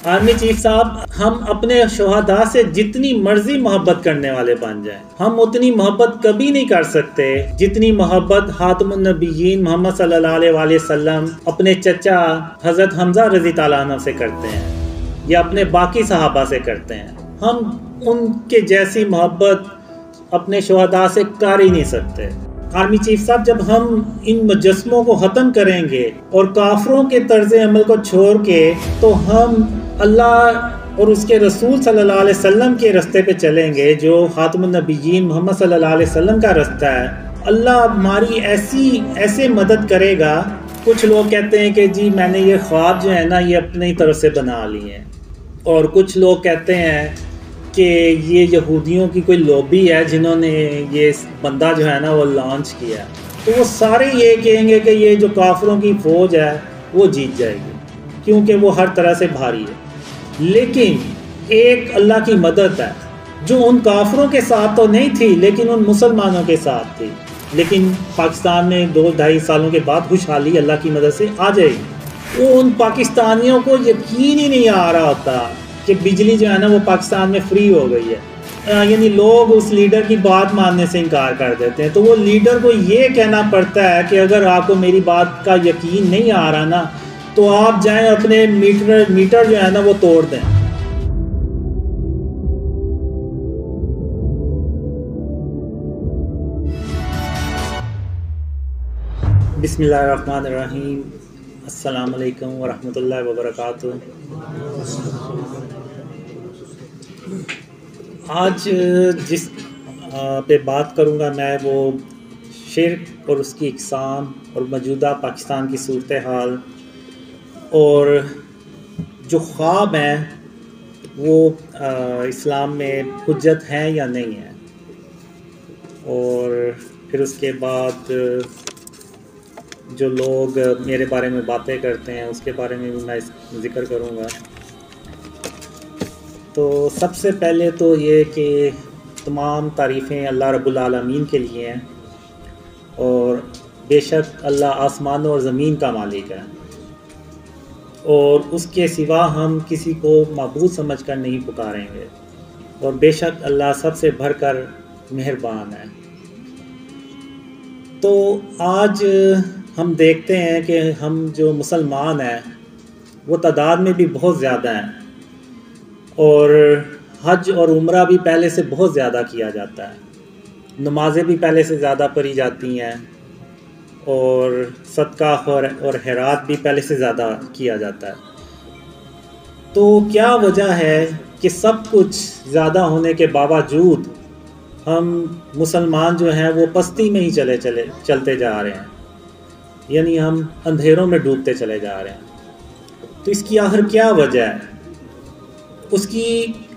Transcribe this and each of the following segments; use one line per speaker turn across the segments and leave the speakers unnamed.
Army chief صاحب، ہم اپنے شہداء سے جتنی مرضی محبت کرنے والے بن جائیں، ہم اتنی محبت کبھی نہیں کر سکتے جتنی محبت خاتم النبیین محمد صلی اللہ علیہ وآلہ وسلم اپنے چچا حضرت حمزہ رضی تعالیٰ عنہ سے کرتے ہیں یا اپنے باقی صحابہ سے کرتے ہیں۔ ہم ان کے جیسی محبت اپنے شہداء سے کر ہی نہیں سکتے۔ آرمی چیف صاحب، جب ہم ان مجسموں کو ختم کریں گے اور کافروں کے طرز عمل کو چھوڑ کے تو ہم اللہ اور اس کے رسول صلی اللہ علیہ وسلم کے راستے پہ چلیں گے، جو خاتم النبیین محمد صلی اللہ علیہ وسلم کا راستہ ہے۔ اللہ ہماری ایسے مدد کرے گا۔ کچھ لوگ کہتے ہیں کہ جی میں نے یہ خواب جو ہے نا یہ اپنی طرف سے بنا لی ہیں، اور کچھ لوگ کہتے ہیں کہ یہ یہودیوں کی کوئی لوبی ہے جنہوں نے یہ بندہ جو ہے نا وہ لانچ کیا۔ تو وہ سارے یہ کہیں گے کہ یہ جو کافروں کی فوج ہے وہ جیت جائے گی، کیونکہ وہ ہر طرح سے بھاری ہے۔ لیکن ایک اللہ کی مدد ہے جو ان کافروں کے ساتھ تو نہیں تھی لیکن ان مسلمانوں کے ساتھ تھی۔ لیکن پاکستان میں 2-2.5 سالوں کے بعد خوشحالی اللہ کی مدد سے آ جائے گی۔ وہ ان پاکستانیوں کو یقین ہی نہیں آ رہا ہوتا کہ بجلی جو ہے نا وہ پاکستان میں فری ہو گئی ہے، یعنی لوگ اس لیڈر کی بات ماننے سے انکار کر دیتے ہیں۔ تو وہ لیڈر کو یہ کہنا پڑتا ہے کہ اگر آپ کو میری بات کا یقین نہیں آ رہا نا تو آپ جائیں اپنے میٹر جو ہے نا وہ توڑ دیں۔ بسم اللہ الرحمن الرحیم۔ السلام علیکم ورحمۃ اللہ وبرکاتہ۔ آج جس پہ بات کروں گا میں وہ شرک اور اس کی اقسام اور موجودہ پاکستان کی صورتحال اور جو خواب ہیں وہ اسلام میں حجت ہیں یا نہیں ہیں، اور پھر اس کے بعد جو لوگ میرے بارے میں باتیں کرتے ہیں اس کے بارے میں بھی میں ذکر کروں گا۔ تو سب سے پہلے تو یہ کہ تمام تعریفیں اللہ رب العالمین کے لیے ہیں، اور بے شک اللہ آسمانوں اور زمین کا مالک ہے، اور اس کے سوا ہم کسی کو معبود سمجھ کر نہیں پکاریں گے، اور بے شک اللہ سب سے بڑھ کر مہربان ہے۔ تو آج ہم دیکھتے ہیں کہ ہم جو مسلمان ہیں وہ تعداد میں بھی بہت زیادہ ہیں، اور حج اور عمرہ بھی پہلے سے بہت زیادہ کیا جاتا ہے، نمازیں بھی پہلے سے زیادہ پڑھی جاتی ہیں، اور صدقہ اور خیرات بھی پہلے سے زیادہ کیا جاتا ہے۔ تو کیا وجہ ہے کہ سب کچھ زیادہ ہونے کے باوجود ہم مسلمان جو ہیں وہ پستی میں ہی چلتے جا رہے ہیں، یعنی ہم اندھیروں میں ڈوبتے چلے جا رہے ہیں؟ تو اس کی آخر کیا وجہ ہے؟ اس کی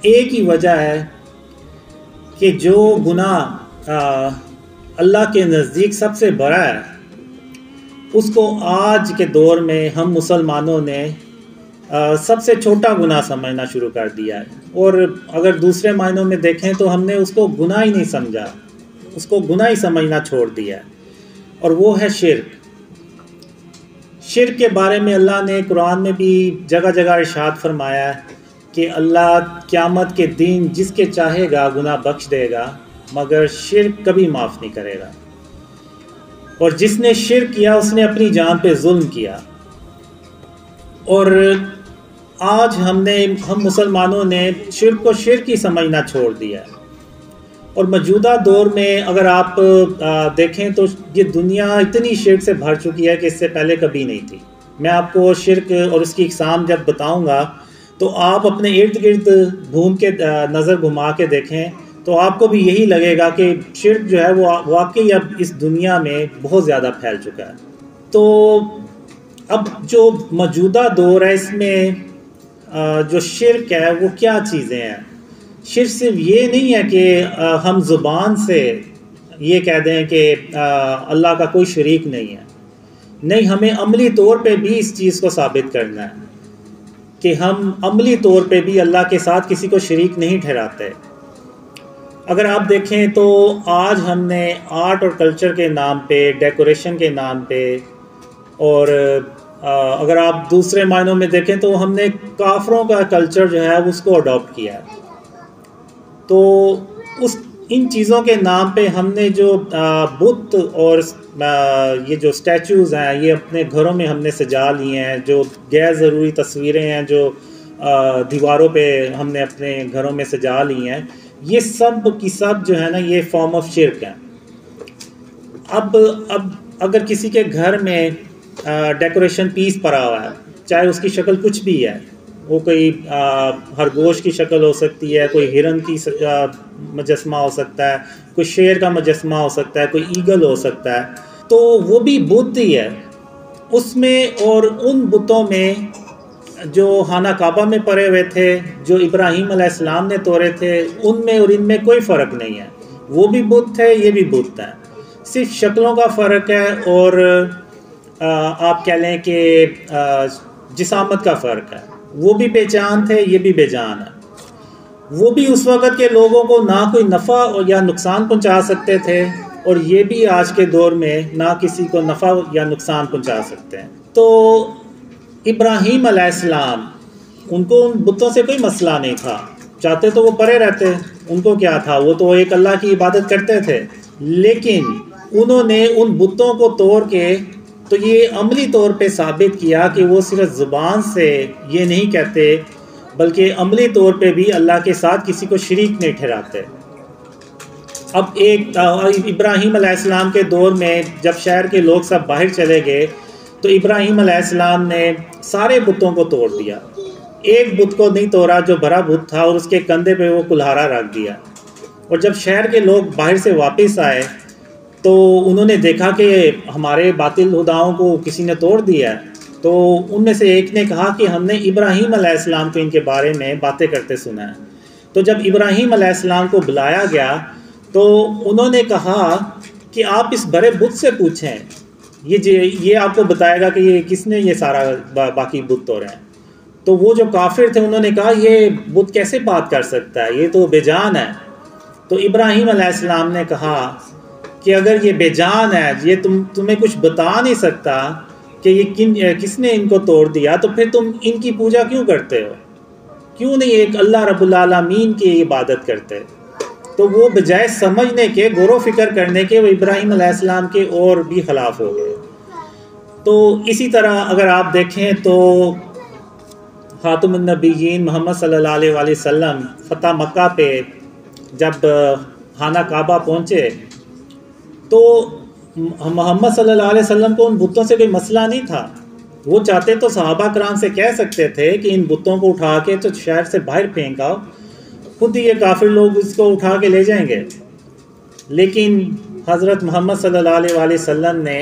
ایک ہی وجہ ہے کہ جو گناہ اللہ کے نزدیک سب سے بڑا ہے اس کو آج کے دور میں ہم مسلمانوں نے سب سے چھوٹا گناہ سمجھنا شروع کر دیا ہے، اور اگر دوسرے معنوں میں دیکھیں تو ہم نے اس کو گناہ ہی نہیں سمجھا، اس کو گناہ ہی سمجھنا چھوڑ دیا ہے، اور وہ ہے شرک۔ شرک کے بارے میں اللہ نے قرآن میں بھی جگہ جگہ ارشاد فرمایا ہے کہ اللہ قیامت کے دن جس کے چاہے گا گناہ بخش دے گا، مگر شرک کبھی معاف نہیں کرے گا، اور جس نے شرک کیا اس نے اپنی جان پہ ظلم کیا۔ اور آج ہم مسلمانوں نے شرک کو شرک ہی سمجھنا چھوڑ دیا ہے، اور موجودہ دور میں اگر آپ دیکھیں تو یہ دنیا اتنی شرک سے بھر چکی ہے کہ اس سے پہلے کبھی نہیں تھی۔ میں آپ کو شرک اور اس کی اقسام جب بتاؤں گا تو آپ اپنے ارد گرد گھوم کے نظر گھما کے دیکھیں تو آپ کو بھی یہی لگے گا کہ شرک جو ہے وہ واقعی اب اس دنیا میں بہت زیادہ پھیل چکا ہے۔ تو اب جو موجودہ دور ہے اس میں جو شرک ہے وہ کیا چیزیں ہیں؟ شرک صرف یہ نہیں ہے کہ ہم زبان سے یہ کہہ دیں کہ اللہ کا کوئی شریک نہیں ہے، نہیں، ہمیں عملی طور پہ بھی اس چیز کو ثابت کرنا ہے کہ ہم عملی طور پہ بھی اللہ کے ساتھ کسی کو شریک نہیں ٹھہراتے۔ اگر آپ دیکھیں تو آج ہم نے آرٹ اور کلچر کے نام پہ، ڈیکوریشن کے نام پہ اور اگر آپ دوسرے معنوں میں دیکھیں تو ہم نے کافروں کا کلچر جو ہے اس کو اڈاپٹ کیا ہے. تو ان چیزوں کے نام پہ ہم نے جو بت اور یہ جو اسٹیچوز ہیں یہ اپنے گھروں میں ہم نے سجا لیے ہیں. جو غیر ضروری تصویریں ہیں جو دیواروں پہ ہم نے اپنے گھروں میں سجا لی ہیں, یہ سب کی سب جو ہے نا یہ فارم آف شرک ہیں. اب اگر کسی کے گھر میں ڈیکوریشن پیس پڑا ہوا ہے, چاہے اس کی شکل کچھ بھی ہے, وہ کوئی خرگوش کی شکل ہو سکتی ہے, کوئی ہرن کی مجسمہ ہو سکتا ہے, کوئی شیر کا مجسمہ ہو سکتا ہے, کوئی ایگل ہو سکتا ہے, تو وہ بھی بت ہی ہے اس میں. اور ان بتوں میں جو خانہ کعبہ میں پڑے ہوئے تھے, جو ابراہیم علیہ السلام نے توڑے تھے, ان میں اور ان میں کوئی فرق نہیں ہے. وہ بھی بت ہے, یہ بھی بت ہے, صرف شکلوں کا فرق ہے اور آپ کہہ لیں کہ جسامت کا فرق ہے. وہ بھی بے جان تھے, یہ بھی بے جان ہے. وہ بھی اس وقت کے لوگوں کو نہ کوئی نفع یا نقصان پہنچا سکتے تھے, اور یہ بھی آج کے دور میں نہ کسی کو نفع یا نقصان پہنچا سکتے ہیں. تو ابراہیم علیہ السلام, ان کو ان بتوں سے کوئی مسئلہ نہیں تھا, چاہتے تو وہ پڑے رہتے, ان کو کیا تھا, وہ تو ایک اللہ کی عبادت کرتے تھے. لیکن انہوں نے ان بتوں کو توڑ کے تو یہ عملی طور پہ ثابت کیا کہ وہ صرف زبان سے یہ نہیں کہتے, بلکہ عملی طور پہ بھی اللہ کے ساتھ کسی کو شریک نہیں ٹھہراتے. اب ایک ابراہیم علیہ السلام کے دور میں جب شہر کے لوگ سب باہر چلے گئے تو ابراہیم علیہ السلام نے سارے بتوں کو توڑ دیا. ایک بت کو نہیں توڑا جو بڑا بت تھا, اور اس کے کندھے پہ وہ کلہارا رکھ دیا. اور جب شہر کے لوگ باہر سے واپس آئے تو انہوں نے دیکھا کہ ہمارے باطل خداؤں کو کسی نے توڑ دیا ہے. تو ان میں سے ایک نے کہا کہ ہم نے ابراہیم علیہ السلام کو ان کے بارے میں باتیں کرتے سنا ہے. تو جب ابراہیم علیہ السلام کو بلایا گیا تو انہوں نے کہا کہ آپ اس بڑے بت سے پوچھیں, یہ آپ کو بتائے گا کہ یہ کس نے یہ سارا باقی بت توڑے ہیں. تو وہ جو کافر تھے انہوں نے کہا یہ بت کیسے بات کر سکتا ہے, یہ تو بے جان ہے. تو ابراہیم علیہ السلام نے کہا کہ اگر یہ بے جان ہے, یہ تمہیں کچھ بتا نہیں سکتا کہ یہ کس نے ان کو توڑ دیا, تو پھر تم ان کی پوجا کیوں کرتے ہو, کیوں نہیں ایک اللہ رب العالمین کی عبادت کرتے. تو وہ بجائے سمجھنے کے, غور و فکر کرنے کے, وہ ابراہیم علیہ السلام کے اور بھی خلاف ہو گئے. تو اسی طرح اگر آپ دیکھیں تو خاتم النبیین محمد صلی اللہ علیہ وآلہ وسلم فتح مکہ پہ جب خانہ کعبہ پہنچے تو محمد صلی اللہ علیہ وسلم کو ان بتوں سے کوئی مسئلہ نہیں تھا. وہ چاہتے تو صحابہ کرام سے کہہ سکتے تھے کہ ان بتوں کو اٹھا کے تو شہر سے باہر پھینک آؤ, خود ہی یہ کافر لوگ اس کو اٹھا کے لے جائیں گے. لیکن حضرت محمد صلی اللہ علیہ وآلہ وسلم نے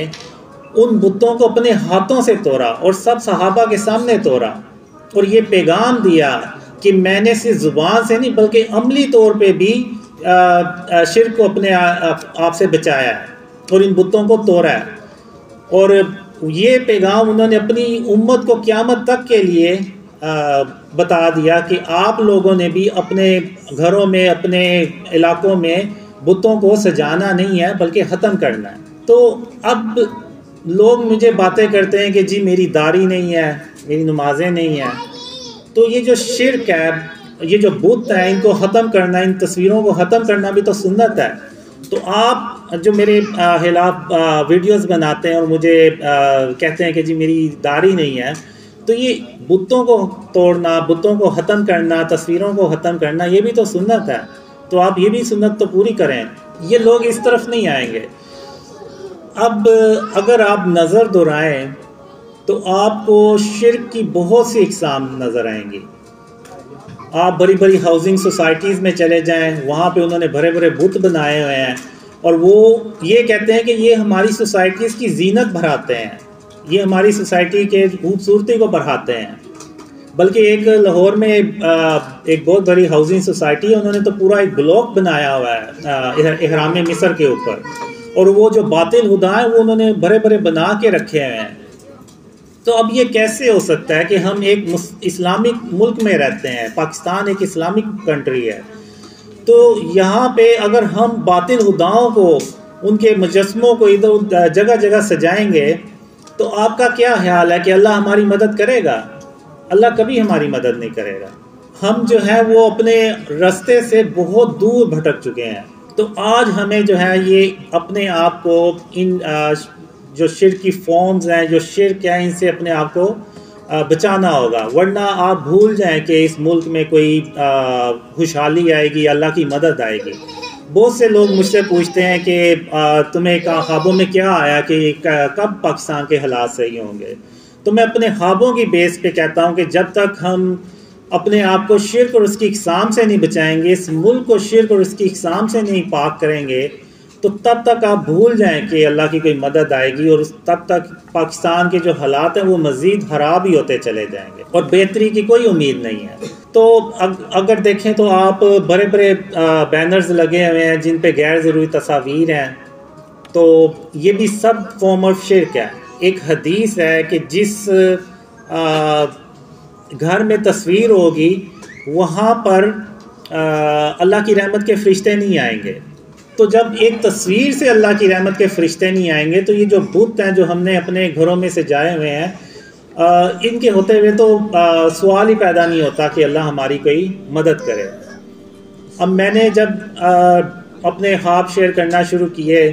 ان بتوں کو اپنے ہاتھوں سے توڑا اور سب صحابہ کے سامنے توڑا, اور یہ پیغام دیا کہ میں نے صرف زبان سے نہیں بلکہ عملی طور پہ بھی شرک کو اپنے آپ سے بچایا ہے اور ان بتوں کو توڑا ہے. اور یہ پیغام انہوں نے اپنی امت کو قیامت تک کے لیے بتا دیا کہ آپ لوگوں نے بھی اپنے گھروں میں, اپنے علاقوں میں بتوں کو سجانا نہیں ہے بلکہ ختم کرنا ہے. تو اب لوگ مجھے باتیں کرتے ہیں کہ جی میری داڑھی نہیں ہے, میری نمازیں نہیں ہیں. تو یہ جو شرک ہے, یہ جو بت ہیں, ان کو ختم کرنا, ان تصویروں کو ختم کرنا بھی تو سنت ہے. تو آپ جو میرے خلاف ویڈیوز بناتے ہیں اور مجھے کہتے ہیں کہ جی میری داڑھی نہیں ہے, تو یہ بتوں کو توڑنا, بتوں کو ختم کرنا, تصویروں کو ختم کرنا, یہ بھی تو سنت ہے. تو آپ یہ بھی سنت تو پوری کریں. یہ لوگ اس طرف نہیں آئیں گے. اب اگر آپ نظر دہرائیں تو آپ کو شرک کی بہت سی اقسام نظر آئیں گی. آپ بڑی بڑی ہاؤسنگ سوسائٹیز میں چلے جائیں, وہاں پہ انہوں نے بڑے بڑے بت بنائے ہوئے ہیں, اور وہ یہ کہتے ہیں کہ یہ ہماری سوسائٹیز کی زینت بڑھاتے ہیں, یہ ہماری سوسائٹی کے خوبصورتی کو بڑھاتے ہیں. بلکہ ایک لاہور میں ایک بہت بڑی ہاؤسنگ سوسائٹی ہے, انہوں نے تو پورا ایک بلاک بنایا ہوا ہے احرام مصر کے اوپر, اور وہ جو باطل خدا ہیں وہ انہوں نے بڑے بڑے بنا کے رکھے ہوئے ہیں. تو اب یہ کیسے ہو سکتا ہے کہ ہم ایک اسلامک ملک میں رہتے ہیں, پاکستان ایک اسلامک کنٹری ہے, تو یہاں پہ اگر ہم باطل خداؤں کو, ان کے مجسموں کو ادھر جگہ جگہ سجائیں گے, تو آپ کا کیا خیال ہے کہ اللہ ہماری مدد کرے گا؟ اللہ کبھی ہماری مدد نہیں کرے گا. ہم جو ہے وہ اپنے راستے سے بہت دور بھٹک چکے ہیں. تو آج ہمیں جو ہے یہ اپنے آپ کو ان جو شرک کی فارمز ہیں، جو شرک ہیں، ان سے اپنے آپ کو بچانا ہوگا، ورنہ آپ بھول جائیں کہ اس ملک میں کوئی خوشحالی آئے گی، اللہ کی مدد آئے گی. بہت سے لوگ مجھ سے پوچھتے ہیں کہ تمہیں خوابوں میں کیا آیا کہ کب پاکستان کے حالات صحیح ہوں گے؟ تو میں اپنے خوابوں کی بیس پہ کہتا ہوں کہ جب تک ہم اپنے آپ کو شرک اور اس کی اقسام سے نہیں بچائیں گے، اس ملک کو شرک اور اس کی اقسام سے نہیں پاک کریں گے، تو تب تک آپ بھول جائیں کہ اللہ کی کوئی مدد آئے گی، اور تب تک پاکستان کے جو حالات ہیں وہ مزید خراب ہی ہوتے چلے جائیں گے اور بہتری کی کوئی امید نہیں ہے. تو اگر دیکھیں تو آپ بڑے بڑے بینرز لگے ہوئے ہیں جن پہ غیر ضروری تصاویر ہیں، تو یہ بھی سب فارم آف شرک ہے. ایک حدیث ہے کہ جس گھر میں تصویر ہوگی وہاں پر اللہ کی رحمت کے فرشتے نہیں آئیں گے. تو جب ایک تصویر سے اللہ کی رحمت کے فرشتے نہیں آئیں گے، تو یہ جو بت ہیں جو ہم نے اپنے گھروں میں سے جائے ہوئے ہیں، ان کے ہوتے ہوئے تو سوال ہی پیدا نہیں ہوتا کہ اللہ ہماری کوئی مدد کرے. اب میں نے جب اپنے خواب شیئر کرنا شروع کیے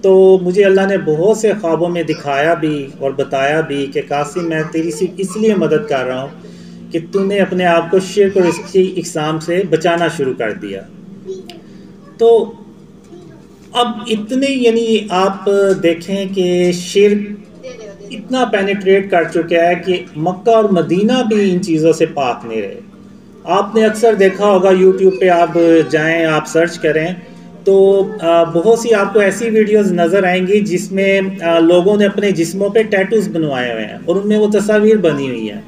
تو مجھے اللہ نے بہت سے خوابوں میں دکھایا بھی اور بتایا بھی کہ قاسم میں تیری صرف اس لیے مدد کر رہا ہوں کہ تو نے اپنے آپ کو شرک اور اس کی اقسام سے بچانا شروع کر دیا. تو اب اتنے یعنی آپ دیکھیں کہ شرک اتنا پینیٹریٹ کر چکا ہے کہ مکہ اور مدینہ بھی ان چیزوں سے پاک نہیں رہے. آپ نے اکثر دیکھا ہوگا یوٹیوب پہ آپ جائیں، آپ سرچ کریں تو بہت سی آپ کو ایسی ویڈیوز نظر آئیں گی جس میں لوگوں نے اپنے جسموں پہ ٹیٹوز بنوائے ہوئے ہیں اور ان میں وہ تصاویر بنی ہوئی ہیں،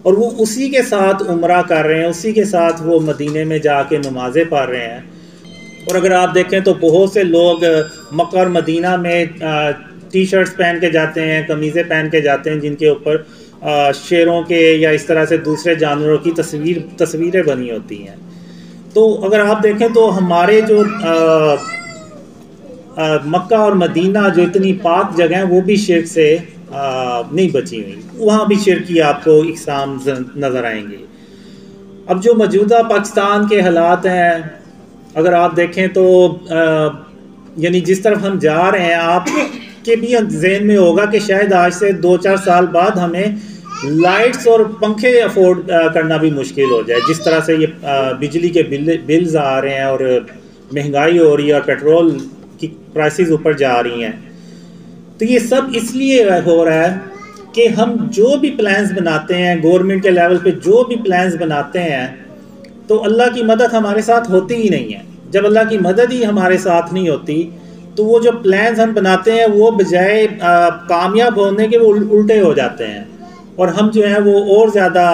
اور وہ اسی کے ساتھ عمرہ کر رہے ہیں، اسی کے ساتھ وہ مدینے میں جا کے نمازیں پڑھ رہے ہیں. اور اگر آپ دیکھیں تو بہت سے لوگ مکہ اور مدینہ میں ٹی شرٹس پہن کے جاتے ہیں، قمیضیں پہن کے جاتے ہیں جن کے اوپر شیروں کے یا اس طرح سے دوسرے جانوروں کی تصویریں بنی ہوتی ہیں. تو اگر آپ دیکھیں تو ہمارے جو مکہ اور مدینہ جو اتنی پاک جگہ ہیں وہ بھی شرک سے نہیں بچی ہوئی، وہاں بھی شرک کی آپ کو اقسام نظر آئیں گے. اب جو موجودہ پاکستان کے حالات ہیں اگر آپ دیکھیں تو یعنی جس طرف ہم جا رہے ہیں، آپ کے بھی ذہن میں ہوگا کہ شاید آج سے 2-4 سال بعد ہمیں لائٹس اور پنکھے افورڈ کرنا بھی مشکل ہو جائے. جس طرح سے یہ بجلی کے بلز آ رہے ہیں اور مہنگائی ہو رہی ہے اور پیٹرول کی پرائسز اوپر جا رہی ہیں، تو یہ سب اس لیے ہو رہا ہے کہ ہم جو بھی پلانز بناتے ہیں گورنمنٹ کے لیول پہ، جو بھی پلانز بناتے ہیں، تو اللہ کی مدد ہمارے ساتھ ہوتی ہی نہیں ہے. جب اللہ کی مدد ہی ہمارے ساتھ نہیں ہوتی تو وہ جو پلانز ہم بناتے ہیں وہ بجائے کامیاب ہونے کے وہ الٹے ہو جاتے ہیں، اور ہم جو ہے وہ اور زیادہ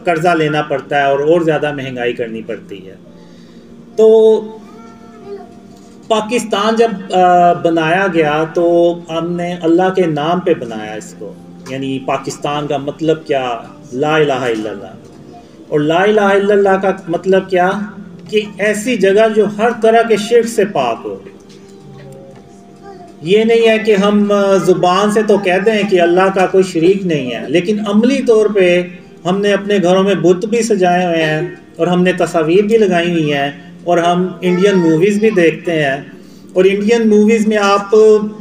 قرضہ لینا پڑتا ہے اور زیادہ مہنگائی کرنی پڑتی ہے. تو پاکستان جب بنایا گیا تو ہم نے اللہ کے نام پہ بنایا اس کو، یعنی پاکستان کا مطلب کیا؟ لا الہ الا اللہ. اور لا الہ الا اللہ کا مطلب کیا؟ کہ ایسی جگہ جو ہر طرح کے شرک سے پاک ہو. یہ نہیں ہے کہ ہم زبان سے تو کہتے ہیں کہ اللہ کا کوئی شریک نہیں ہے، لیکن عملی طور پہ ہم نے اپنے گھروں میں بت بھی سجائے ہوئے ہیں اور ہم نے تصاویر بھی لگائی ہوئی ہیں، اور ہم انڈین موویز بھی دیکھتے ہیں. اور انڈین موویز میں آپ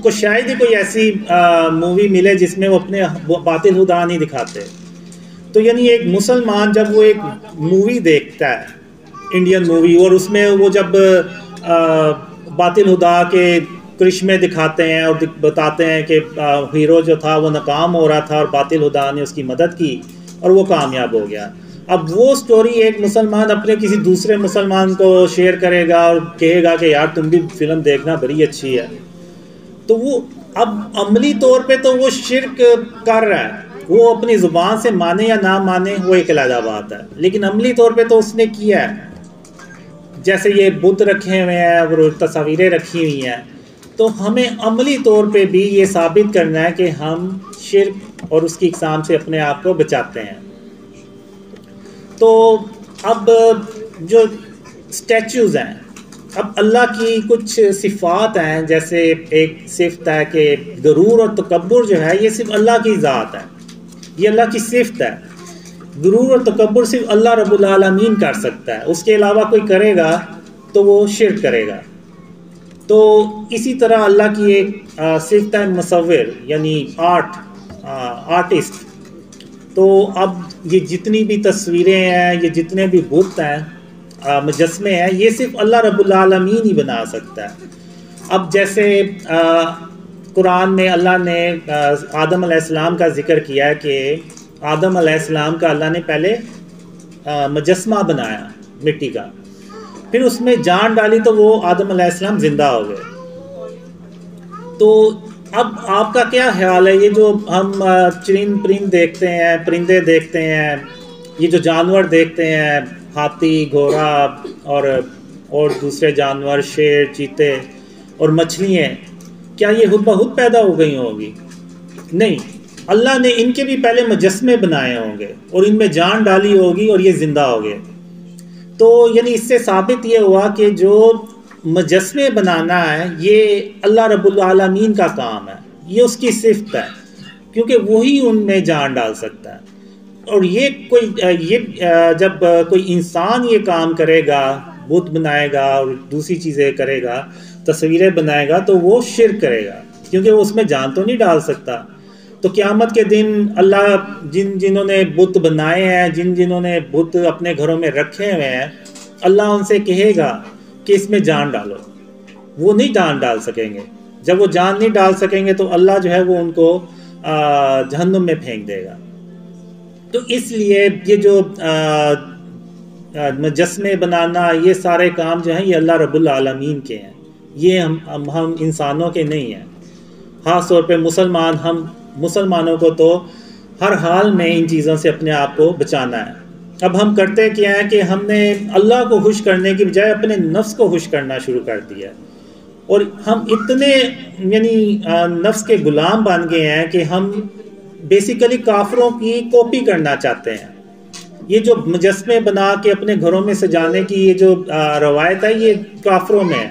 کو شاید ہی کوئی ایسی مووی ملے جس میں وہ اپنے باطل خدا نہیں دکھاتے. تو یعنی ایک مسلمان جب وہ ایک مووی دیکھتا ہے انڈین مووی، اور اس میں وہ جب باطل خدا کے کرشمے دکھاتے ہیں اور بتاتے ہیں کہ ہیرو جو تھا وہ ناکام ہو رہا تھا اور باطل خدا نے اس کی مدد کی اور وہ کامیاب ہو گیا، اب وہ سٹوری ایک مسلمان اپنے کسی دوسرے مسلمان کو شیئر کرے گا اور کہے گا کہ یار تم بھی فلم دیکھنا، بڑی اچھی ہے. تو وہ اب عملی طور پہ تو وہ شرک کر رہا ہے، وہ اپنی زبان سے مانے یا نہ مانے وہ ایک علیحدہ بات ہے، لیکن عملی طور پہ تو اس نے کیا ہے. جیسے یہ بت رکھے ہوئے ہیں اور تصاویریں رکھی ہوئی ہیں، تو ہمیں عملی طور پہ بھی یہ ثابت کرنا ہے کہ ہم شرک اور اس کی اقسام سے اپنے آپ کو بچاتے ہیں. تو اب جو اسٹیچوز ہیں، اب اللہ کی کچھ صفات ہیں، جیسے ایک صفت ہے کہ غرور اور تکبر جو ہے یہ صرف اللہ کی ذات ہے، یہ اللہ کی صفت ہے۔ غرور اور تکبر صرف اللہ رب العالمین کر سکتا ہے، اس کے علاوہ کوئی کرے گا تو وہ شرک کرے گا۔ تو اسی طرح اللہ کی ایک صفت ہے مصور، یعنی آرٹسٹ۔ تو اب یہ جتنی بھی تصویریں ہیں، یہ جتنے بھی بت ہیں، مجسمے ہیں، یہ صرف اللہ رب العالمین ہی بنا سکتا ہے۔ اب جیسے قرآن میں اللہ نے آدم علیہ السلام کا ذکر کیا ہے کہ آدم علیہ السلام کا اللہ نے پہلے مجسمہ بنایا مٹی کا، پھر اس میں جان ڈالی تو وہ آدم علیہ السلام زندہ ہو گئے۔ تو اب آپ کا کیا خیال ہے، یہ جو ہم چرند پرند دیکھتے ہیں، پرندے دیکھتے ہیں، یہ جو جانور دیکھتے ہیں، ہاتھی، گھوڑا اور دوسرے جانور، شیر، چیتے اور مچھلیاں، کیا یہ خود بخود پیدا ہو گئی ہوں گی؟ نہیں، اللہ نے ان کے بھی پہلے مجسمے بنائے ہوں گے اور ان میں جان ڈالی ہوگی اور یہ زندہ ہو گئے۔ تو یعنی اس سے ثابت یہ ہوا کہ جو مجسمے بنانا ہے یہ اللہ رب العالمین کا کام ہے، یہ اس کی صفت ہے، کیونکہ وہی ان میں جان ڈال سکتا ہے۔ اور جب کوئی انسان یہ کام کرے گا، بت بنائے گا اور دوسری چیزیں کرے گا، تصویریں بنائے گا، تو وہ شرک کرے گا، کیونکہ وہ اس میں جان تو نہیں ڈال سکتا۔ تو قیامت کے دن اللہ جنہوں نے بت بنائے ہیں، جنہوں نے بت اپنے گھروں میں رکھے ہوئے ہیں، اللہ ان سے کہے گا کہ اس میں جان ڈالو، وہ نہیں جان ڈال سکیں گے۔ جب وہ جان نہیں ڈال سکیں گے تو اللہ جو ہے وہ ان کو جہنم میں پھینک دے گا۔ تو اس لیے یہ جو مجسمے بنانا، یہ سارے کام جو ہیں یہ اللہ رب العالمین کے ہیں، یہ ہم انسانوں کے نہیں ہیں۔ خاص طور پہ ہم مسلمانوں کو تو ہر حال میں ان چیزوں سے اپنے آپ کو بچانا ہے۔ اب ہم کرتے کیا ہے کہ ہم نے اللہ کو خوش کرنے کی بجائے اپنے نفس کو خوش کرنا شروع کر دیا، اور ہم اتنے یعنی نفس کے غلام بن گئے ہیں کہ ہم بیسیکلی کافروں کی کاپی کرنا چاہتے ہیں۔ یہ جو مجسمے بنا کے اپنے گھروں میں سجانے کی یہ جو روایت ہے، یہ کافروں میں ہے۔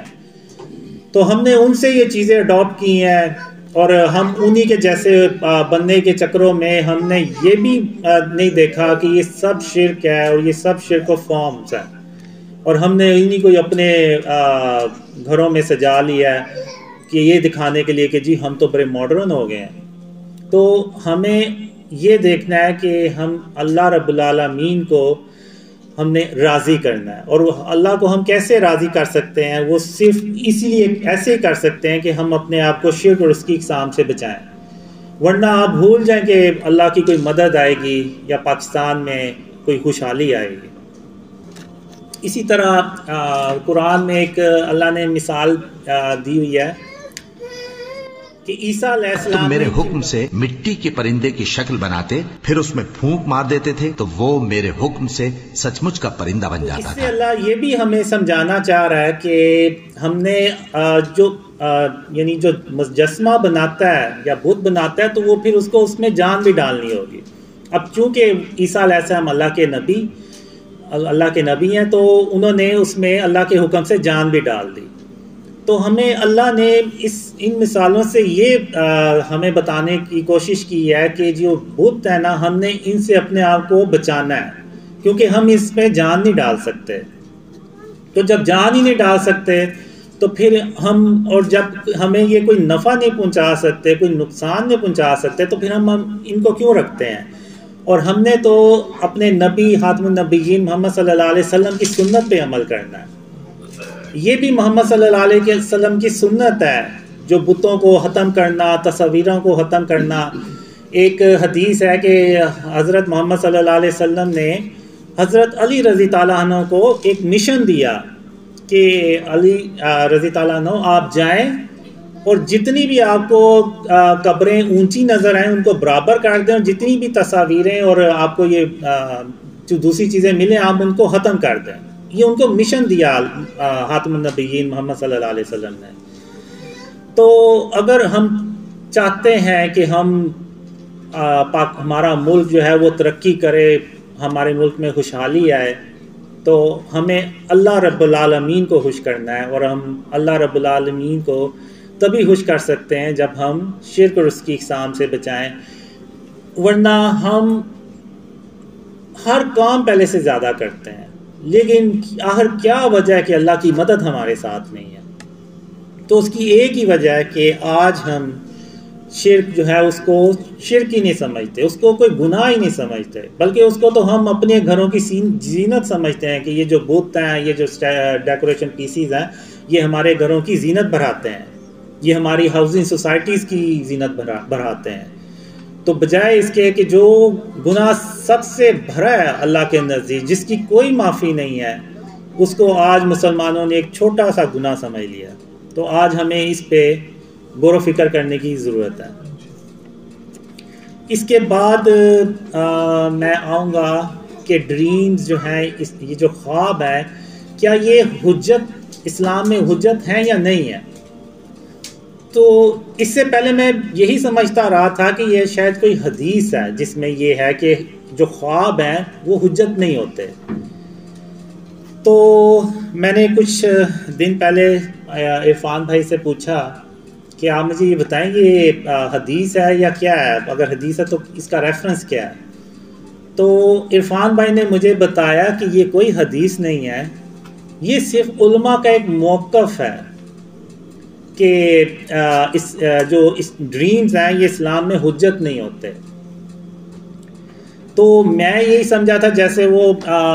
تو ہم نے ان سے یہ چیزیں اڈاپٹ کی ہیں، اور ہم انہی کے جیسے بننے کے چکروں میں ہم نے یہ بھی نہیں دیکھا کہ یہ سب شرک ہے اور یہ سب شرک و فارمز ہے، اور ہم نے انہی کو اپنے گھروں میں سجا لیا ہے کہ یہ دکھانے کے لیے کہ جی ہم تو بڑے ماڈرن ہو گئے ہیں۔ تو ہمیں یہ دیکھنا ہے کہ ہم اللہ رب العالمین کو ہم نے راضی کرنا ہے، اور اللہ کو ہم کیسے راضی کر سکتے ہیں؟ وہ صرف اسی لیے ایسے ہی کر سکتے ہیں کہ ہم اپنے آپ کو شرک اور اس کی اقسام سے بچائیں، ورنہ آپ بھول جائیں کہ اللہ کی کوئی مدد آئے گی یا پاکستان میں کوئی خوشحالی آئے گی۔ اسی طرح قرآن میں ایک اللہ نے مثال دی ہوئی ہے کہ عیسیٰ علیہ السلام
میرے حکم سے مٹی کے پرندے کی شکل بناتے، پھر اس میں پھونک مار دیتے تھے تو وہ میرے حکم سے سچ مچ کا پرندہ بن جاتا
اس
تھا۔
سے اللہ یہ بھی ہمیں سمجھانا چاہ رہا ہے کہ ہم نے یعنی جو مجسمہ بناتا ہے یا بت بناتا ہے تو وہ پھر اس کو اس میں جان بھی ڈالنی ہوگی۔ اب چونکہ عیسیٰ علیہ السلام اللہ کے نبی ہیں، تو انہوں نے اس میں اللہ کے حکم سے جان بھی ڈال دی۔ تو ہمیں اللہ نے ان مثالوں سے یہ ہمیں بتانے کی کوشش کی ہے کہ جو بت ہے نا، ہم نے ان سے اپنے آپ کو بچانا ہے، کیونکہ ہم اس میں جان نہیں ڈال سکتے۔ تو جب جان ہی نہیں ڈال سکتے تو پھر اور جب ہمیں یہ کوئی نفع نہیں پہنچا سکتے، کوئی نقصان نہیں پہنچا سکتے، تو پھر ہم ان کو کیوں رکھتے ہیں؟ اور ہم نے تو اپنے نبی خاتم النبیین محمد صلی اللہ علیہ وسلم کی سنت پہ عمل کرنا ہے۔ یہ بھی محمد صلی اللہ علیہ وسلم کی سنت ہے، جو بتوں کو ختم کرنا، تصویروں کو ختم کرنا۔ ایک حدیث ہے کہ حضرت محمد صلی اللہ علیہ وسلم نے حضرت علی رضی تعالیٰ عنہ کو ایک مشن دیا کہ علی رضی تعالیٰ عنہ آپ جائیں اور جتنی بھی آپ کو قبریں اونچی نظر آئیں ان کو برابر کر دیں، اور جتنی بھی تصاویریں اور آپ کو یہ جو دوسری چیزیں ملیں آپ ان کو ختم کر دیں۔ یہ ان کو مشن دیا خاتم النبیین محمد صلی اللہ علیہ وسلم نے۔ تو اگر ہم چاہتے ہیں کہ ہمارا ملک جو ہے وہ ترقی کرے، ہمارے ملک میں خوشحالی آئے، تو ہمیں اللہ رب العالمین کو خوش کرنا ہے، اور ہم اللہ رب العالمین کو تبھی خوش کر سکتے ہیں جب ہم شرک اور اس کی اقسام سے بچائیں، ورنہ ہم ہر کام پہلے سے زیادہ کرتے ہیں، لیکن آخر کیا وجہ ہے کہ اللہ کی مدد ہمارے ساتھ نہیں ہے؟ تو اس کی ایک ہی وجہ ہے کہ آج ہم شرک جو ہے اس کو شرک ہی نہیں سمجھتے، اس کو کوئی گناہ ہی نہیں سمجھتے، بلکہ اس کو تو ہم اپنے گھروں کی زینت سمجھتے ہیں کہ یہ جو بت ہیں، یہ جو ڈیکوریشن پیسز ہیں، یہ ہمارے گھروں کی زینت بڑھاتے ہیں، یہ ہماری ہاؤسنگ سوسائٹیز کی زینت بڑھاتے ہیں۔ تو بجائے اس کے کہ جو گناہ سب سے بھرا ہے اللہ کے نزدیک، جس کی کوئی معافی نہیں ہے، اس کو آج مسلمانوں نے ایک چھوٹا سا گناہ سمجھ لیا۔ تو آج ہمیں اس پہ غور و فکر کرنے کی ضرورت ہے۔ اس کے بعد میں آؤں گا کہ ڈریمز جو ہیں، یہ جو خواب ہے، کیا یہ حجت اسلام میں حجت ہیں یا نہیں ہے؟ تو اس سے پہلے میں یہی سمجھتا رہا تھا کہ یہ شاید کوئی حدیث ہے جس میں یہ ہے کہ جو خواب ہیں وہ حجت نہیں ہوتے۔ تو میں نے کچھ دن پہلے عرفان بھائی سے پوچھا کہ آپ مجھے یہ بتائیں یہ حدیث ہے یا کیا ہے؟ اگر حدیث ہے تو اس کا ریفرنس کیا ہے؟ تو عرفان بھائی نے مجھے بتایا کہ یہ کوئی حدیث نہیں ہے، یہ صرف علماء کا ایک موقف ہے کہ جو ڈریمز ہیں یہ اسلام میں حجت نہیں ہوتے۔ تو میں یہی سمجھا تھا جیسے وہ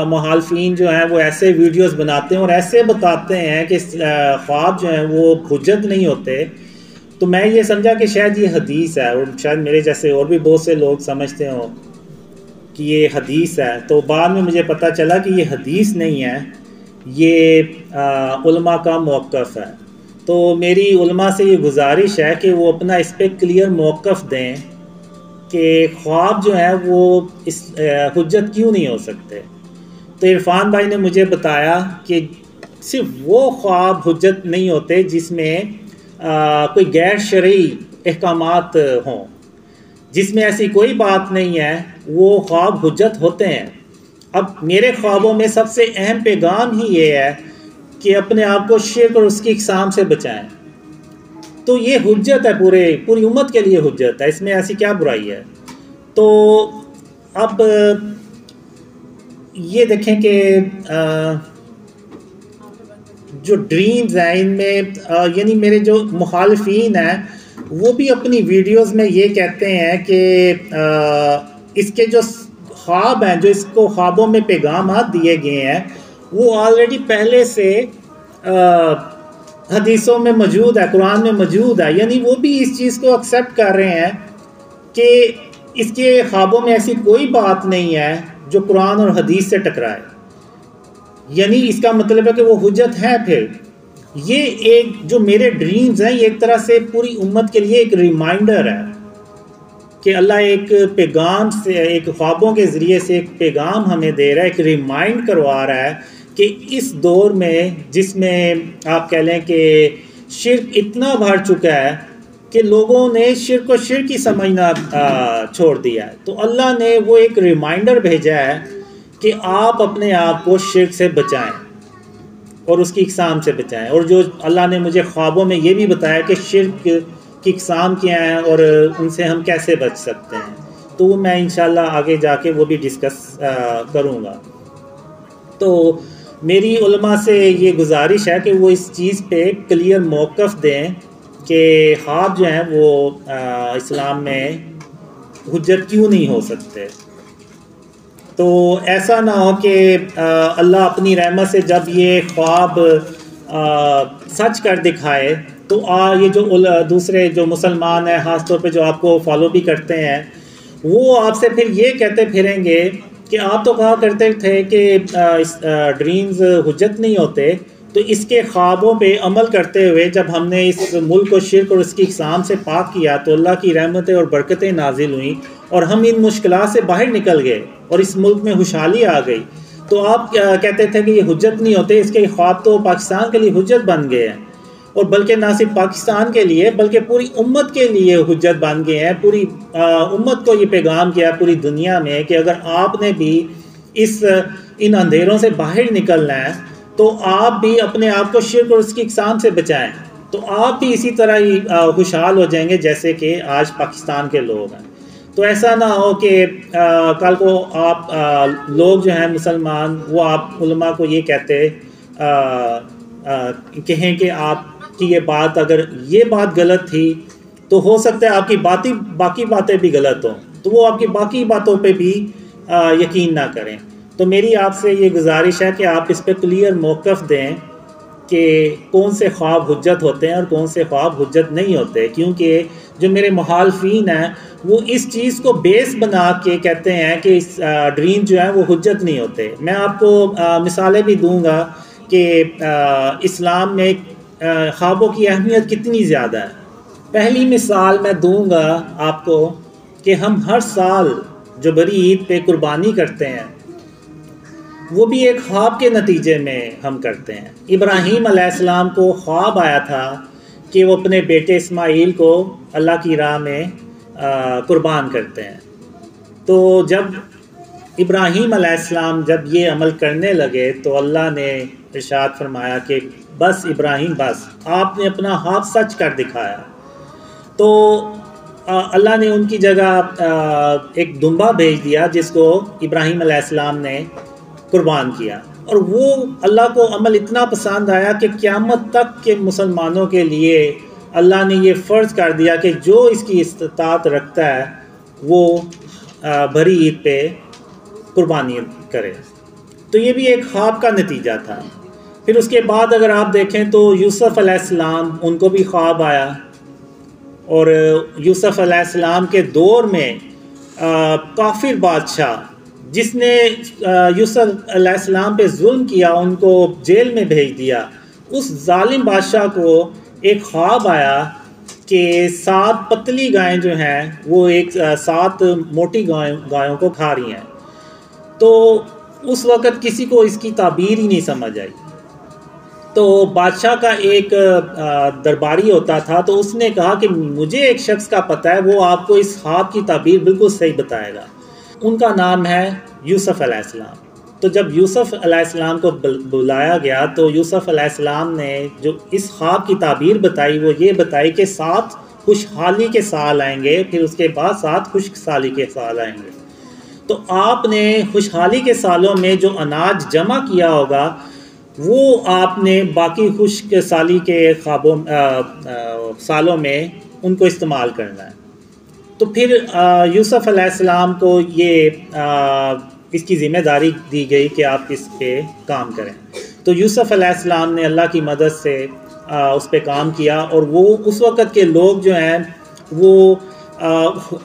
مخالفین جو ہیں وہ ایسے ویڈیوز بناتے ہیں اور ایسے بتاتے ہیں کہ خواب جو ہیں وہ حجت نہیں ہوتے، تو میں یہ سمجھا کہ شاید یہ حدیث ہے، اور شاید میرے جیسے اور بھی بہت سے لوگ سمجھتے ہوں کہ یہ حدیث ہے۔ تو بعد میں مجھے پتہ چلا کہ یہ حدیث نہیں ہے، یہ علماء کا موقف ہے۔ تو میری علماء سے یہ گزارش ہے کہ وہ اپنا اس پہ کلیئر موقف دیں کہ خواب جو ہیں وہ حجت کیوں نہیں ہو سکتے۔ تو عرفان بھائی نے مجھے بتایا کہ صرف وہ خواب حجت نہیں ہوتے جس میں کوئی غیر شرعی احکامات ہوں، جس میں ایسی کوئی بات نہیں ہے، وہ خواب حجت ہوتے ہیں۔ اب میرے خوابوں میں سب سے اہم پیغام ہی یہ ہے کہ اپنے آپ کو شرک اور اس کی اقسام سے بچائیں، تو یہ حجت ہے، پوری امت کے لیے حجت ہے، اس میں ایسی کیا برائی ہے؟ تو اب یہ دیکھیں کہ جو ڈریمز ہیں ان میں یعنی میرے جو مخالفین ہیں وہ بھی اپنی ویڈیوز میں یہ کہتے ہیں کہ اس کے جو خواب ہیں، جو اس کو خوابوں میں پیغامات دیے گئے ہیں، وہ آلریڈی پہلے سے حدیثوں میں موجود ہے، قرآن میں موجود ہے، یعنی وہ بھی اس چیز کو ایکسیپٹ کر رہے ہیں کہ اس کے خوابوں میں ایسی کوئی بات نہیں ہے جو قرآن اور حدیث سے ٹکرائے، یعنی اس کا مطلب ہے کہ وہ حجت ہے۔ پھر یہ ایک جو میرے ڈریمز ہیں یہ ایک طرح سے پوری امت کے لیے ایک ریمائنڈر ہے کہ اللہ ایک پیغام سے، ایک خوابوں کے ذریعے سے ایک پیغام ہمیں دے رہا ہے، ایک ریمائنڈ کروا رہا ہے کہ اس دور میں جس میں آپ کہہ لیں کہ شرک اتنا بڑھ چکا ہے کہ لوگوں نے شرک و شرک ہی سمجھنا چھوڑ دیا ہے، تو اللہ نے وہ ایک ریمائنڈر بھیجا ہے کہ آپ اپنے آپ کو شرک سے بچائیں اور اس کی اقسام سے بچائیں۔ اور جو اللہ نے مجھے خوابوں میں یہ بھی بتایا کہ شرک کی اقسام کیا ہیں اور ان سے ہم کیسے بچ سکتے ہیں، تو وہ میں انشاءاللہ آگے جا کے وہ بھی ڈسکس کروں گا۔ تو میری علماء سے یہ گزارش ہے کہ وہ اس چیز پہ کلیئر موقف دیں کہ خواب جو ہیں وہ اسلام میں حجت کیوں نہیں ہو سکتے۔ تو ایسا نہ ہو کہ اللہ اپنی رحمت سے جب یہ خواب سچ کر دکھائے تو یہ جو دوسرے جو مسلمان ہیں، خاص طور پہ جو آپ کو فالو بھی کرتے ہیں، وہ آپ سے پھر یہ کہتے پھریں گے کہ آپ تو کہا کرتے تھے کہ ڈریمز حجت نہیں ہوتے، تو اس کے خوابوں پہ عمل کرتے ہوئے جب ہم نے اس ملک کو شرک اور اس کی اقسام سے پاک کیا تو اللہ کی رحمتیں اور برکتیں نازل ہوئیں اور ہم ان مشکلات سے باہر نکل گئے اور اس ملک میں خوشحالی آ گئی۔ تو آپ کہتے تھے کہ یہ حجت نہیں ہوتے، اس کے خواب تو پاکستان کے لیے حجت بن گئے ہیں، اور بلکہ نہ صرف پاکستان کے لیے بلکہ پوری امت کے لیے حجت بن گئے ہیں۔ پوری امت کو یہ پیغام کیا پوری دنیا میں کہ اگر آپ نے بھی ان اندھیروں سے باہر نکلنا ہے تو آپ بھی اپنے آپ کو شرک اور اس کی اقسام سے بچائیں، تو آپ بھی اسی طرح ہی خوشحال ہو جائیں گے جیسے کہ آج پاکستان کے لوگ ہیں۔ تو ایسا نہ ہو کہ کل کو آپ لوگ جو ہیں مسلمان وہ آپ علماء کو یہ کہتے کہیں کہ آپ کی یہ بات، اگر یہ بات غلط تھی تو ہو سکتا ہے آپ کی باقی باتیں بھی غلط ہوں، تو وہ آپ کی باقی باتوں پہ بھی یقین نہ کریں۔ تو میری آپ سے یہ گزارش ہے کہ آپ اس پہ کلیئر موقف دیں کہ کون سے خواب حجت ہوتے ہیں اور کون سے خواب حجت نہیں ہوتے، کیونکہ جو میرے مخالفین ہیں وہ اس چیز کو بیس بنا کے کہتے ہیں کہ ڈریم جو ہے وہ حجت نہیں ہوتے۔ میں آپ کو مثالیں بھی دوں گا کہ اسلام میں خوابوں کی اہمیت کتنی زیادہ ہے۔ پہلی مثال میں دوں گا آپ کو کہ ہم ہر سال جو بڑی عید پہ قربانی کرتے ہیں وہ بھی ایک خواب کے نتیجے میں ہم کرتے ہیں۔ ابراہیم علیہ السلام کو خواب آیا تھا کہ وہ اپنے بیٹے اسماعیل کو اللہ کی راہ میں قربان کرتے ہیں۔ تو جب ابراہیم علیہ السلام جب یہ عمل کرنے لگے تو اللہ نے ارشاد فرمایا کہ بس ابراہیم بس، آپ نے اپنا خواب سچ کر دکھایا۔ تو اللہ نے ان کی جگہ ایک دمبا بھیج دیا جس کو ابراہیم علیہ السلام نے قربان کیا، اور وہ اللہ کو عمل اتنا پسند آیا کہ قیامت تک کے مسلمانوں کے لیے اللہ نے یہ فرض کر دیا کہ جو اس کی استطاعت رکھتا ہے وہ بھری عید پہ قربانی کرے۔ تو یہ بھی ایک خواب کا نتیجہ تھا۔ پھر اس کے بعد اگر آپ دیکھیں تو یوسف علیہ السلام، ان کو بھی خواب آیا، اور یوسف علیہ السلام کے دور میں کافر بادشاہ جس نے یوسف علیہ السلام پہ ظلم کیا، ان کو جیل میں بھیج دیا، اس ظالم بادشاہ کو ایک خواب آیا کہ 7 پتلی گائیں جو ہیں وہ 7 موٹی گایوں کو کھا رہی ہیں۔ تو اس وقت کسی کو اس کی تعبیر ہی نہیں سمجھ آئی۔ تو بادشاہ کا ایک درباری ہوتا تھا، تو اس نے کہا کہ مجھے ایک شخص کا پتہ ہے، وہ آپ کو اس خواب کی تعبیر بالکل صحیح بتائے گا۔ ان کا نام ہے یوسف علیہ السلام۔ تو جب یوسف علیہ السلام کو بلایا گیا تو یوسف علیہ السلام نے جو اس خواب کی تعبیر بتائی وہ یہ بتائی کہ 7 خوشحالی کے سال آئیں گے، پھر اس کے بعد 7 خشک سالی کے سال آئیں گے۔ تو آپ نے خوشحالی کے سالوں میں جو اناج جمع کیا ہوگا وہ آپ نے باقی خشک سالی کے سالوں میں ان کو استعمال کرنا ہے۔ تو پھر یوسف علیہ السلام کو یہ اس کی ذمہ داری دی گئی کہ آپ اس پہ کام کریں۔ تو یوسف علیہ السلام نے اللہ کی مدد سے اس پہ کام کیا، اور وہ اس وقت کے لوگ جو ہیں وہ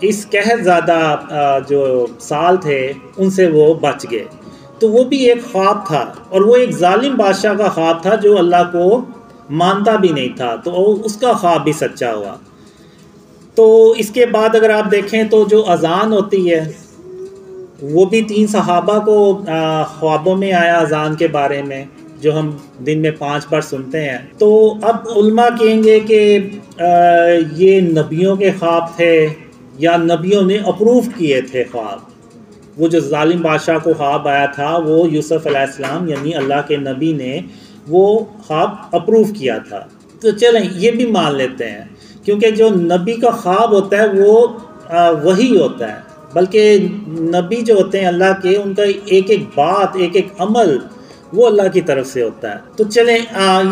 اس قحط زیادہ جو سال تھے ان سے وہ بچ گئے۔ تو وہ بھی ایک خواب تھا، اور وہ ایک ظالم بادشاہ کا خواب تھا جو اللہ کو مانتا بھی نہیں تھا، تو اس کا خواب بھی سچا ہوا۔ تو اس کے بعد اگر آپ دیکھیں تو جو اذان ہوتی ہے وہ بھی 3 صحابہ کو خوابوں میں آیا اذان کے بارے میں، جو ہم دن میں 5 بار سنتے ہیں۔ تو اب علماء کہیں گے کہ یہ نبیوں کے خواب تھے یا نبیوں نے اپروو کیے تھے خواب۔ وہ جو ظالم بادشاہ کو خواب آیا تھا وہ یوسف علیہ السلام یعنی اللہ کے نبی نے وہ خواب اپروو کیا تھا۔ تو چلیں یہ بھی مان لیتے ہیں، کیونکہ جو نبی کا خواب ہوتا ہے وہ وہی ہوتا ہے، بلکہ نبی جو ہوتے ہیں اللہ کے، ان کا ایک ایک بات، ایک ایک عمل وہ اللہ کی طرف سے ہوتا ہے۔ تو چلیں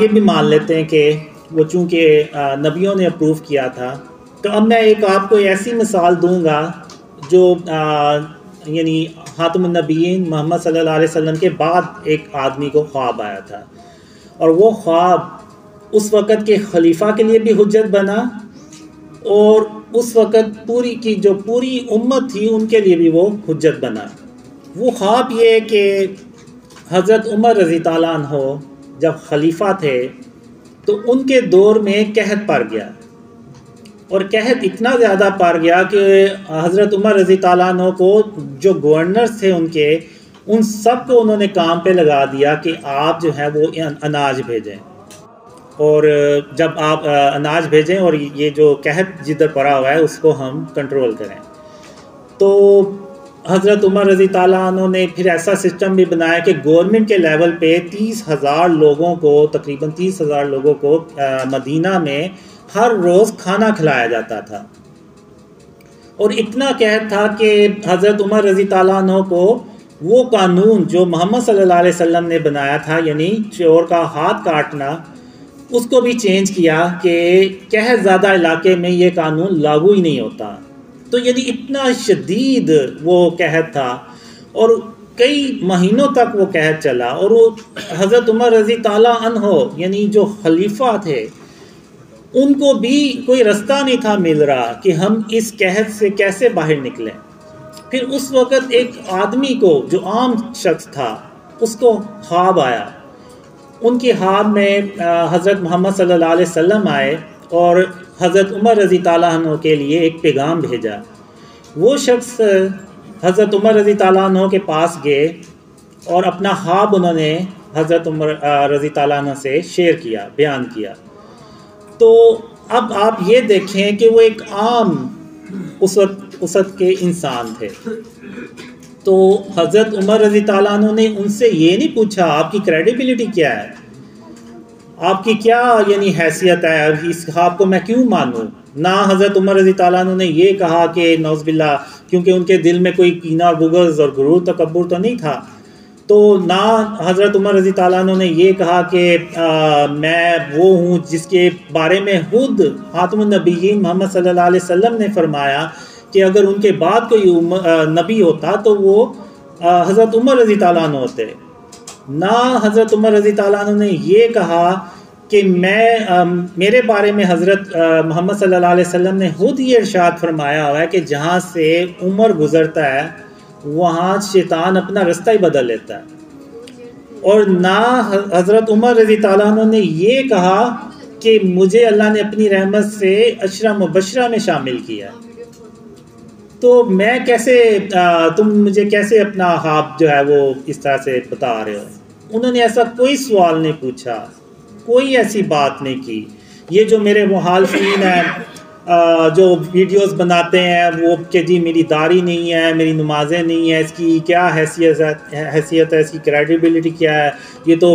یہ بھی مان لیتے ہیں کہ وہ چونکہ نبیوں نے اپروو کیا تھا۔ تو اب میں ایک آپ کو ایسی مثال دوں گا جو یعنی خاتم النبیین محمد صلی اللہ علیہ وسلم کے بعد ایک آدمی کو خواب آیا تھا، اور وہ خواب اس وقت کے خلیفہ کے لیے بھی حجت بنا، اور اس وقت پوری امت تھی ان کے لیے بھی وہ حجت بنا۔ وہ خواب یہ کہ حضرت عمر رضی اللہ عنہ جب خلیفہ تھے تو ان کے دور میں قحط پڑ گیا، اور قحط اتنا زیادہ پڑ گیا کہ حضرت عمر رضی اللہ عنہ کو جو گورنرز تھے ان سب کو انہوں نے کام پہ لگا دیا کہ آپ جو ہے وہ اناج بھیجیں، اور جب آپ اناج بھیجیں اور یہ جو قحط جدھر پڑا ہوا ہے اس کو ہم کنٹرول کریں۔ تو حضرت عمر رضی تعالیٰ عنہ نے پھر ایسا سسٹم بھی بنایا کہ گورنمنٹ کے لیول پہ 30,000 لوگوں کو، تقریباً 30,000 لوگوں کو مدینہ میں ہر روز کھانا کھلایا جاتا تھا، اور اتنا قحط تھا کہ حضرت عمر رضی تعالیٰ عنہ کو وہ قانون جو محمد صلی اللہ علیہ وسلم نے بنایا تھا، یعنی چور کا ہاتھ کاٹنا، اس کو بھی چینج کیا کہ قحط زیادہ علاقے میں یہ قانون لاگو ہی نہیں ہوتا۔ تو یعنی اتنا شدید وہ قحط تھا، اور کئی مہینوں تک وہ قحط چلا، اور وہ حضرت عمر رضی تعالیٰ عنہ یعنی جو خلیفہ تھے، ان کو بھی کوئی رستہ نہیں تھا مل رہا کہ ہم اس قحط سے کیسے باہر نکلیں۔ پھر اس وقت ایک آدمی کو، جو عام شخص تھا، اس کو خواب آیا۔ ان کی خواب میں حضرت محمد صلی اللہ علیہ وسلم آئے اور حضرت عمر رضی تعالیٰ عنہ کے لیے ایک پیغام بھیجا۔ وہ شخص حضرت عمر رضی تعالیٰ عنہ کے پاس گئے اور اپنا خواب انہوں نے حضرت عمر رضی تعالیٰ عنہ سے شیئر کیا، بیان کیا۔ تو اب آپ یہ دیکھیں کہ وہ ایک عام اس وقت کے انسان تھے۔ تو حضرت عمر رضی تعالیٰ عنہ نے ان سے یہ نہیں پوچھا آپ کی کریڈیبلٹی کیا ہے، آپ کی کیا یعنی حیثیت ہے، اس خواب کو میں کیوں مانوں۔ نہ حضرت عمر رضی تعالیٰ عنہ نے یہ کہا کہ نعوذ باللہ، کیونکہ ان کے دل میں کوئی کینہ اور بغض اور غرور تکبر تو نہیں تھا، تو نہ حضرت عمر رضی تعالیٰ عنہ نے یہ کہا کہ میں وہ ہوں جس کے بارے میں خود خاتم النبیین محمد صلی اللہ علیہ وسلم نے فرمایا کہ اگر ان کے بعد کوئی نبی ہوتا تو وہ حضرت عمر رضی تعالیٰ عنہ ہوتے۔ نہ حضرت عمر رضی تعالیٰ عنہ نے یہ کہا کہ میرے بارے میں حضرت محمد صلی اللہ علیہ وسلم نے خود یہ ارشاد فرمایا ہوا ہے کہ جہاں سے عمر گزرتا ہے وہاں شیطان اپنا رستہ ہی بدل لیتا ہے۔ اور نہ حضرت عمر رضی تعالیٰ عنہ نے یہ کہا کہ مجھے اللہ نے اپنی رحمت سے عشرہ مبشرہ میں شامل کیا۔ تو میں کیسے، تم مجھے کیسے اپنا خواب جو ہے وہ اس طرح سے بتا رہے ہو؟ انہوں نے ایسا کوئی سوال نہیں پوچھا، کوئی ایسی بات نہیں کی۔ یہ جو میرے مخالفین ہیں جو ویڈیوز بناتے ہیں وہ کہ جی میری داڑھی نہیں ہے، میری نمازیں نہیں ہیں، اس کی کیا حیثیت ہے، اس کی کریڈیبلٹی کیا ہے، یہ تو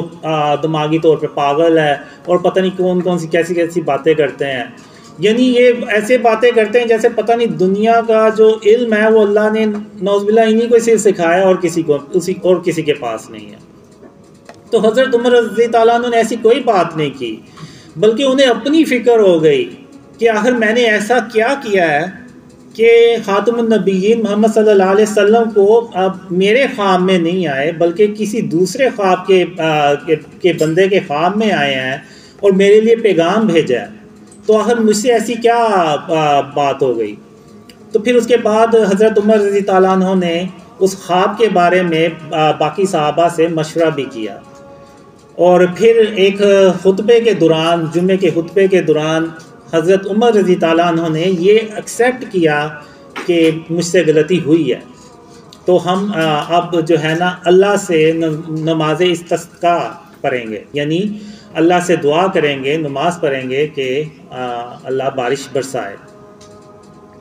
دماغی طور پہ پاگل ہے، اور پتہ نہیں کون سی کیسی باتیں کرتے ہیں۔ یعنی یہ ایسے باتیں کرتے ہیں جیسے پتہ نہیں دنیا کا جو علم ہے وہ اللہ نے نعوذ باللہ انہی کو صرف سکھایا اور کسی کے پاس نہیں ہے۔ تو حضرت عمر رضی تعالیٰ عنہ نے ایسی کوئی بات نہیں کی، بلکہ انہیں اپنی فکر ہو گئی کہ آخر میں نے ایسا کیا ہے کہ خاتم النبیین محمد صلی اللہ علیہ وسلم کو اب میرے خواب میں نہیں آئے بلکہ کسی دوسرے خواب کے بندے کے خواب میں آئے ہیں اور میرے لیے پیغام بھیجا ہے، تو آخر مجھ سے ایسی کیا بات ہو گئی۔ تو پھر اس کے بعد حضرت عمر رضی تعالیٰ عنہ نے اس خواب کے بارے میں باقی صحابہ سے مشورہ بھی کیا، اور پھر ایک خطبے کے دوران، جمعے کے خطبے کے دوران حضرت عمر رضی تعالیٰ عنہ نے یہ ایکسیپٹ کیا کہ مجھ سے غلطی ہوئی ہے، تو ہم اب جو ہے نا اللہ سے نماز استسقاء پڑھیں گے، یعنی اللہ سے دعا کریں گے، نماز پڑھیں گے کہ اللہ بارش برسائے۔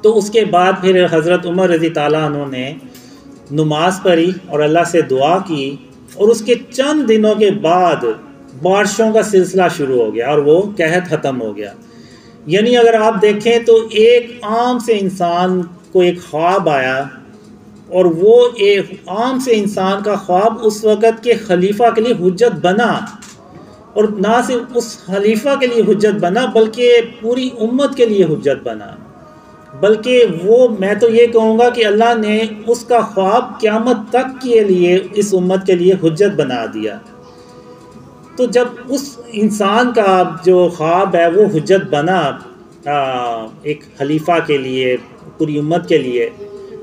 تو اس کے بعد پھر حضرت عمر رضی تعالیٰ عنہ نے نماز پڑھی اور اللہ سے دعا کی، اور اس کے چند دنوں کے بعد بارشوں کا سلسلہ شروع ہو گیا اور وہ قحط ختم ہو گیا۔ یعنی اگر آپ دیکھیں تو ایک عام سے انسان کو ایک خواب آیا، اور وہ ایک عام سے انسان کا خواب اس وقت کے خلیفہ کے لیے حجت بنا، اور نہ صرف اس خلیفہ کے لیے حجت بنا بلکہ پوری امت کے لیے حجت بنا، بلکہ وہ میں تو یہ کہوں گا کہ اللہ نے اس کا خواب قیامت تک کے لیے اس امت کے لیے حجت بنا دیا۔ تو جب اس انسان کا جو خواب ہے وہ حجت بنا ایک خلیفہ کے لیے، پوری امت کے لیے،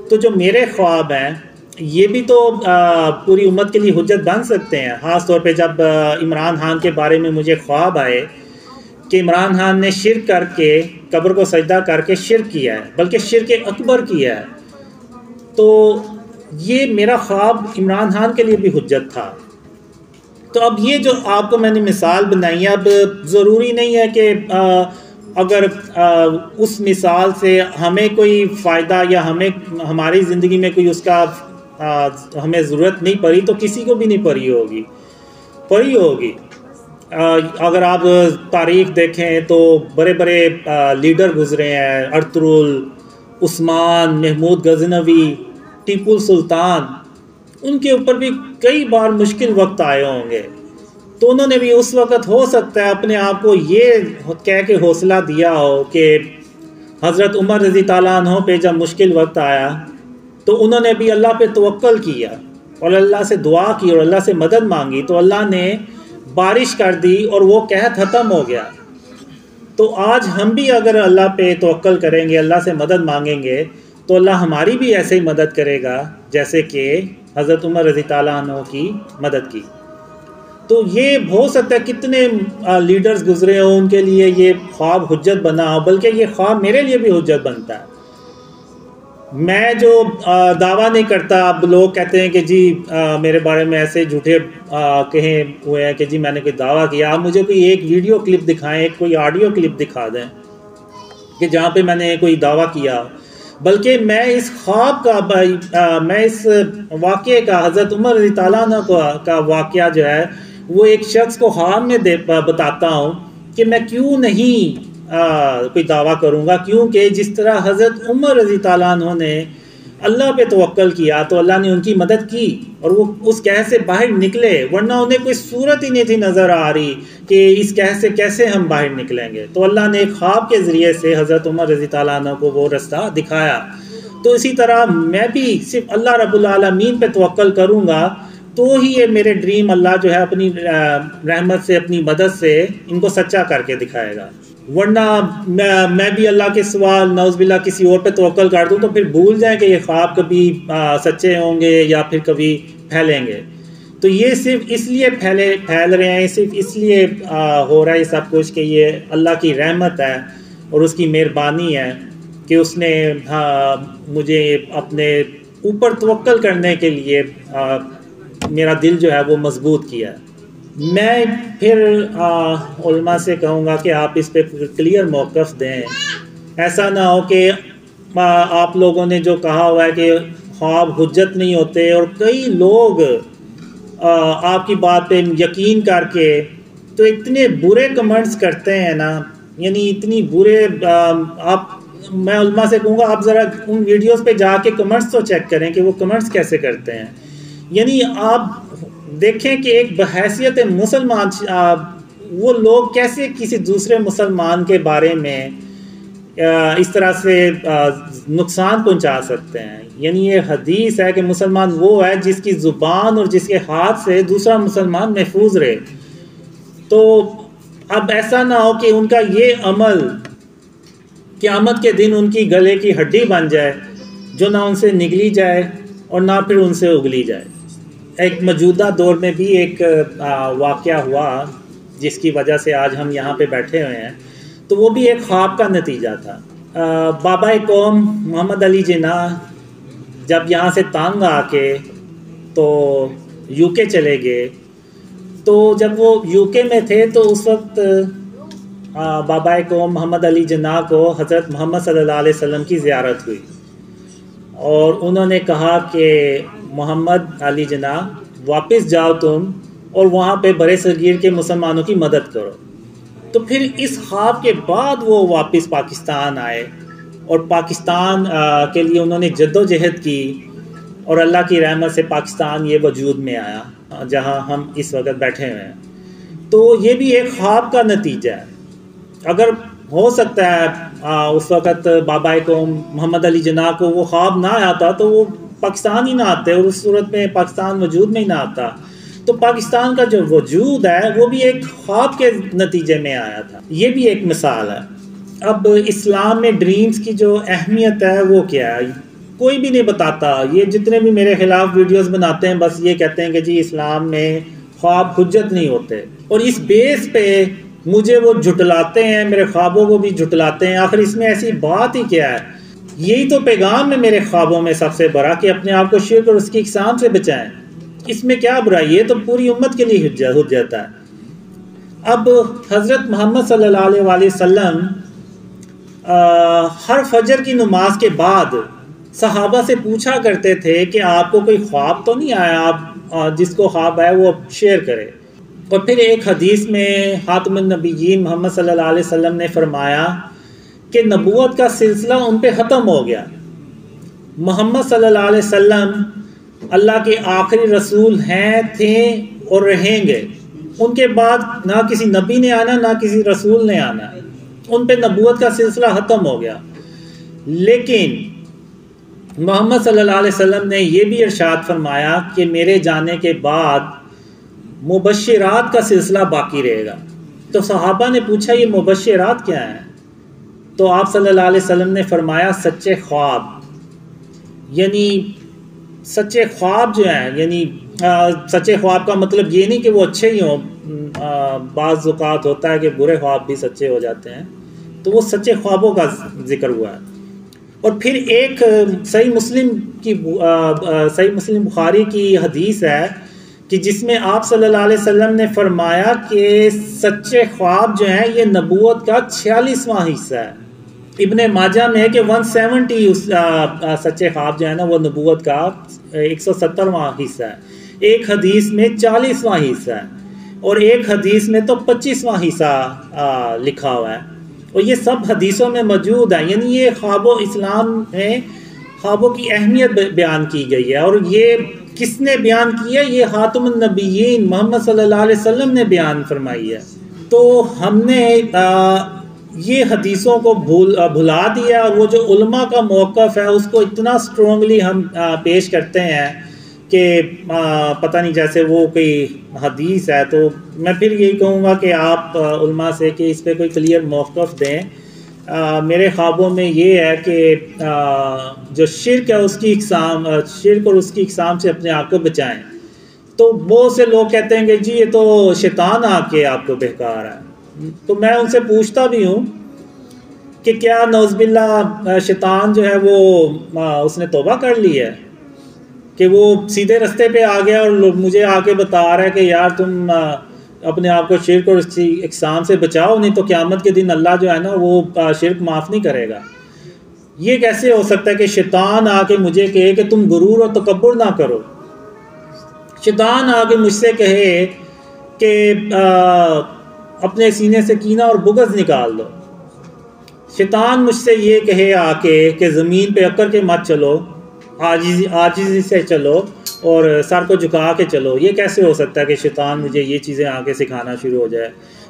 تو جو میرے خواب ہیں یہ بھی تو پوری امت کے لیے حجت بن سکتے ہیں۔ خاص طور پہ جب عمران خان کے بارے میں مجھے خواب آئے کہ عمران خان نے شرک کر کے، قبر کو سجدہ کر کے شرک کیا ہے، بلکہ شرک اکبر کیا ہے، تو یہ میرا خواب عمران خان کے لیے بھی حجت تھا۔ تو اب یہ جو آپ کو میں نے مثال بنائی ہے، اب ضروری نہیں ہے کہ اگر اس مثال سے ہمیں کوئی فائدہ یا ہماری زندگی میں کوئی اس کا ہمیں ضرورت نہیں پڑی تو کسی کو بھی نہیں پڑی ہوگی. اگر آپ تاریخ دیکھیں تو بڑے بڑے لیڈر گزرے ہیں، ارطغرل، عثمان، محمود غزنوی، ٹیپو سلطان، ان کے اوپر بھی کئی بار مشکل وقت آئے ہوں گے. تو انہوں نے بھی اس وقت ہو سکتا ہے اپنے آپ کو یہ کہہ کے حوصلہ دیا ہو کہ حضرت عمر رضی تعالیٰ عنہ پہ جب مشکل وقت آیا تو انہوں نے بھی اللہ پہ توکل کیا اور اللہ سے دعا کی اور اللہ سے مدد مانگی، تو اللہ نے بارش کر دی اور وہ قحط ختم ہو گیا. تو آج ہم بھی اگر اللہ پہ توکل کریں گے، اللہ سے مدد مانگیں گے، تو اللہ ہماری بھی ایسے ہی مدد کرے گا جیسے کہ حضرت عمر رضی تعالیٰ عنہ کی مدد کی. تو یہ ہو سکتا ہے کتنے لیڈرز گزرے ہوں، ان کے لیے یہ خواب حجت بنا ہو، بلکہ یہ خواب میرے لیے بھی حجت بنتا ہے. میں جو دعویٰ نہیں کرتا، اب لوگ کہتے ہیں کہ جی میرے بارے میں ایسے جھوٹے کہیں ہوئے ہیں کہ جی میں نے کوئی دعویٰ کیا. آپ مجھے کوئی ایک ویڈیو کلپ دکھائیں، کوئی آڈیو کلپ دکھا دیں کہ جہاں پہ میں نے کوئی دعویٰ کیا. بلکہ میں اس خواب کا، میں اس واقعے کا، حضرت عمر رضی تعالیٰ عنہ کا واقعہ جو ہے وہ ایک شخص کو خواب میں بتاتا ہوں کہ میں کیوں نہیں کوئی دعویٰ کروں گا، کیونکہ جس طرح حضرت عمر رضی تعالیٰ عنہ نے اللہ پہ توکل کیا تو اللہ نے ان کی مدد کی اور وہ اس قحط سے باہر نکلے، ورنہ انہیں کوئی صورت ہی نہیں تھی نظر آ رہی کہ اس قحط سے کیسے ہم باہر نکلیں گے. تو اللہ نے ایک خواب کے ذریعے سے حضرت عمر رضی تعالیٰ عنہ کو وہ رستہ دکھایا. تو اسی طرح میں بھی صرف اللہ رب العالمین پہ توکل کروں گا تو ہی یہ میرے ڈریم اللہ جو ہے اپنی رحمت سے، اپنی مدد سے ان کو سچا کر کے دکھائے گا. ورنہ میں بھی اللہ کے سوا نعوذ باللہ کسی اور پہ توکل کر دوں تو پھر بھول جائیں کہ یہ خواب کبھی سچے ہوں گے یا پھر کبھی پھیلیں گے. تو یہ صرف اس لیے پھیل رہے ہیں، صرف اس لیے ہو رہا ہے سب کچھ کہ یہ اللہ کی رحمت ہے اور اس کی مہربانی ہے کہ اس نے مجھے اپنے اوپر توکل کرنے کے لیے میرا دل جو ہے وہ مضبوط کیا. میں پھر علماء سے کہوں گا کہ آپ اس پہ کلیئر موقف دیں. ایسا نہ ہو کہ آپ لوگوں نے جو کہا ہوا ہے کہ خواب حجت نہیں ہوتے، اور کئی لوگ آپ کی بات پہ یقین کر کے تو اتنے برے کمنٹس کرتے ہیں نا، یعنی اتنی برے میں علماء سے کہوں گا آپ ذرا ان ویڈیوز پہ جا کے کمنٹس تو چیک کریں کہ وہ کمنٹس کیسے کرتے ہیں. یعنی آپ دیکھیں کہ ایک بحیثیت مسلمان وہ لوگ کیسے کسی دوسرے مسلمان کے بارے میں اس طرح سے نقصان پہنچا سکتے ہیں. یعنی یہ حدیث ہے کہ مسلمان وہ ہے جس کی زبان اور جس کے ہاتھ سے دوسرا مسلمان محفوظ رہے. تو اب ایسا نہ ہو کہ ان کا یہ عمل قیامت کے دن ان کی گلے کی ہڈی بن جائے جو نہ ان سے نگلی جائے اور نہ پھر ان سے اگلی جائے. ایک موجودہ دور میں بھی ایک واقعہ ہوا جس کی وجہ سے آج ہم یہاں پہ بیٹھے ہوئے ہیں. تو وہ بھی ایک خواب کا نتیجہ تھا. بابا قوم محمد علی جناح جب یہاں سے تانگ آ کے تو یو کے چلے گئے، تو جب وہ یو کے میں تھے تو اس وقت بابا قوم محمد علی جناح کو حضرت محمد صلی اللہ علیہ وسلم کی زیارت ہوئی اور انہوں نے کہا کہ محمد علی جناح واپس جاؤ تم اور وہاں پہ برے صغیر کے مسلمانوں کی مدد کرو. تو پھر اس خواب کے بعد وہ واپس پاکستان آئے اور پاکستان کے لیے انہوں نے جد و جہد کی اور اللہ کی رحمت سے پاکستان یہ وجود میں آیا جہاں ہم اس وقت بیٹھے ہوئے ہیں. تو یہ بھی ایک خواب کا نتیجہ ہے. اگر ہو سکتا ہے اس وقت بابا قوم محمد علی جناح کو وہ خواب نہ آتا تو وہ پاکستان ہی نہ آتے اور اس صورت میں پاکستان وجود میں ہی نہ آتا. تو پاکستان کا جو وجود ہے وہ بھی ایک خواب کے نتیجے میں آیا تھا. یہ بھی ایک مثال ہے. اب اسلام میں ڈریمز کی جو اہمیت ہے وہ کیا ہے کوئی بھی نہیں بتاتا. یہ جتنے بھی میرے خلاف ویڈیوز بناتے ہیں بس یہ کہتے ہیں کہ جی اسلام میں خواب حجت نہیں ہوتے، اور اس بیس پہ مجھے وہ جھٹلاتے ہیں، میرے خوابوں کو بھی جھٹلاتے ہیں. آخر اس میں ایسی بات ہی کیا ہے؟ یہی تو پیغام ہے میرے خوابوں میں سب سے بڑا کہ اپنے آپ کو شرک اور اس کی اقسام سے بچائیں. اس میں کیا برائی؟ یہ تو پوری امت کے لیے حجت ہے. اب حضرت محمد صلی اللہ علیہ وسلم ہر فجر کی نماز کے بعد صحابہ سے پوچھا کرتے تھے کہ آپ کو کوئی خواب تو نہیں آیا، آپ جس کو خواب آئے وہ شیئر کرے۔ اور پھر ایک حدیث میں خاتم النبیین محمد صلی اللہ علیہ وسلم نے فرمایا کہ نبوت کا سلسلہ ان پہ ختم ہو گیا، محمد صلی اللہ علیہ وسلم اللہ کے آخری رسول ہیں، تھے اور رہیں گے، ان کے بعد نہ کسی نبی نے آنا نہ کسی رسول نے آنا، ان پہ نبوت کا سلسلہ ختم ہو گیا۔ لیکن محمد صلی اللہ علیہ وسلم نے یہ بھی ارشاد فرمایا کہ میرے جانے کے بعد مبشرات کا سلسلہ باقی رہے گا۔ تو صحابہ نے پوچھا یہ مبشرات کیا ہیں؟ تو آپ صلی اللہ علیہ وسلم نے فرمایا سچے خواب، یعنی سچے خواب جو ہیں، یعنی سچے خواب کا مطلب یہ نہیں کہ وہ اچھے ہی ہوں، بعض اوقات ہوتا ہے کہ برے خواب بھی سچے ہو جاتے ہیں، تو وہ سچے خوابوں کا ذکر ہوا ہے۔ اور پھر ایک صحیح مسلم بخاری کی حدیث ہے کہ جس میں آپ صلی اللہ علیہ وسلم نے فرمایا کہ سچے خواب جو ہیں یہ نبوت کا 46واں حصہ ہے۔ ابن ماجہ میں ہے کہ 170 سچے خواب جو ہے نا وہ نبوت کا 170واں حصہ ہے، ایک حدیث میں 40واں حصہ ہے، اور ایک حدیث میں تو 25واں حصہ لکھا ہوا ہے، اور یہ سب حدیثوں میں موجود ہے۔ یعنی یہ خواب و اسلام میں خوابوں کی اہمیت بیان کی گئی ہے، اور یہ کس نے بیان کی ہے؟ یہ خاتم النبیین محمد صلی اللہ علیہ وسلم نے بیان فرمائی ہے۔ تو ہم نے یہ حدیثوں کو بھلا دیا، اور وہ جو علماء کا موقف ہے اس کو اتنا سٹرونگلی ہم پیش کرتے ہیں کہ پتہ نہیں جیسے وہ کوئی حدیث ہے۔ تو میں پھر یہی کہوں گا کہ آپ علماء سے کہ اس پہ کوئی کلیئر موقف دیں۔ میرے خوابوں میں یہ ہے کہ جو شرک ہے اس کی اقسام، شرک اور اس کی اقسام سے اپنے آپ کو بچائیں۔ تو بہت سے لوگ کہتے ہیں کہ جی یہ تو شیطان آ کے آپ کو بہکا رہا ہے، تو میں ان سے پوچھتا بھی ہوں کہ کیا نعوذ باللہ شیطان جو ہے وہ اس نے توبہ کر لی ہے کہ وہ سیدھے رستے پہ آ گیا اور مجھے آ کے بتا رہا ہے کہ یار تم اپنے آپ کو شرک اور اس کی اقسام سے بچاؤ، نہیں تو قیامت کے دن اللہ جو ہے نا وہ شرک معاف نہیں کرے گا۔ یہ کیسے ہو سکتا ہے کہ شیطان آ کے مجھے کہے کہ تم غرور اور تکبر نہ کرو، شیطان آ کے مجھ سے کہے کہ اپنے سینے سے کینہ اور بغض نکال دو، شیطان مجھ سے یہ کہے آ کے کہ زمین پہ اکڑ کے مت چلو، عاجزی سے چلو اور سر کو جھکا کے چلو۔ یہ کیسے ہو سکتا ہے کہ شیطان مجھے یہ چیزیں آ کے سکھانا شروع ہو جائے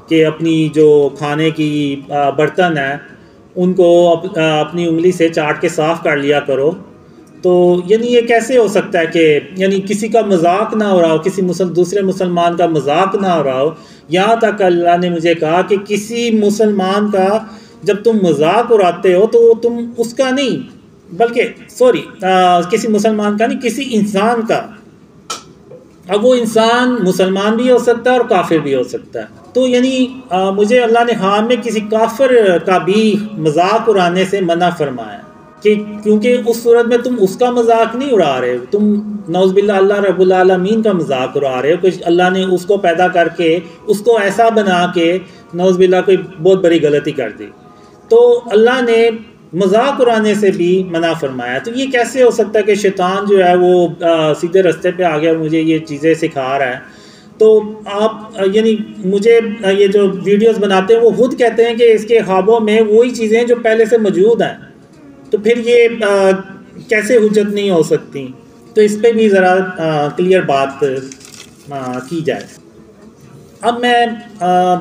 کہ اپنی جو کھانے کی برتن ہیں ان کو اپنی انگلی سے چاٹ کے صاف کر لیا کرو؟ تو یعنی یہ کیسے ہو سکتا ہے کہ یعنی کسی کا مذاق نہ ہو رہا ہو، کسی دوسرے مسلمان کا مذاق نہ ہو رہا ہو؟ یہاں تک اللہ نے مجھے کہا کہ کسی مسلمان کا جب تم مذاق اڑاتے ہو تو تم اس کا نہیں بلکہ کسی مسلمان کا نہیں، کسی انسان کا، اب وہ انسان مسلمان بھی ہو سکتا ہے اور کافر بھی ہو سکتا ہے۔ تو یعنی مجھے اللہ نے خواب میں کسی کافر کا بھی مذاق اڑانے سے منع فرمایا کہ کیونکہ اس صورت میں تم اس کا مذاق نہیں اڑا رہے، تم نعوذ باللہ اللہ رب العالمین کا مذاق اڑا رہے ہو کہ اللہ نے اس کو پیدا کر کے اس کو ایسا بنا کے نعوذ باللہ کوئی بہت بڑی غلطی کر دی۔ تو اللہ نے مذاق اڑانے سے بھی منع فرمایا۔ تو یہ کیسے ہو سکتا ہے کہ شیطان جو ہے وہ سیدھے رستے پہ آ گیا اور مجھے یہ چیزیں سکھا رہا ہے؟ تو آپ یعنی مجھے یہ جو ویڈیوز بناتے ہیں وہ خود کہتے ہیں کہ اس کے خوابوں میں وہی چیزیں ہیں جو پہلے سے موجود ہیں، تو پھر یہ کیسے حجت نہیں ہو سکتی؟ تو اس پہ بھی ذرا کلیئر بات کی جائے۔ اب میں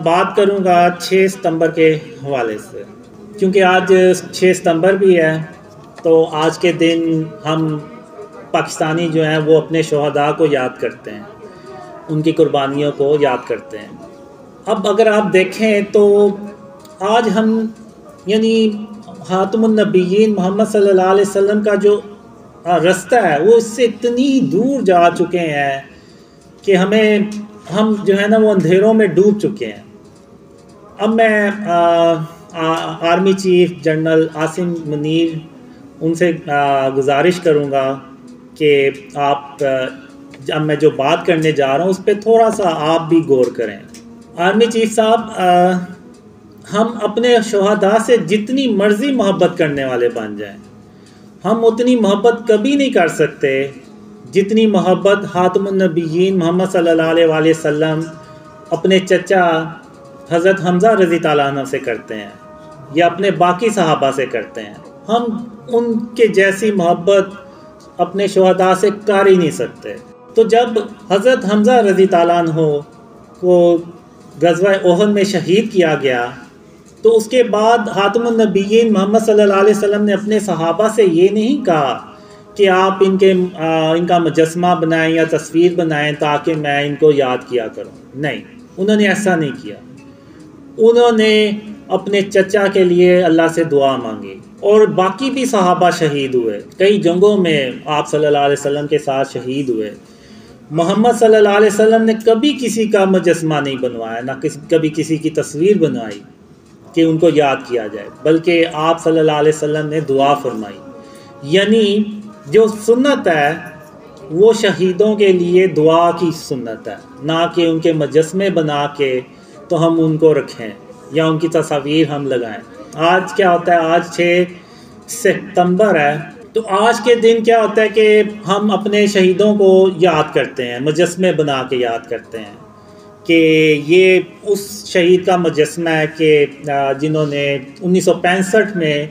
بات کروں گا 6 ستمبر کے حوالے سے، کیونکہ آج 6 ستمبر بھی ہے، تو آج کے دن ہم پاکستانی جو ہیں وہ اپنے شہداء کو یاد کرتے ہیں، ان کی قربانیوں کو یاد کرتے ہیں۔ اب اگر آپ دیکھیں تو آج ہم یعنی خاتم النبیین محمد صلی اللہ علیہ وسلم کا جو رستہ ہے وہ اس سے اتنی دور جا چکے ہیں کہ ہم جو ہے نا وہ اندھیروں میں ڈوب چکے ہیں۔ اب میں army chief general Asim Munir ان سے گزارش کروں گا کہ آپ اب میں جو بات کرنے جا رہا ہوں اس پہ تھوڑا سا آپ بھی غور کریں۔ آرمی چیف صاحب، ہم اپنے شہداء سے جتنی مرضی محبت کرنے والے بن جائیں، ہم اتنی محبت کبھی نہیں کر سکتے جتنی محبت خاتم النبیین محمد صلی اللہ علیہ وآلہ وسلم اپنے چچا حضرت حمزہ رضی تعالیٰ عنہ سے کرتے ہیں یا اپنے باقی صحابہ سے کرتے ہیں. ہم ان کے جیسی محبت اپنے شہداء سے کر ہی نہیں سکتے. تو جب حضرت حمزہ رضی تعالیٰ عنہ کو غزوہ احد میں شہید کیا گیا تو اس کے بعد خاتم النبیین محمد صلی اللہ علیہ وسلم نے اپنے صحابہ سے یہ نہیں کہا کہ آپ ان کا مجسمہ بنائیں یا تصویر بنائیں تاکہ میں ان کو یاد کیا کروں. نہیں، انہوں نے ایسا نہیں کیا. انہوں نے اپنے چچا کے لیے اللہ سے دعا مانگی. اور باقی بھی صحابہ شہید ہوئے، کئی جنگوں میں آپ صلی اللہ علیہ وسلم کے ساتھ شہید ہوئے. محمد صلی اللہ علیہ وسلم نے کبھی کسی کا مجسمہ نہیں بنوایا، نہ کبھی کسی کی تصویر بنوائی کہ ان کو یاد کیا جائے، بلکہ آپ صلی اللہ علیہ وسلم نے دعا فرمائی. یعنی جو سنت ہے وہ شہیدوں کے لیے دعا کی سنت ہے، نہ کہ ان کے مجسمے بنا کے تو ہم ان کو رکھیں یا ان کی تصاویر ہم لگائیں. آج کیا ہوتا ہے، آج 6 ستمبر ہے، تو آج کے دن کیا ہوتا ہے کہ ہم اپنے شہیدوں کو یاد کرتے ہیں، مجسمے بنا کے یاد کرتے ہیں کہ یہ اس شہید کا مجسمہ ہے کہ جنہوں نے 1965 میں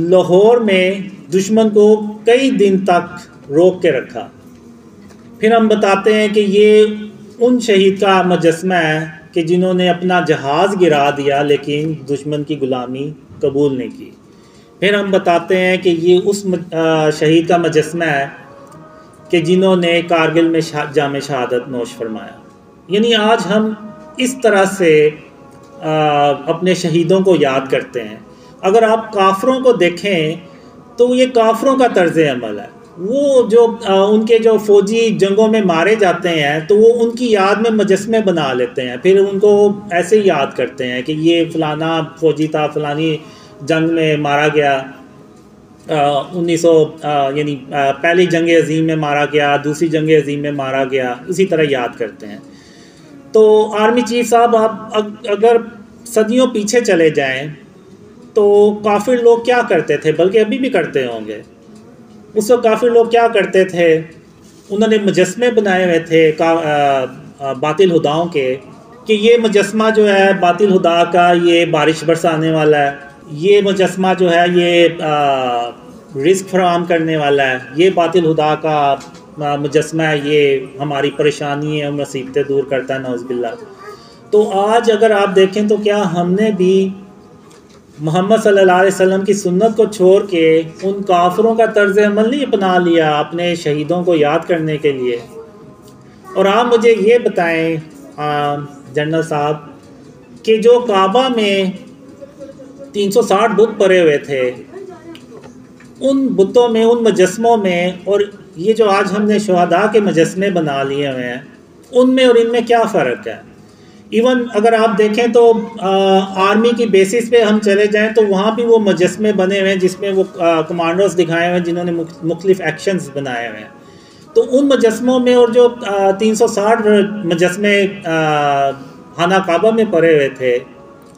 لاہور میں دشمن کو کئی دن تک روک کے رکھا. پھر ہم بتاتے ہیں کہ یہ ان شہید کا مجسمہ ہے کہ جنہوں نے اپنا جہاز گرا دیا لیکن دشمن کی غلامی قبول نہیں کی. پھر ہم بتاتے ہیں کہ یہ اس شہید کا مجسمہ ہے کہ جنہوں نے کارگل میں جام شہادت نوش فرمایا. یعنی آج ہم اس طرح سے اپنے شہیدوں کو یاد کرتے ہیں. اگر آپ کافروں کو دیکھیں تو یہ کافروں کا طرز عمل ہے. وہ جو ان کے جو فوجی جنگوں میں مارے جاتے ہیں تو وہ ان کی یاد میں مجسمے بنا لیتے ہیں، پھر ان کو ایسے ہی یاد کرتے ہیں کہ یہ فلانا فوجی تھا، فلانی جنگ میں مارا گیا، 1900 یعنی پہلی جنگ عظیم میں مارا گیا، دوسری جنگ عظیم میں مارا گیا، اسی طرح یاد کرتے ہیں. تو آرمی چیف صاحب، آپ اگر صدیوں پیچھے چلے جائیں تو کافر لوگ کیا کرتے تھے، بلکہ ابھی بھی کرتے ہوں گے. اس وقت کافر لوگ کیا کرتے تھے، انہوں نے مجسمے بنائے ہوئے تھے باطل خداؤں کے کہ یہ مجسمہ جو ہے باطل خدا کا یہ بارش برسانے والا ہے، یہ مجسمہ جو ہے یہ رزق فراہم کرنے والا ہے، یہ باطل خدا کا مجسمہ ہے، یہ ہماری پریشانی ہے، مصیبتیں دور کرتا ہے، نعوذ باللہ. تو آج اگر آپ دیکھیں تو کیا ہم نے بھی محمد صلی اللہ علیہ وسلم کی سنت کو چھوڑ کے ان کافروں کا طرز عمل نہیں اپنا لیا اپنے شہیدوں کو یاد کرنے کے لیے؟ اور آپ مجھے یہ بتائیں جنرل صاحب کہ جو کعبہ میں 360 بت پڑے ہوئے تھے، ان بتوں میں، ان مجسموں میں، اور یہ جو آج ہم نے شہداء کے مجسمے بنا لیے ہوئے ہیں، ان میں اور ان میں کیا فرق ہے؟ ایون اگر آپ دیکھیں تو آرمی کی بیسس پہ ہم چلے جائیں تو وہاں بھی وہ مجسمے بنے ہوئے ہیں جس میں وہ کمانڈرز دکھائے ہوئے ہیں جنہوں نے مختلف ایکشنز بنائے ہوئے ہیں. تو ان مجسموں میں اور جو 360 مجسمے خانہ کعبہ میں پڑے ہوئے تھے،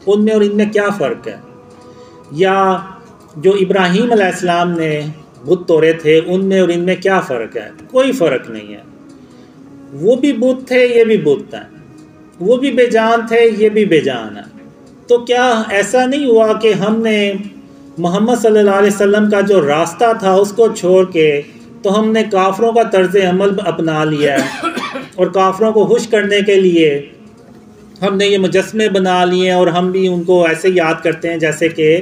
ان میں اور ان میں کیا فرق ہے؟ یا جو ابراہیم علیہ السلام نے بت توڑے تھے، ان میں اور ان میں کیا فرق ہے؟ کوئی فرق نہیں ہے. وہ بھی بت تھے، یہ بھی بت ہیں، وہ بھی بے جان تھے، یہ بھی بے جان ہے. تو کیا ایسا نہیں ہوا کہ ہم نے محمد صلی اللہ علیہ وسلم کا جو راستہ تھا اس کو چھوڑ کے تو ہم نے کافروں کا طرز عمل اپنا لیا ہے، اور کافروں کو خوش کرنے کے لیے ہم نے یہ مجسمے بنا لیے اور ہم بھی ان کو ایسے یاد کرتے ہیں جیسے کہ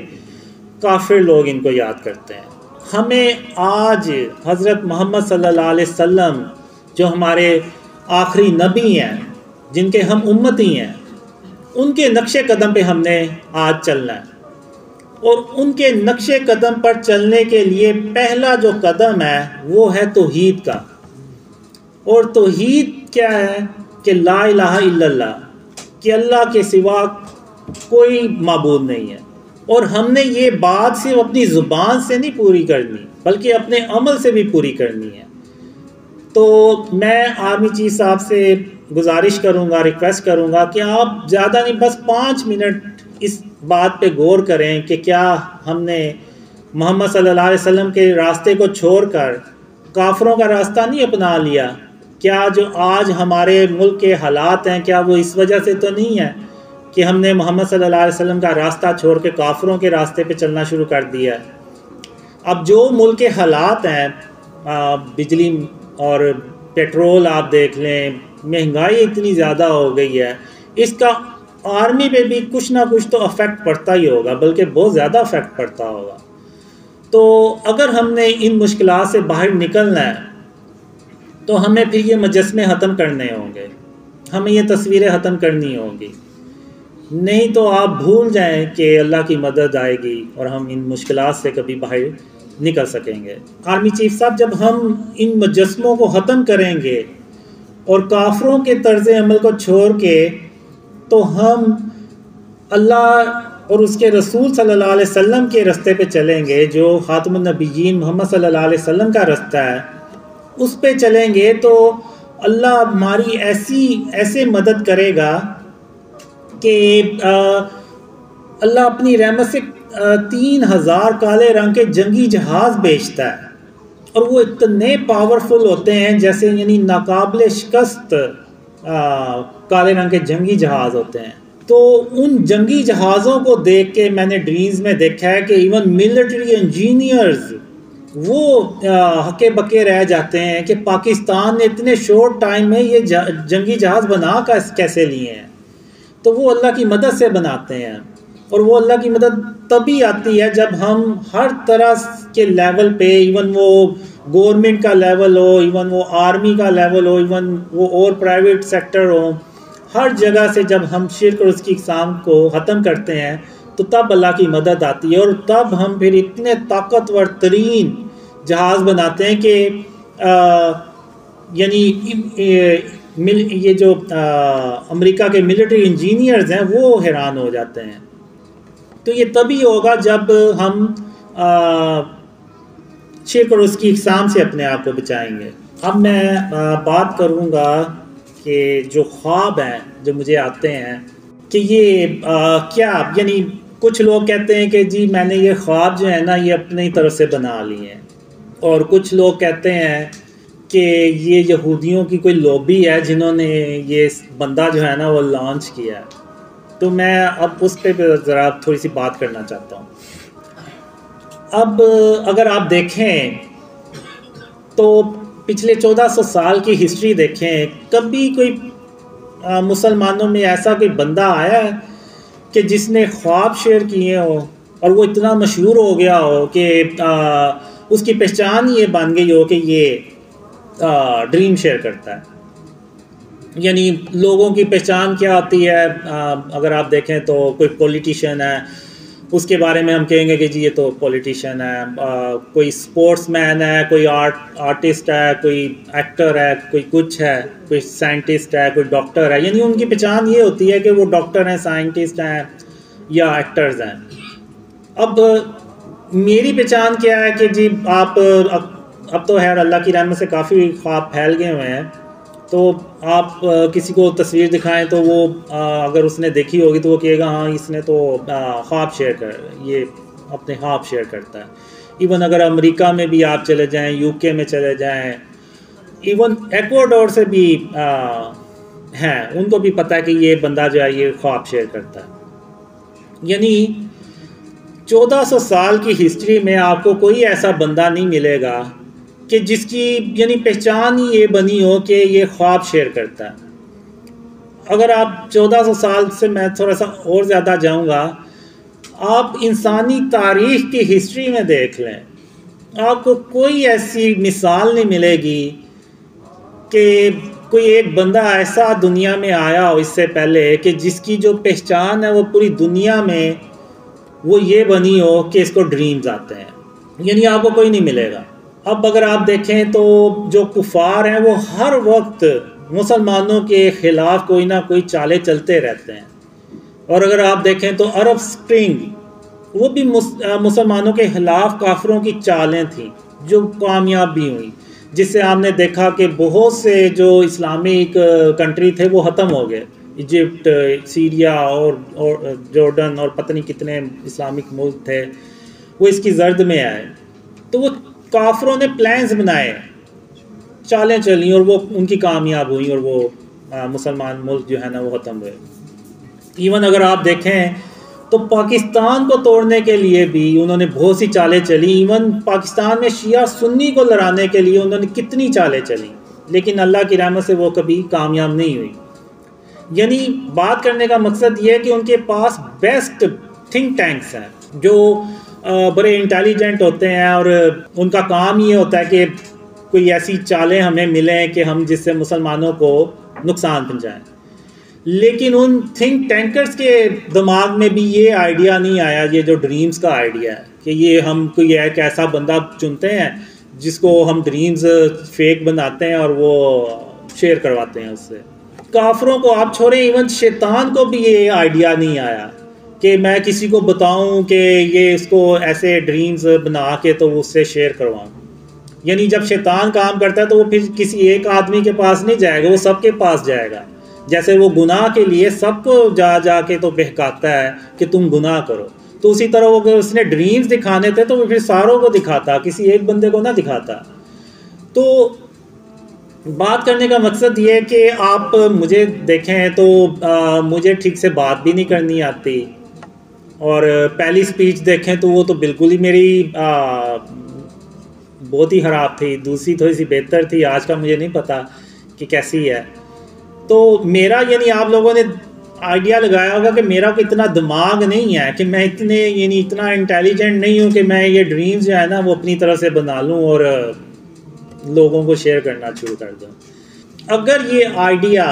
کافر لوگ ان کو یاد کرتے ہیں. ہمیں آج حضرت محمد صلی اللہ علیہ وسلم جو ہمارے آخری نبی ہیں، جن کے ہم امتی ہیں، ان کے نقش قدم پہ ہم نے آج چلنا ہے. اور ان کے نقش قدم پر چلنے کے لیے پہلا جو قدم ہے وہ ہے توحید کا. اور توحید کیا ہے؟ کہ لا الہ الا اللہ، کہ اللہ کے سوا کوئی معبود نہیں ہے. اور ہم نے یہ بات صرف اپنی زبان سے نہیں پوری کرنی بلکہ اپنے عمل سے بھی پوری کرنی ہے. تو میں آرمی چیف صاحب سے گزارش کروں گا، ریکویسٹ کروں گا کہ آپ زیادہ نہیں، بس 5 منٹ اس بات پہ غور کریں کہ کیا ہم نے محمد صلی اللہ علیہ وسلم کے راستے کو چھوڑ کر کافروں کا راستہ نہیں اپنا لیا؟ کیا جو آج ہمارے ملک کے حالات ہیں کیا وہ اس وجہ سے تو نہیں ہے کہ ہم نے محمد صلی اللہ علیہ وسلم کا راستہ چھوڑ کے کافروں کے راستے پہ چلنا شروع کر دیا ہے؟ اب جو ملک کے حالات ہیں، بجلی اور پیٹرول آپ دیکھ لیں، مہنگائی اتنی زیادہ ہو گئی ہے، اس کا آرمی پہ بھی کچھ نہ کچھ تو افیکٹ پڑتا ہی ہوگا، بلکہ بہت زیادہ افیکٹ پڑتا ہوگا۔ تو اگر ہم نے ان مشکلات سے باہر نکلنا ہے تو ہمیں پھر یہ مجسمے ختم کرنے ہوں گے، ہمیں یہ تصویریں ختم کرنی ہوں گی، نہیں تو آپ بھول جائیں کہ اللہ کی مدد آئے گی اور ہم ان مشکلات سے کبھی باہر نکل سکیں گے۔ آرمی چیف صاحب، جب ہم ان مجسموں کو ختم کریں گے اور کافروں کے طرز عمل کو چھوڑ کے تو ہم اللہ اور اس کے رسول صلی اللہ علیہ وسلم کے راستے پہ چلیں گے، جو خاتم النبیین محمد صلی اللہ علیہ وسلم کا راستہ ہے، اس پہ چلیں گے تو اللہ ہماری ایسے مدد کرے گا کہ اللہ اپنی رحمت سے 3000 کالے رنگ کے جنگی جہاز بھیجتا ہے، اور وہ اتنے پاورفل ہوتے ہیں جیسے یعنی ناقابل شکست کالے رنگ کے جنگی جہاز ہوتے ہیں۔ تو ان جنگی جہازوں کو دیکھ کے میں نے ڈریمز میں دیکھا ہے کہ ایون ملٹری انجینئرز وہ ہکے بکے رہ جاتے ہیں کہ پاکستان نے اتنے شورٹ ٹائم میں یہ جنگی جہاز بنا کیسے لیے ہیں۔ تو وہ اللہ کی مدد سے بناتے ہیں، اور وہ اللہ کی مدد تبھی آتی ہے جب ہم ہر طرح کے لیول پہ، ایون وہ گورنمنٹ کا لیول ہو، ایون وہ آرمی کا لیول ہو، ایون وہ اور پرائیویٹ سیکٹر ہو، ہر جگہ سے جب ہم شرک اور اس کی اقسام کو ختم کرتے ہیں تو تب اللہ کی مدد آتی ہے، اور تب ہم پھر اتنے طاقتور ترین جہاز بناتے ہیں کہ یعنی یہ جو امریکہ کے ملٹری انجینئرز ہیں وہ حیران ہو جاتے ہیں۔ تو یہ تبھی ہوگا جب ہم شرک اور اس کی اقسام سے اپنے آپ کو بچائیں گے۔ اب میں بات کروں گا کہ جو خواب ہیں جو مجھے آتے ہیں کہ یہ کیا، یعنی کچھ لوگ کہتے ہیں کہ جی میں نے یہ خواب جو ہے نا یہ اپنی طرف سے بنا لیے ہیں، اور کچھ لوگ کہتے ہیں کہ یہ یہودیوں کی کوئی لوبی ہے جنہوں نے یہ بندہ جو ہے نا وہ لانچ کیا ہے۔ تو میں اب اس پہ ذرا تھوڑی سی بات کرنا چاہتا ہوں۔ اب اگر آپ دیکھیں تو پچھلے 1400 سال کی ہسٹری دیکھیں، کبھی کوئی مسلمانوں میں ایسا کوئی بندہ آیا ہے کہ جس نے خواب شیئر کیے ہو اور وہ اتنا مشہور ہو گیا ہو کہ اس کی پہچان یہ بن گئی ہو کہ یہ ڈریم شیئر کرتا ہے؟ یعنی لوگوں کی پہچان کیا ہوتی ہے؟ اگر آپ دیکھیں تو کوئی پولیٹیشین ہے، اس کے بارے میں ہم کہیں گے کہ جی یہ تو پولیٹیشین ہے، کوئی سپورٹس مین ہے، کوئی آرٹسٹ ہے، کوئی ایکٹر ہے، کوئی کچھ ہے، کوئی سائنٹسٹ ہے، کوئی ڈاکٹر ہے، یعنی ان کی پہچان یہ ہوتی ہے کہ وہ ڈاکٹر ہیں، سائنٹسٹ ہیں یا ایکٹرز ہیں۔ اب میری پہچان کیا ہے کہ جی آپ اب تو خیر اللہ کی رحمت سے کافی خواب پھیل گئے ہوئے ہیں، تو آپ کسی کو تصویر دکھائیں تو وہ اگر اس نے دیکھی ہوگی تو وہ کہے گا ہاں اس نے تو خواب شیئر یہ اپنے خواب شیئر کرتا ہے۔ ایون اگر امریکہ میں بھی آپ چلے جائیں، یو کے میں چلے جائیں، ایون ایکواڈور سے بھی ہیں، ان کو بھی پتہ ہے کہ یہ بندہ جو ہے یہ خواب شیئر کرتا ہے۔ یعنی 1400 سال کی ہسٹری میں آپ کو کوئی ایسا بندہ نہیں ملے گا کہ جس کی یعنی پہچان ہی یہ بنی ہو کہ یہ خواب شیئر کرتا ہے۔ اگر آپ 1400 سال سے میں تھوڑا سا اور زیادہ جاؤں گا، آپ انسانی تاریخ کی ہسٹری میں دیکھ لیں، آپ کو کوئی ایسی مثال نہیں ملے گی کہ کوئی ایک بندہ ایسا دنیا میں آیا ہو اس سے پہلے کہ جس کی جو پہچان ہے وہ پوری دنیا میں وہ یہ بنی ہو کہ اس کو ڈریمز آتے ہیں، یعنی آپ کو کوئی نہیں ملے گا۔ اب اگر آپ دیکھیں تو جو کفار ہیں وہ ہر وقت مسلمانوں کے خلاف کوئی نہ کوئی چالیں چلتے رہتے ہیں، اور اگر آپ دیکھیں تو عرب سپرنگ وہ بھی مسلمانوں کے خلاف کافروں کی چالیں تھیں جو کامیاب بھی ہوئیں، جس سے آپ نے دیکھا کہ بہت سے جو اسلامک کنٹری تھے وہ ختم ہو گئے، ایجپٹ، سیریا اور جارڈن اور پتہ نہیں کتنے اسلامک ملک تھے وہ اس کی زرد میں آئے. تو وہ کافروں نے پلانز بنائے, چالیں چلیں, اور وہ ان کی کامیاب ہوئیں, اور وہ مسلمان ملک جو ہے نا وہ ختم ہوئے. ایون اگر آپ دیکھیں تو پاکستان کو توڑنے کے لیے بھی انہوں نے بہت سی چالیں چلی. ایون پاکستان میں شیعہ سنی کو لڑانے کے لیے انہوں نے کتنی چالیں چلی, لیکن اللہ کی رحمت سے وہ کبھی کامیاب نہیں ہوئی. یعنی بات کرنے کا مقصد یہ ہے کہ ان کے پاس بیسٹ تھنک ٹینکس ہیں جو بڑے انٹیلیجنٹ ہوتے ہیں, اور ان کا کام یہ ہوتا ہے کہ کوئی ایسی چالیں ہمیں ملیں کہ ہم جس سے مسلمانوں کو نقصان پہنچائیں. لیکن ان تھنک ٹینکرز کے دماغ میں بھی یہ آئیڈیا نہیں آیا, یہ جو ڈریمز کا آئیڈیا ہے کہ یہ ہم کوئی ایک ایسا بندہ چنتے ہیں جس کو ہم ڈریمز فیک بناتے ہیں اور وہ شیئر کرواتے ہیں اس سے. کافروں کو آپ چھوڑیں, ایون شیطان کو بھی یہ آئیڈیا نہیں آیا کہ میں کسی کو بتاؤں کہ یہ اس کو ایسے ڈریمز بنا کے تو اس سے شیئر کرواؤں. یعنی جب شیطان کام کرتا ہے تو وہ پھر کسی ایک آدمی کے پاس نہیں جائے گا, وہ سب کے پاس جائے گا. جیسے وہ گناہ کے لیے سب کو جا کے تو بہکاتا ہے کہ تم گناہ کرو, تو اسی طرح وہ اس نے ڈریمز دکھانے تھے تو وہ پھر ساروں کو دکھاتا, کسی ایک بندے کو نہ دکھاتا. تو بات کرنے کا مقصد یہ ہے کہ آپ مجھے دیکھیں تو مجھے ٹھیک سے بات بھی نہیں کرنی آتی, اور پہلی سپیچ دیکھیں تو وہ تو بالکل ہی میری بہت ہی خراب تھی, دوسری تھوڑی سی بہتر تھی, آج کا مجھے نہیں پتا کہ کیسی ہے. تو میرا یعنی آپ لوگوں نے آئیڈیا لگایا ہوگا کہ میرا کوئی اتنا دماغ نہیں ہے کہ میں اتنا انٹیلیجنٹ نہیں ہوں کہ میں یہ ڈریمز جو ہے نا وہ اپنی طرح سے بنا لوں اور لوگوں کو شیئر کرنا شروع کر دوں. اگر یہ آئیڈیا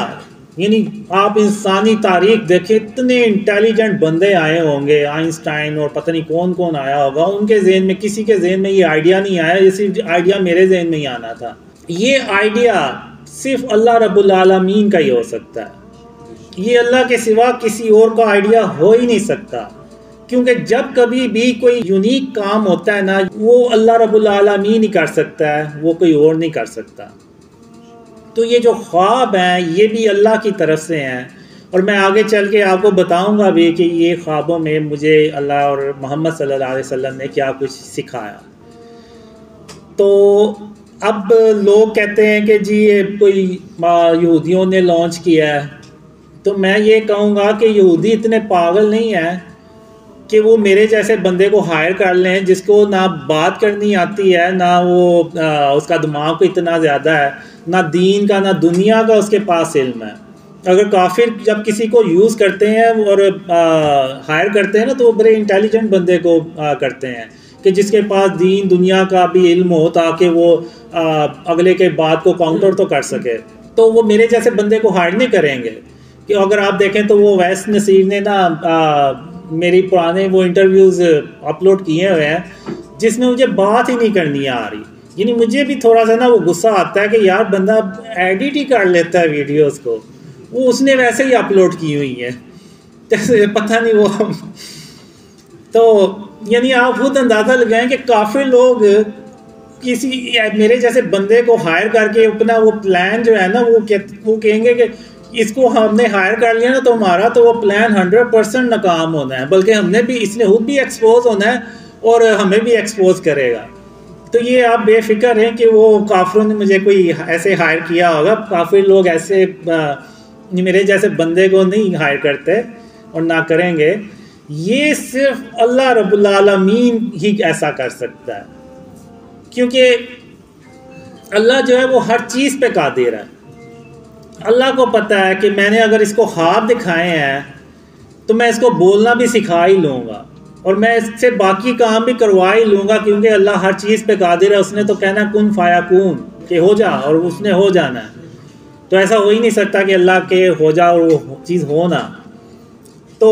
یعنی آپ انسانی تاریخ دیکھیں, اتنے انٹیلیجنٹ بندے آئے ہوں گے, آئنسٹائن اور پتہ نہیں کون کون آیا ہوگا, ان کے ذہن میں کسی کے ذہن میں یہ آئیڈیا نہیں آیا, یہ صرف آئیڈیا میرے ذہن میں ہی آنا تھا. یہ آئیڈیا صرف اللہ رب العالمین کا ہی ہو سکتا ہے, یہ اللہ کے سوا کسی اور کا آئیڈیا ہو ہی نہیں سکتا, کیونکہ جب کبھی بھی کوئی یونیک کام ہوتا ہے نا وہ اللہ رب العالمین ہی کر سکتا ہے, وہ کوئی اور نہیں کر سکتا. تو یہ جو خواب ہیں یہ بھی اللہ کی طرف سے ہیں, اور میں آگے چل کے آپ کو بتاؤں گا بھی کہ یہ خوابوں میں مجھے اللہ اور محمد صلی اللہ علیہ وسلم نے کیا کچھ سکھایا. تو اب لوگ کہتے ہیں کہ جی یہ کوئی یہودیوں نے لانچ کیا ہے, تو میں یہ کہوں گا کہ یہودی اتنے پاگل نہیں ہیں کہ وہ میرے جیسے بندے کو ہائر کر لیں جس کو نہ بات کرنی آتی ہے, نہ وہ اس کا دماغ کو اتنا زیادہ ہے, نہ دین کا نہ دنیا کا اس کے پاس علم ہے. اگر کافر جب کسی کو یوز کرتے ہیں اور ہائر کرتے ہیں نا تو وہ بڑے انٹیلیجنٹ بندے کو کرتے ہیں کہ جس کے پاس دین دنیا کا بھی علم ہو تاکہ وہ اگلے کے بات کو کاؤنٹر تو کر سکے. تو وہ میرے جیسے بندے کو ہائر نہیں کریں گے. کہ اگر آپ دیکھیں تو وہ ویس نصیر نے نا میری پرانے وہ انٹرویوز اپلوڈ کیے ہوئے ہیں جس میں مجھے بات ہی نہیں کرنی آ رہی. یعنی مجھے بھی تھوڑا سا نا وہ غصہ آتا ہے کہ یار بندہ ایڈٹ ہی کر لیتا ہے ویڈیوز کو, وہ اس نے ویسے ہی اپلوڈ کی ہوئی ہیں, جیسے پتہ نہیں وہ. تو یعنی آپ خود اندازہ لگائیں کہ کافی لوگ کسی میرے جیسے بندے کو ہائر کر کے اپنا وہ پلان جو ہے نا وہ کہیں گے کہ اس کو ہم نے ہائر کر لیا نا تو ہمارا تو وہ پلان 100% ناکام ہونا ہے, بلکہ ہم نے بھی اس نے خود بھی ایکسپوز ہونا ہے اور ہمیں بھی ایکسپوز کرے گا. تو یہ آپ بے فکر ہیں کہ وہ کافروں نے مجھے کوئی ایسے ہائر کیا ہوگا. کافی لوگ ایسے میرے جیسے بندے کو نہیں ہائر کرتے اور نہ کریں گے. یہ صرف اللہ رب العالمین ہی ایسا کر سکتا ہے, کیونکہ اللہ جو ہے وہ ہر چیز پہ قادر ہے. اللہ کو پتہ ہے کہ میں نے اگر اس کو خواب دکھائے ہیں تو میں اس کو بولنا بھی سکھا ہی لوں گا اور میں اس سے باقی کام بھی کروا ہی لوں گا, کیونکہ اللہ ہر چیز پہ قادر ہے. اس نے تو کہنا کن فیکون کہ ہو جا, اور اس نے ہو جانا ہے. تو ایسا ہو ہی نہیں سکتا کہ اللہ کے ہو جا اور وہ چیز ہونا. تو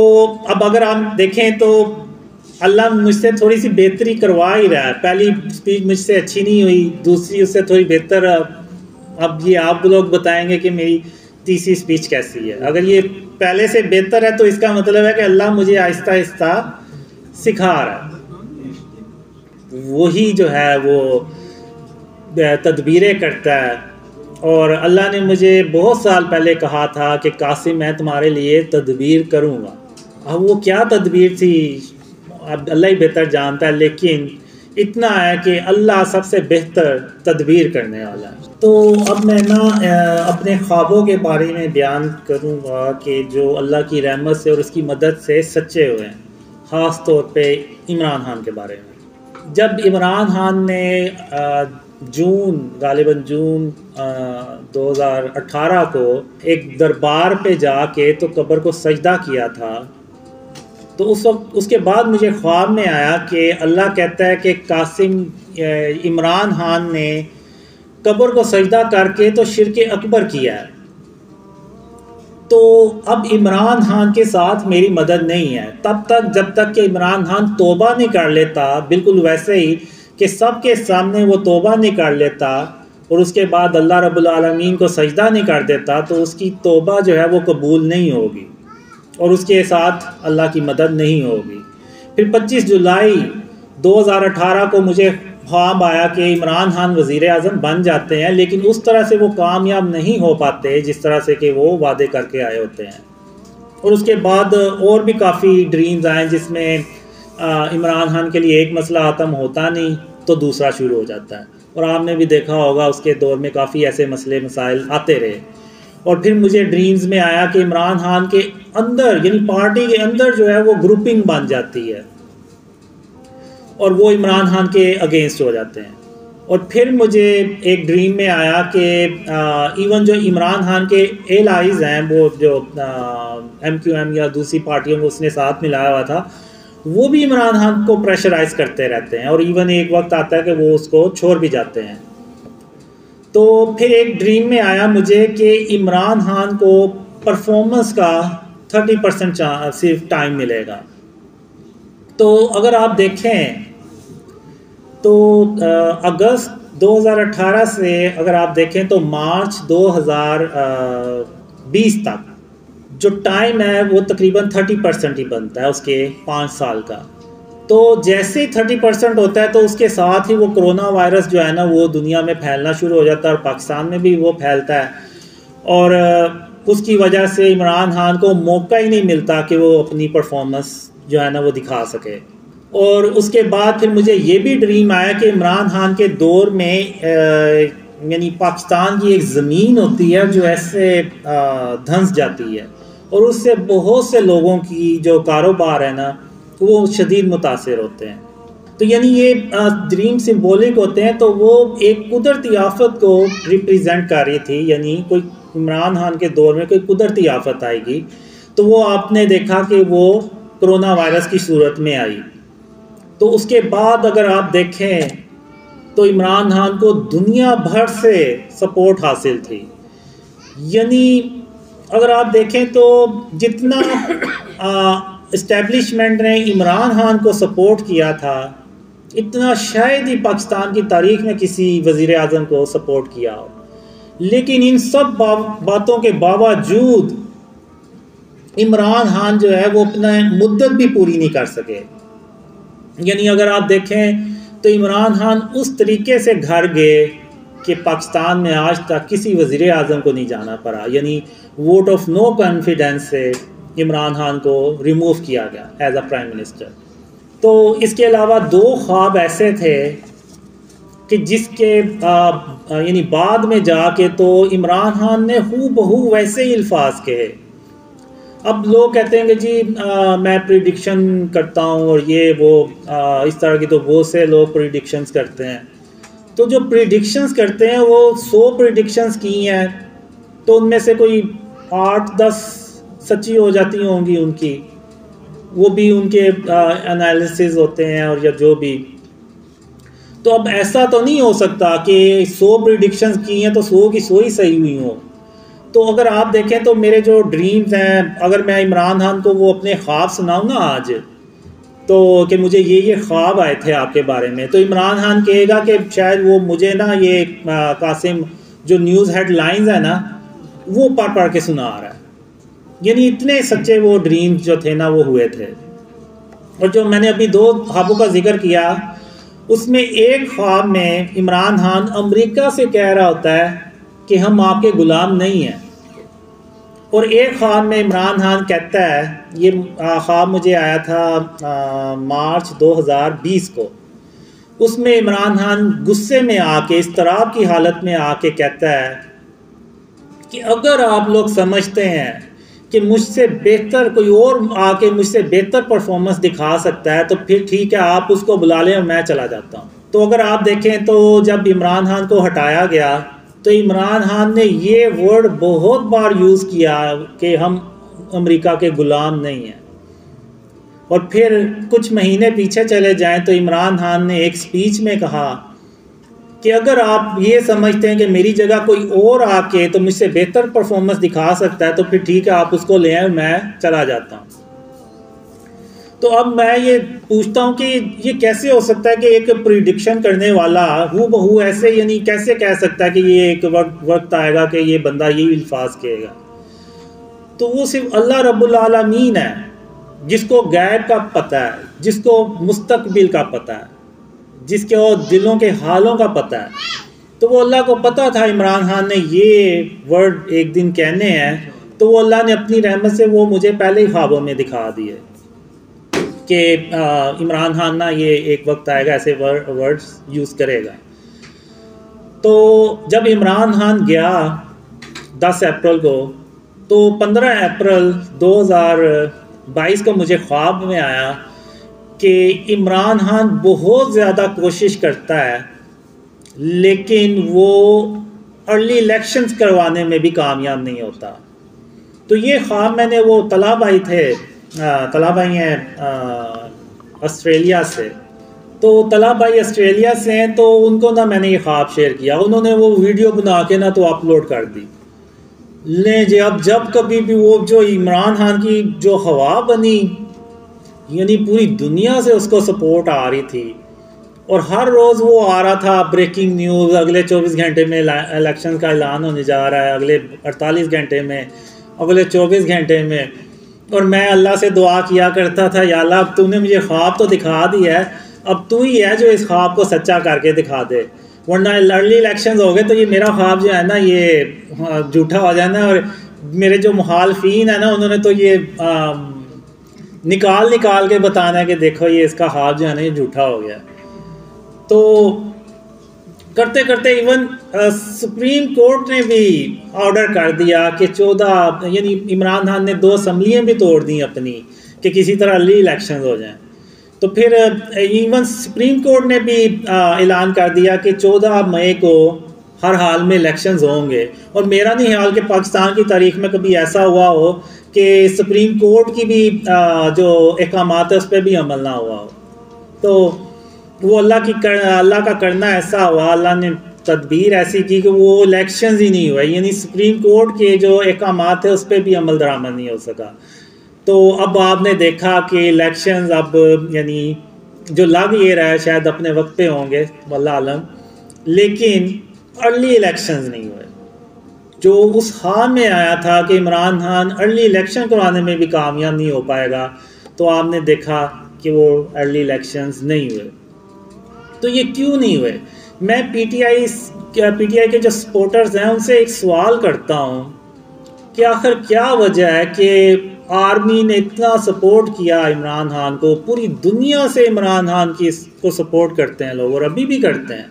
اب اگر آپ دیکھیں تو اللہ مجھ سے تھوڑی سی بہتری کروا ہی رہا ہے. پہلی سپیچ مجھ سے اچھی نہیں ہوئی, دوسری اس سے تھوڑی بہتر. اب یہ آپ لوگ بتائیں گے کہ میری تیسری سپیچ کیسی ہے. اگر یہ پہلے سے بہتر ہے تو اس کا مطلب ہے کہ اللہ مجھے آہستہ آہستہ سکھا رہا ہے. وہی جو ہے وہ تدبیریں کرتا ہے. اور اللہ نے مجھے بہت سال پہلے کہا تھا کہ قاسم میں تمہارے لیے تدبیر کروں گا. اب وہ کیا تدبیر تھی اب اللہ ہی بہتر جانتا ہے، لیکن اتنا ہے کہ اللہ سب سے بہتر تدبیر کرنے والا ہے۔ تو اب میں اپنے خوابوں کے بارے میں بیان کروں گا کہ جو اللہ کی رحمت سے اور اس کی مدد سے سچے ہوئے ہیں، خاص طور پہ عمران خان کے بارے میں۔ جب عمران خان نے غالباً جون 2018 کو ایک دربار پہ جا کے تو قبر کو سجدہ کیا تھا، تو اس کے بعد مجھے خواب میں آیا کہ اللہ کہتا ہے کہ عمران خان نے قبر کو سجدہ کر کے تو شرک اکبر کیا ہے، تو اب عمران خان کے ساتھ میری مدد نہیں ہے جب تک کہ عمران خان توبہ نہیں کر لیتا، بالکل ویسے ہی کہ سب کے سامنے وہ توبہ نہیں کر لیتا اور اس کے بعد اللہ رب العالمین کو سجدہ نہیں کر دیتا، تو اس کی توبہ جو ہے وہ قبول نہیں ہوگی اور اس کے ساتھ اللہ کی مدد نہیں ہوگی۔ پھر 25 جولائی 2018 کو مجھے خواب آیا کہ عمران خان وزیر اعظم بن جاتے ہیں، لیکن اس طرح سے وہ کامیاب نہیں ہو پاتے جس طرح سے کہ وہ وعدے کر کے آئے ہوتے ہیں۔ اور اس کے بعد اور بھی کافی ڈریمز آئیں جس میں عمران خان کے لیے ایک مسئلہ ختم ہوتا نہیں تو دوسرا شروع ہو جاتا ہے، اور آپ نے بھی دیکھا ہوگا اس کے دور میں کافی ایسے مسائل آتے رہے۔ اور پھر مجھے ڈریمز میں آیا کہ عمران خان کے اندر، یعنی پارٹی کے اندر جو ہے وہ گروپنگ بن جاتی ہے اور وہ عمران خان کے اگینسٹ ہو جاتے ہیں۔ اور پھر مجھے ایک ڈریم میں آیا کہ ایون جو عمران خان کے ایلائز ہیں، وہ جو MQM یا دوسری پارٹیوں کو اس نے ساتھ ملایا ہوا تھا، وہ بھی عمران خان کو پریشرائز کرتے رہتے ہیں، اور ایون ایک وقت آتا ہے کہ وہ اس کو چھوڑ بھی جاتے ہیں۔ تو پھر ایک ڈریم میں آیا مجھے کہ عمران خان کو پرفارمنس کا 30% صرف ٹائم ملے گا۔ تو اگر آپ دیکھیں تو اگست 2018 سے اگر آپ دیکھیں تو مارچ 2020 تک جو ٹائم ہے وہ تقریباً 30% ہی بنتا ہے اس کے 5 سال کا۔ تو جیسے ہی 30% ہوتا ہے تو اس کے ساتھ ہی وہ کرونا وائرس جو ہے نا وہ دنیا میں پھیلنا شروع ہو جاتا ہے، اور پاکستان میں بھی وہ پھیلتا ہے، اور اس کی وجہ سے عمران خان کو موقع ہی نہیں ملتا کہ وہ اپنی پرفارمنس جو ہے نا وہ دکھا سکے۔ اور اس کے بعد پھر مجھے یہ بھی ڈریم آیا کہ عمران خان کے دور میں یعنی پاکستان کی ایک زمین ہوتی ہے جو ایسے دھنس جاتی ہے، اور اس سے بہت سے لوگوں کی جو کاروبار ہے نا وہ شدید متاثر ہوتے ہیں۔ تو یعنی یہ ڈریم سمبولک ہوتے ہیں، تو وہ ایک قدرتی آفت کو ریپریزنٹ کر رہی تھی، یعنی کوئی عمران خان کے دور میں کوئی قدرتی آفت آئے گی، تو وہ آپ نے دیکھا کہ وہ کرونا وائرس کی صورت میں آئی۔ تو اس کے بعد اگر آپ دیکھیں تو عمران خان کو دنیا بھر سے سپورٹ حاصل تھی، یعنی اگر آپ دیکھیں تو جتنا اسٹیبلشمنٹ نے عمران خان کو سپورٹ کیا تھا اتنا شاید ہی پاکستان کی تاریخ میں کسی وزیر اعظم کو سپورٹ کیا ہو، لیکن ان سب باتوں کے باوجود عمران خان جو ہے وہ اپنا مدت بھی پوری نہیں کر سکے۔ یعنی اگر آپ دیکھیں تو عمران خان اس طریقے سے گھر گئے کہ پاکستان میں آج تک کسی وزیر اعظم کو نہیں جانا پڑا، یعنی ووٹ آف نو کانفیڈنس سے عمران خان کو ریموو کیا گیا ایز اے پرائم منسٹر۔ تو اس کے علاوہ 2 خواب ایسے تھے کہ جس کے یعنی بعد میں جا کے تو عمران خان نے ہو بہو ویسے ہی الفاظ کہے۔ اب لوگ کہتے ہیں کہ جی میں پریڈکشن کرتا ہوں اور یہ وہ اس طرح کی، تو بہت سے لوگ پریڈکشنز کرتے ہیں، تو جو پریڈکشنز کرتے ہیں وہ 100 پریڈکشنز کی ہیں تو ان میں سے کوئی 8-10 سچی ہو جاتی ہوں گی ان کی، وہ بھی ان کے انالیسز ہوتے ہیں اور یا جو بھی۔ تو اب ایسا تو نہیں ہو سکتا کہ 100 پریڈکشنز کی ہیں تو 100 کی 100 ہی صحیح ہوئی ہوں۔ تو اگر آپ دیکھیں تو میرے جو ڈریمز ہیں، اگر میں عمران خان کو وہ اپنے خواب سناؤں نا آج، تو کہ مجھے یہ خواب آئے تھے آپ کے بارے میں، تو عمران خان کہے گا کہ شاید وہ مجھے نا یہ قاسم جو نیوز ہیڈ لائنز ہیں نا وہ پڑھ کے سنا رہا ہے۔ یعنی اتنے سچے وہ ڈریمز جو تھے نا وہ ہوئے تھے۔ اور جو میں نے ابھی 2 خوابوں کا ذکر کیا، اس میں ایک خواب میں عمران خان امریکہ سے کہہ رہا ہوتا ہے کہ ہم آپ کے غلام نہیں ہیں، اور ایک خواب میں عمران خان کہتا ہے، یہ خواب مجھے آیا تھا مارچ 2020 کو، اس میں عمران خان غصے میں آ کے، اضطراب کی حالت میں آ کے کہتا ہے کہ اگر آپ لوگ سمجھتے ہیں کہ مجھ سے بہتر کوئی اور آ کے مجھ سے بہتر پرفارمنس دکھا سکتا ہے تو پھر ٹھیک ہے، آپ اس کو بلا لیں اور میں چلا جاتا ہوں۔ تو اگر آپ دیکھیں تو جب عمران خان کو ہٹایا گیا تو عمران خان نے یہ ورڈ بہت بار یوز کیا کہ ہم امریکہ کے غلام نہیں ہیں۔ اور پھر کچھ مہینے پیچھے چلے جائیں تو عمران خان نے ایک سپیچ میں کہا کہ اگر آپ یہ سمجھتے ہیں کہ میری جگہ کوئی اور آ کے تو مجھ سے بہتر پرفارمنس دکھا سکتا ہے تو پھر ٹھیک ہے، آپ اس کو لے آئیں، میں چلا جاتا ہوں۔ تو اب میں یہ پوچھتا ہوں کہ یہ کیسے ہو سکتا ہے کہ ایک پریڈکشن کرنے والا ہو بہو ایسے، یعنی کیسے کہہ سکتا ہے کہ یہ ایک وقت آئے گا کہ یہ بندہ یہی الفاظ کہے گا؟ تو وہ صرف اللہ رب العالمین ہے جس کو غیب کا پتہ ہے، جس کو مستقبل کا پتہ ہے، جس کے اور دلوں کے حالوں کا پتہ ہے۔ تو وہ اللہ کو پتہ تھا عمران خان نے یہ ورڈ ایک دن کہنے ہیں، تو وہ اللہ نے اپنی رحمت سے وہ مجھے پہلے ہی خوابوں میں دکھا دیے کہ عمران خان نا یہ ایک وقت آئے گا ایسے ورڈز یوز کرے گا۔ تو جب عمران خان گیا 10 اپریل کو، تو 15 اپریل 2022 کو مجھے خواب میں آیا کہ عمران خان بہت زیادہ کوشش کرتا ہے لیکن وہ ارلی الیکشنز کروانے میں بھی کامیاب نہیں ہوتا۔ تو یہ خواب میں نے، وہ طلحہ بھائی تھے، طلحہ بھائی ہیں آسٹریلیا سے، تو طلحہ بھائی آسٹریلیا سے ہیں، تو ان کو نا میں نے یہ خواب شیئر کیا، انہوں نے وہ ویڈیو بنا کے نا تو اپلوڈ کر دی۔ لیں جی، اب جب کبھی بھی وہ جو عمران خان کی جو ہوا بنی، یعنی پوری دنیا سے اس کو سپورٹ آ رہی تھی، اور ہر روز وہ آ رہا تھا بریکنگ نیوز، اگلے 24 گھنٹے میں الیکشن کا اعلان ہونے جا رہا ہے، اگلے 48 گھنٹے میں، اگلے 24 گھنٹے میں۔ اور میں اللہ سے دعا کیا کرتا تھا، یا اللہ اب تو نے مجھے خواب تو دکھا دیا ہے، اب تو ہی ہے جو اس خواب کو سچا کر کے دکھا دے، ورنہ ارلی الیکشنز ہو گئے تو یہ میرا خواب جو ہے نا یہ جھوٹا ہو جانا، اور میرے جو مخالفین ہیں نا انہوں نے تو یہ نکال کے بتانا ہے کہ دیکھو یہ اس کا خواب جو ہے نا یہ جھوٹا ہو گیا۔ تو کرتے کرتے ایون سپریم کورٹ نے بھی آرڈر کر دیا کہ 14، یعنی عمران خان نے 2 اسمبلیاں بھی توڑ دیں اپنی کہ کسی طرح ارلی الیکشنز ہو جائیں۔ تو پھر ایون سپریم کورٹ نے بھی اعلان کر دیا کہ 14 مئی کو ہر حال میں الیکشنز ہوں گے، اور میرا نہیں خیال کہ پاکستان کی تاریخ میں کبھی ایسا ہوا ہو کہ سپریم کورٹ کی بھی جو احکامات ہے اس پہ بھی عمل نہ ہوا ہو۔ تو وہ اللہ کا کرنا ایسا ہوا، اللہ نے تدبیر ایسی کی کہ وہ الیکشنز ہی نہیں ہوئے، یعنی سپریم کورٹ کے جو احکامات ہیں اس پہ بھی عمل درآمد نہیں ہو سکا۔ تو اب آپ نے دیکھا کہ الیکشنز اب یعنی جو لگ یہ رہا ہے شاید اپنے وقت پہ ہوں گے واللہ عالم، لیکن ارلی الیکشنز نہیں ہوئے۔ جو اس خواب میں آیا تھا کہ عمران خان ارلی الیکشن کرانے میں بھی کامیاب نہیں ہو پائے گا، تو آپ نے دیکھا کہ وہ ارلی الیکشنز نہیں ہوئے۔ تو یہ کیوں نہیں ہوئے؟ میں پی ٹی آئی کے جو سپورٹرز ہیں ان سے ایک سوال کرتا ہوں کہ آخر کیا وجہ ہے کہ آرمی نے اتنا سپورٹ کیا عمران خان کو، پوری دنیا سے عمران خان کو سپورٹ کرتے ہیں لوگ اور ابھی بھی کرتے ہیں،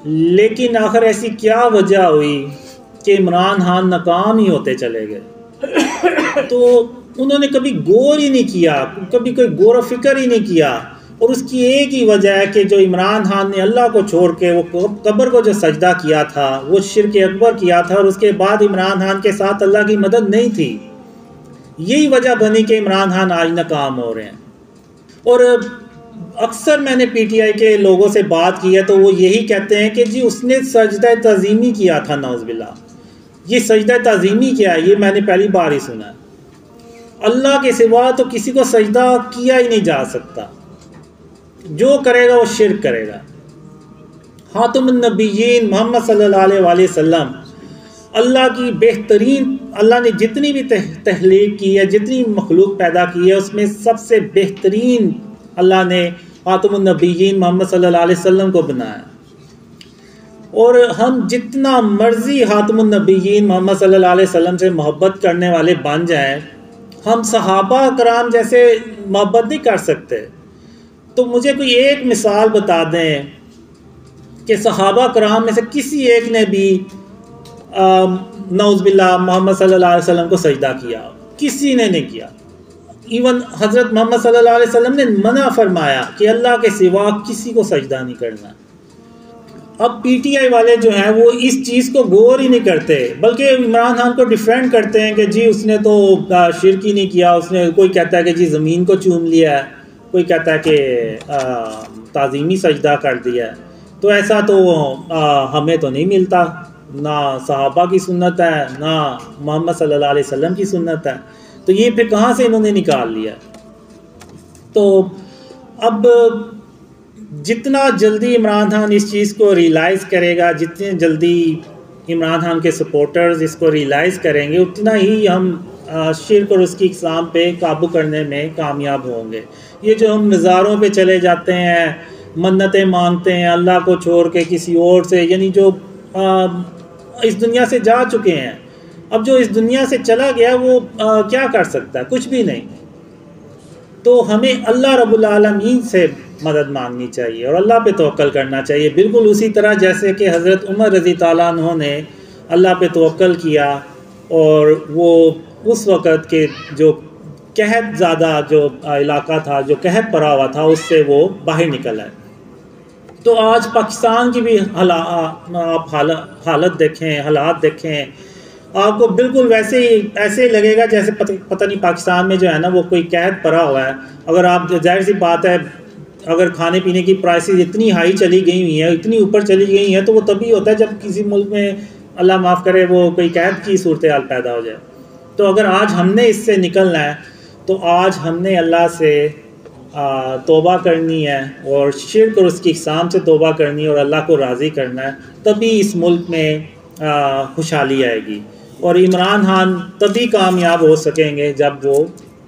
لیکن آخر ایسی کیا وجہ ہوئی کہ عمران خان ناکام ہی ہوتے چلے گئے؟ تو انہوں نے کبھی غور ہی نہیں کیا، کبھی کوئی غور و فکر ہی نہیں کیا، اور اس کی ایک ہی وجہ ہے کہ جو عمران خان نے اللہ کو چھوڑ کے وہ قبر کو جو سجدہ کیا تھا، وہ شرک اکبر کیا تھا، اور اس کے بعد عمران خان کے ساتھ اللہ کی مدد نہیں تھی۔ یہی وجہ بنی کہ عمران خان آج ناکام ہو رہے ہیں۔ اور اکثر میں نے پی ٹی آئی کے لوگوں سے بات کی ہے تو وہ یہی کہتے ہیں کہ جی اس نے سجدہ تعظیمی کیا تھا، نعوذ باللہ۔ یہ سجدہ تعظیمی کیا ہے؟ یہ میں نے پہلی بار ہی سنا ہے۔ اللہ کے سوا تو کسی کو سجدہ کیا ہی نہیں جا سکتا، جو کرے گا وہ شرک کرے گا۔ خاتم النبیین محمد صلی اللہ علیہ وآلہ وسلم اللہ کی بہترین، اللہ نے جتنی بھی تخلیق کی ہے، جتنی مخلوق پیدا کی ہے، اس میں سب سے بہترین اللہ نے خاتم النبیین محمد صلی اللہ علیہ وسلم کو بنایا۔ اور ہم جتنا مرضی خاتم النبیین محمد صلی اللہ علیہ وسلم سے محبت کرنے والے بن جائیں، ہم صحابہ کرام جیسے محبت نہیں کر سکتے۔ تو مجھے کوئی ایک مثال بتا دیں کہ صحابہ کرام میں سے کسی ایک نے بھی نعوذ باللہ محمد صلی اللہ علیہ وسلم کو سجدہ کیا؟ کسی نے نہیں کیا۔ ایون حضرت محمد صلی اللہ علیہ وسلم نے منع فرمایا کہ اللہ کے سوا کسی کو سجدہ نہیں کرنا۔ اب پی ٹی آئی والے جو ہیں وہ اس چیز کو غور ہی نہیں کرتے، بلکہ عمران خان کو ڈیفینڈ کرتے ہیں کہ جی اس نے تو شرک ہی نہیں کیا، اس نے، کوئی کہتا ہے کہ جی زمین کو چوم لیا ہے، کوئی کہتا ہے کہ تعظیمی سجدہ کر دیا ہے۔ تو ایسا تو ہمیں تو نہیں ملتا، نہ صحابہ کی سنت ہے نہ محمد صلی اللہ علیہ وسلم کی سنت ہے، تو یہ پھر کہاں سے انہوں نے نکال لیا؟ تو اب جتنا جلدی عمران خان اس چیز کو ریئلائز کرے گا، جتنے جلدی عمران خان کے سپورٹرز اس کو ریئلائز کریں گے، اتنا ہی ہم شرک اور اس کی اقسام پہ قابو کرنے میں کامیاب ہوں گے۔ یہ جو ہم نظاروں پہ چلے جاتے ہیں، منتیں مانگتے ہیں اللہ کو چھوڑ کے کسی اور سے، یعنی جو اس دنیا سے جا چکے ہیں، اب جو اس دنیا سے چلا گیا وہ کیا کر سکتا ہے؟ کچھ بھی نہیں۔ تو ہمیں اللہ رب العالمین سے مدد مانگنی چاہیے اور اللہ پہ توکل کرنا چاہیے، بالکل اسی طرح جیسے کہ حضرت عمر رضی تعالیٰ عنہ نے اللہ پہ توکل کیا اور وہ اس وقت کے جو قحط زیادہ جو علاقہ تھا، جو قحط پڑا ہوا تھا، اس سے وہ باہر نکل آئے۔ تو آج پاکستان کی بھی آپ حالت دیکھیں، حالات دیکھیں، آپ کو بالکل ویسے ہی ایسے لگے گا جیسے پتہ نہیں پاکستان میں جو ہے نا وہ کوئی قحط پڑا ہوا ہے۔ اگر آپ، ظاہر سی بات ہے، اگر کھانے پینے کی پرائسز اتنی ہائی چلی گئی ہوئی ہیں، اتنی اوپر چلی گئی ہیں، تو وہ تبھی ہوتا ہے جب کسی ملک میں اللہ معاف کرے وہ کوئی قحط کی صورتحال پیدا ہو جائے۔ تو اگر آج ہم نے اس سے نکلنا ہے تو آج ہم نے اللہ سے توبہ کرنی ہے اور شرک اور اس کی اقسام سے توبہ کرنی ہے اور اللہ کو راضی کرنا ہے، تبھی اس ملک میں خوشحالی آئے گی اور عمران خان تبھی کامیاب ہو سکیں گے جب وہ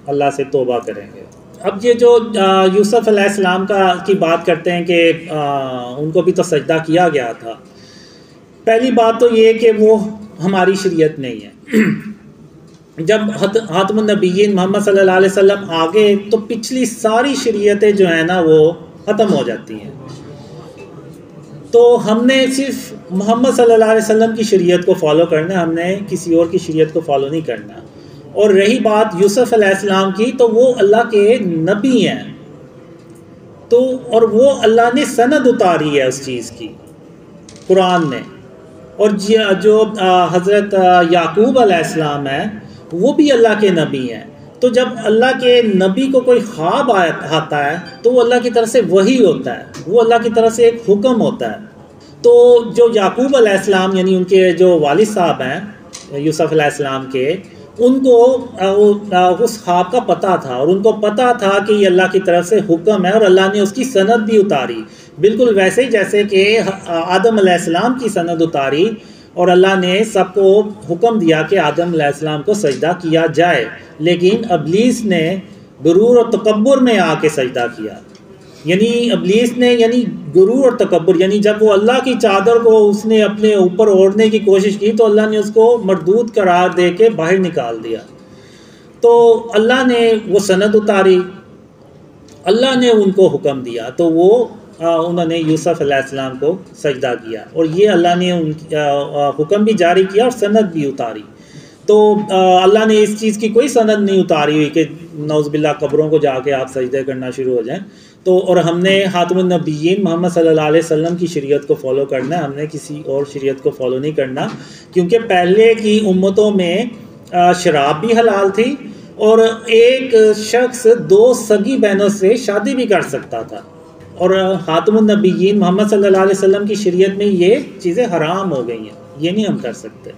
اللہ سے توبہ کریں گے۔ اب یہ جو یوسف علیہ السلام کی بات کرتے ہیں کہ ان کو بھی تو سجدہ کیا گیا تھا، پہلی بات تو یہ کہ وہ ہماری شریعت نہیں ہے۔ جب خاتم النبیین محمد صلی اللہ علیہ وسلم آگے تو پچھلی ساری شریعتیں جو ہیں نا وہ ختم ہو جاتی ہیں، تو ہم نے صرف محمد صلی اللہ علیہ وسلم کی شریعت کو فالو کرنا ہے، ہم نے کسی اور کی شریعت کو فالو نہیں کرنا۔ اور رہی بات یوسف علیہ السلام کی، تو وہ اللہ کے نبی ہیں، تو اور وہ اللہ نے سند اتاری ہے اس چیز کی قرآن نے۔ اور جو حضرت یعقوب علیہ السلام ہے وہ بھی اللہ کے نبی ہیں، تو جب اللہ کے نبی کو کوئی خواب آتا ہے تو وہ اللہ کی طرف سے وحی ہوتا ہے، وہ اللہ کی طرف سے ایک حکم ہوتا ہے۔ تو جو یعقوب علیہ السلام یعنی ان کے جو والد صاحب ہیں یوسف علیہ السلام کے، ان کو اس خواب کا پتہ تھا اور ان کو پتہ تھا کہ یہ اللہ کی طرف سے حکم ہے اور اللہ نے اس کی سند بھی اتاری، بالکل ویسے ہی جیسے کہ آدم علیہ السلام کی سند اتاری اور اللہ نے سب کو حکم دیا کہ آدم علیہ السلام کو سجدہ کیا جائے، لیکن ابلیس نے غرور اور تکبر میں آ کے سجدہ کیا۔ یعنی ابلیس نے غرور اور تکبر، یعنی جب وہ اللہ کی چادر کو اس نے اپنے اوپر اوڑھنے کی کوشش کی تو اللہ نے اس کو مردود قرار دے کے باہر نکال دیا۔ تو اللہ نے وہ سند اتاری، اللہ نے ان کو حکم دیا، تو وہ انہوں نے یوسف علیہ السلام کو سجدہ کیا اور یہ اللہ نے حکم بھی جاری کیا اور سند بھی اتاری۔ تو اللہ نے اس چیز کی کوئی سند نہیں اتاری ہوئی کہ نعوذ باللہ قبروں کو جا کے آپ سجدے کرنا شروع ہو جائیں۔ تو اور ہم نے خاتم النبیین محمد صلی اللہ علیہ وسلم کی شریعت کو فالو کرنا ہے، ہم نے کسی اور شریعت کو فالو نہیں کرنا، کیونکہ پہلے کی امتوں میں شراب بھی حلال تھی اور ایک شخص 2 سگی بہنوں سے شادی بھی کر سکتا تھا، اور خاتم النبیین محمد صلی اللہ علیہ وسلم کی شریعت میں یہ چیزیں حرام ہو گئی ہیں، یہ نہیں ہم کر سکتے۔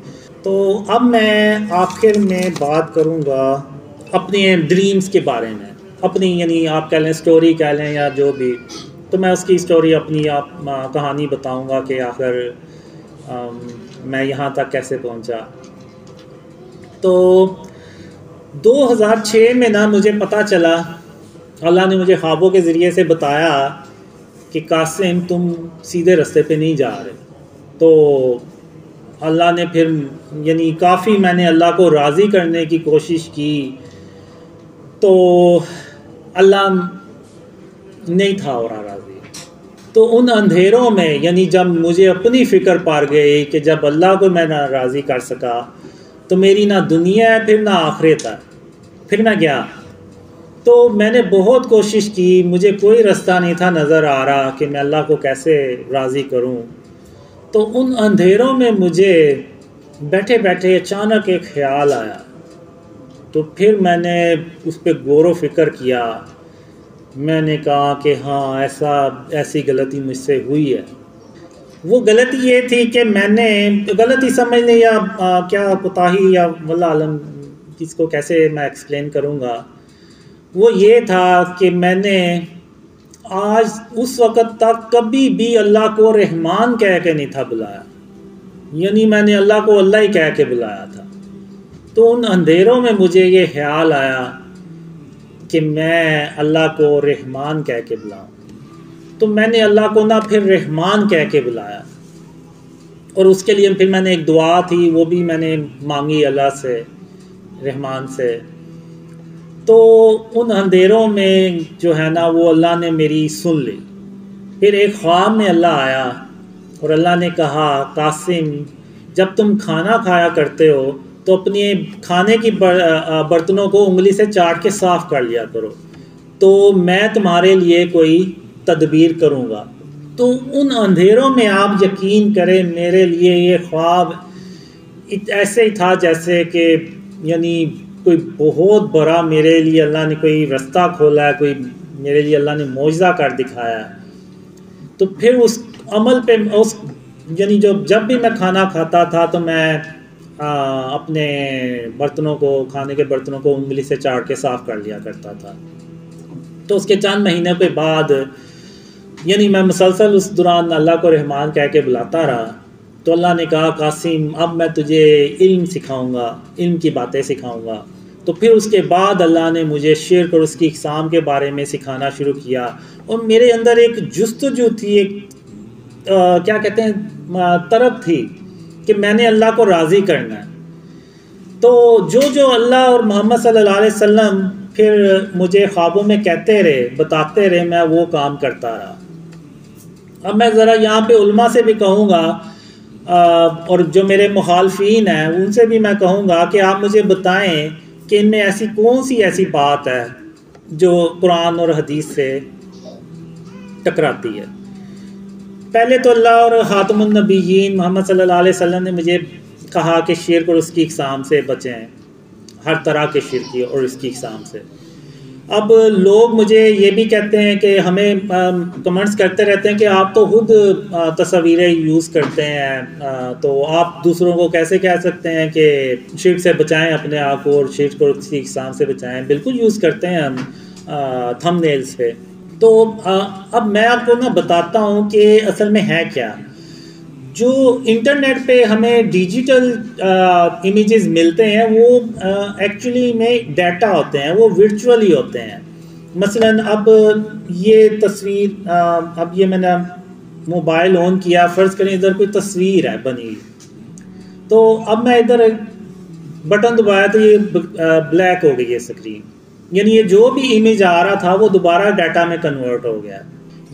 تو اب میں آخر میں بات کروں گا اپنے ڈریمز کے بارے میں، اپنی یعنی آپ کہہ لیں سٹوری کہہ لیں یا جو بھی، تو میں اس کی سٹوری اپنی کہانی بتاؤں گا کہ آخر میں یہاں تک کیسے پہنچا۔ تو 2006 میں نا مجھے پتہ چلا، اللہ نے مجھے خوابوں کے ذریعے سے بتایا کہ قاسم تم سیدھے رستے پہ نہیں جا رہے، تو اللہ نے پھر یعنی کافی میں نے اللہ کو راضی کرنے کی کوشش کی، تو اللہ نہیں تھا اور راضی۔ تو ان اندھیروں میں یعنی جب مجھے اپنی فکر پار گئی کہ جب اللہ کو میں نہ راضی کر سکا تو میری نہ دنیا ہے پھر نہ آخرت ہے، پھر میں گیا۔ تو میں نے بہت کوشش کی، مجھے کوئی رستہ نہیں تھا نظر آ رہا کہ میں اللہ کو کیسے راضی کروں۔ تو ان اندھیروں میں مجھے بیٹھے بیٹھے اچانک ایک خیال آیا، تو پھر میں نے اس پہ غور و فکر کیا۔ میں نے کہا کہ ہاں ایسی غلطی مجھ سے ہوئی ہے۔ وہ غلطی یہ تھی کہ میں نے غلطی سمجھ لیں یا کیا کوتاہی یا واللہ عالم کس کو کیسے میں ایکسپلین کروں گا، وہ یہ تھا کہ میں نے آج اس وقت تک کبھی بھی اللہ کو رحمان کہہ کے نہیں تھا بلایا، یعنی میں نے اللہ کو اللہ ہی کہہ کے بلایا تھا۔ تو ان اندھیروں میں مجھے یہ خیال آیا کہ میں اللہ کو رحمان کہہ کے بلاؤں، تو میں نے اللہ کو نہ پھر رحمان کہہ کے بلایا، اور اس کے لیے پھر میں نے ایک دعا تھی وہ بھی میں نے مانگی اللہ سے، رحمان سے۔ تو ان اندھیروں میں جو ہے نا وہ اللہ نے میری سن لی۔ پھر ایک خواب میں اللہ آیا اور اللہ نے کہا قاسم جب تم کھانا کھایا کرتے ہو تو اپنے کھانے کی برتنوں کو انگلی سے چاٹ کے صاف کر لیا کرو، تو میں تمہارے لیے کوئی تدبیر کروں گا۔ تو ان اندھیروں میں آپ یقین کریں میرے لیے یہ خواب ایسے ہی تھا جیسے کہ یعنی کوئی بہت بڑا میرے لیے اللہ نے کوئی رستہ کھولا ہے، کوئی میرے لیے اللہ نے معجزہ کر دکھایا ہے۔ تو پھر اس عمل پہ یعنی جب بھی میں کھانا کھاتا تھا تو میں اپنے برتنوں کو، کھانے کے برتنوں کو انگلی سے چاٹ کے صاف کر لیا کرتا تھا۔ تو اس کے چند مہینے کے بعد یعنی میں مسلسل اس دوران اللہ کو رحمان کہہ کے بلاتا رہا، تو اللہ نے کہا قاسم اب میں تجھے علم سکھاؤں گا، علم کی باتیں سکھاؤں گا۔ تو پھر اس کے بعد اللہ نے مجھے شرک اور اس کی اقسام کے بارے میں سکھانا شروع کیا، اور میرے اندر ایک جستجو تھی، ایک کیا کہتے ہیں طرف تھی کہ میں نے اللہ کو راضی کرنا ہے۔ تو جو اللہ اور محمد صلی اللہ علیہ وسلم پھر مجھے خوابوں میں کہتے رہے، بتاتے رہے، میں وہ کام کرتا رہا۔ اب میں ذرا یہاں پہ علماء سے بھی کہوں گا اور جو میرے مخالفین ہیں ان سے بھی میں کہوں گا کہ آپ مجھے بتائیں کہ ان میں ایسی کون سی ایسی بات ہے جو قرآن اور حدیث سے ٹکراتی ہے۔ پہلے تو اللہ اور خاتم النبیین محمد صلی اللہ علیہ وسلم نے مجھے کہا کہ شرک اور اس کی اقسام سے بچیں، ہر طرح کے شرک اور اس کی اقسام سے۔ اب لوگ مجھے یہ بھی کہتے ہیں کہ ہمیں کمنٹس کرتے رہتے ہیں کہ آپ تو خود تصویریں یوز کرتے ہیں، تو آپ دوسروں کو کیسے کہہ سکتے ہیں کہ شرک سے بچائیں اپنے آپ کو اور شرک اور اس کی اقسام سے بچائیں۔ بالکل یوز کرتے ہیں ہم تھم نیلز پہ۔ تو اب میں آپ کو بتاتا ہوں کہ اصل میں ہے کیا۔ جو انٹرنیٹ پہ ہمیں ڈیجیٹل امیجز ملتے ہیں وہ ایکچولی میں ڈیٹا ہوتے ہیں، وہ ورچولی ہوتے ہیں۔ مثلا اب یہ تصویر، اب یہ میں نے موبائل آن کیا، فرض کریں ادھر کوئی تصویر ہے بنی، تو اب میں ادھر بٹن دبایا تو یہ بلیک ہو گئی ہے اسکرین، یعنی یہ جو بھی امیج آ رہا تھا وہ دوبارہ ڈیٹا میں کنورٹ ہو گیا،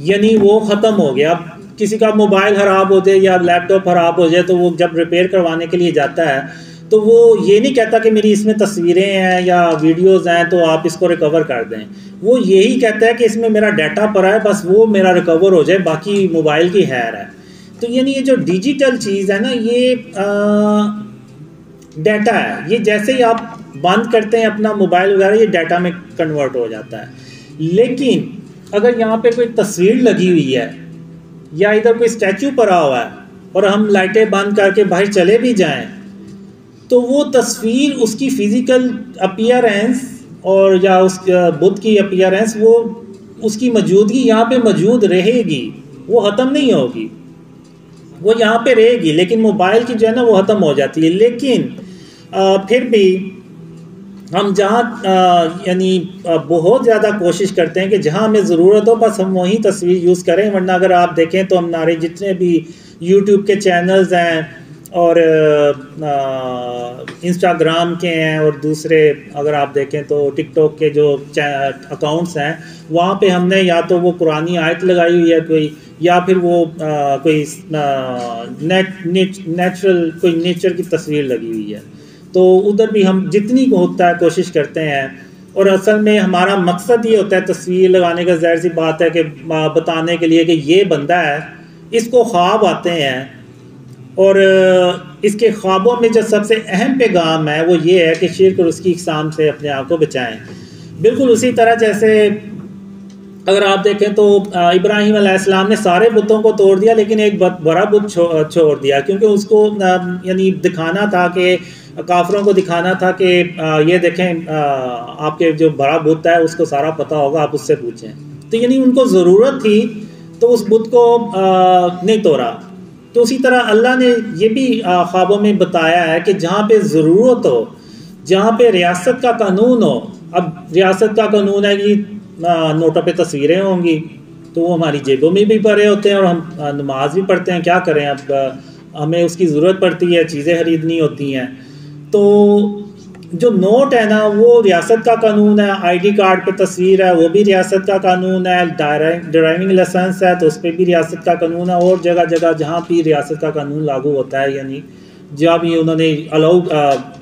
یعنی وہ ختم ہو گیا۔ اب کسی کا موبائل خراب ہو جائے یا لیپ ٹاپ خراب ہو جائے تو وہ جب ریپیئر کروانے کے لیے جاتا ہے تو وہ یہ نہیں کہتا کہ میری اس میں تصویریں ہیں یا ویڈیوز ہیں تو آپ اس کو ریکور کر دیں، وہ یہی کہتا ہے کہ اس میں میرا ڈیٹا پڑا ہے، بس وہ میرا ریکور ہو جائے، باقی موبائل کی خیر ہے۔ تو یعنی یہ جو ڈیجیٹل چیز ہے نا، یہ ڈیٹا ہے، یہ جیسے ہی آپ بند کرتے ہیں اپنا موبائل وغیرہ یہ ڈیٹا میں کنورٹ ہو جاتا ہے۔ لیکن اگر یہاں پہ کوئی تصویر لگی ہوئی ہے یا ادھر کوئی اسٹیچو پڑا ہوا ہے اور ہم لائٹیں بند کر کے باہر چلے بھی جائیں تو وہ تصویر، اس کی فزیکل اپیئرنس اور یا اس بت کی اپیئرنس، وہ اس کی موجودگی یہاں پہ موجود رہے گی، وہ ختم نہیں ہوگی، وہ یہاں پہ رہے گی، لیکن موبائل کی جو ہے نا وہ ختم ہو جاتی ہے۔ لیکن پھر بھی ہم جہاں یعنی بہت زیادہ کوشش کرتے ہیں کہ جہاں ہمیں ضرورت ہو بس ہم وہی تصویر یوز کریں، ورنہ اگر آپ دیکھیں تو ہمارے جتنے بھی یوٹیوب کے چینلز ہیں اور انسٹاگرام کے ہیں اور دوسرے اگر آپ دیکھیں تو ٹک ٹاک کے جو اکاؤنٹس ہیں، وہاں پہ ہم نے یا تو وہ قرآنی آیت لگائی ہوئی ہے کوئی، یا پھر وہ کوئی نیچرل کوئی نیچر کی تصویر لگی ہوئی ہے، تو ادھر بھی ہم جتنی ہوتا ہے کوشش کرتے ہیں۔ اور اصل میں ہمارا مقصد یہ ہوتا ہے تصویر لگانے کا، ظاہر سی بات ہے کہ بتانے کے لیے کہ یہ بندہ ہے، اس کو خواب آتے ہیں، اور اس کے خوابوں میں جو سب سے اہم پیغام ہے وہ یہ ہے کہ شرک اور اس کی اقسام سے اپنے آپ کو بچائیں۔ بالکل اسی طرح جیسے اگر آپ دیکھیں تو ابراہیم علیہ السلام نے سارے بتوں کو توڑ دیا لیکن ایک بڑا بت چھوڑ دیا، کیونکہ اس کو یعنی دکھانا تھا کہ کافروں کو دکھانا تھا کہ یہ دیکھیں آپ کے جو بڑا بت ہے اس کو سارا پتہ ہوگا، آپ اس سے پوچھیں۔ تو یعنی ان کو ضرورت تھی تو اس بت کو نہیں توڑا۔ تو اسی طرح اللہ نے یہ بھی خوابوں میں بتایا ہے کہ جہاں پہ ضرورت ہو، جہاں پہ ریاست کا قانون ہو، اب ریاست کا قانون ہے کہ نوٹوں پہ تصویریں ہوں گی تو وہ ہماری جیبوں میں بھی پڑے ہوتے ہیں اور ہم نماز بھی پڑھتے ہیں، کیا کریں، اب ہمیں اس کی ضرورت پڑتی ہے، چیزیں خریدنی ہوتی ہیں۔ تو جو نوٹ ہے نا وہ ریاست کا قانون ہے، آئی ڈی کارڈ پہ تصویر ہے وہ بھی ریاست کا قانون ہے، ڈرائیونگ لائسنس ہے تو اس پہ بھی ریاست کا قانون ہے، اور جگہ جگہ جہاں بھی ریاست کا قانون لاگو ہوتا ہے، یعنی جہاں بھی انہوں نے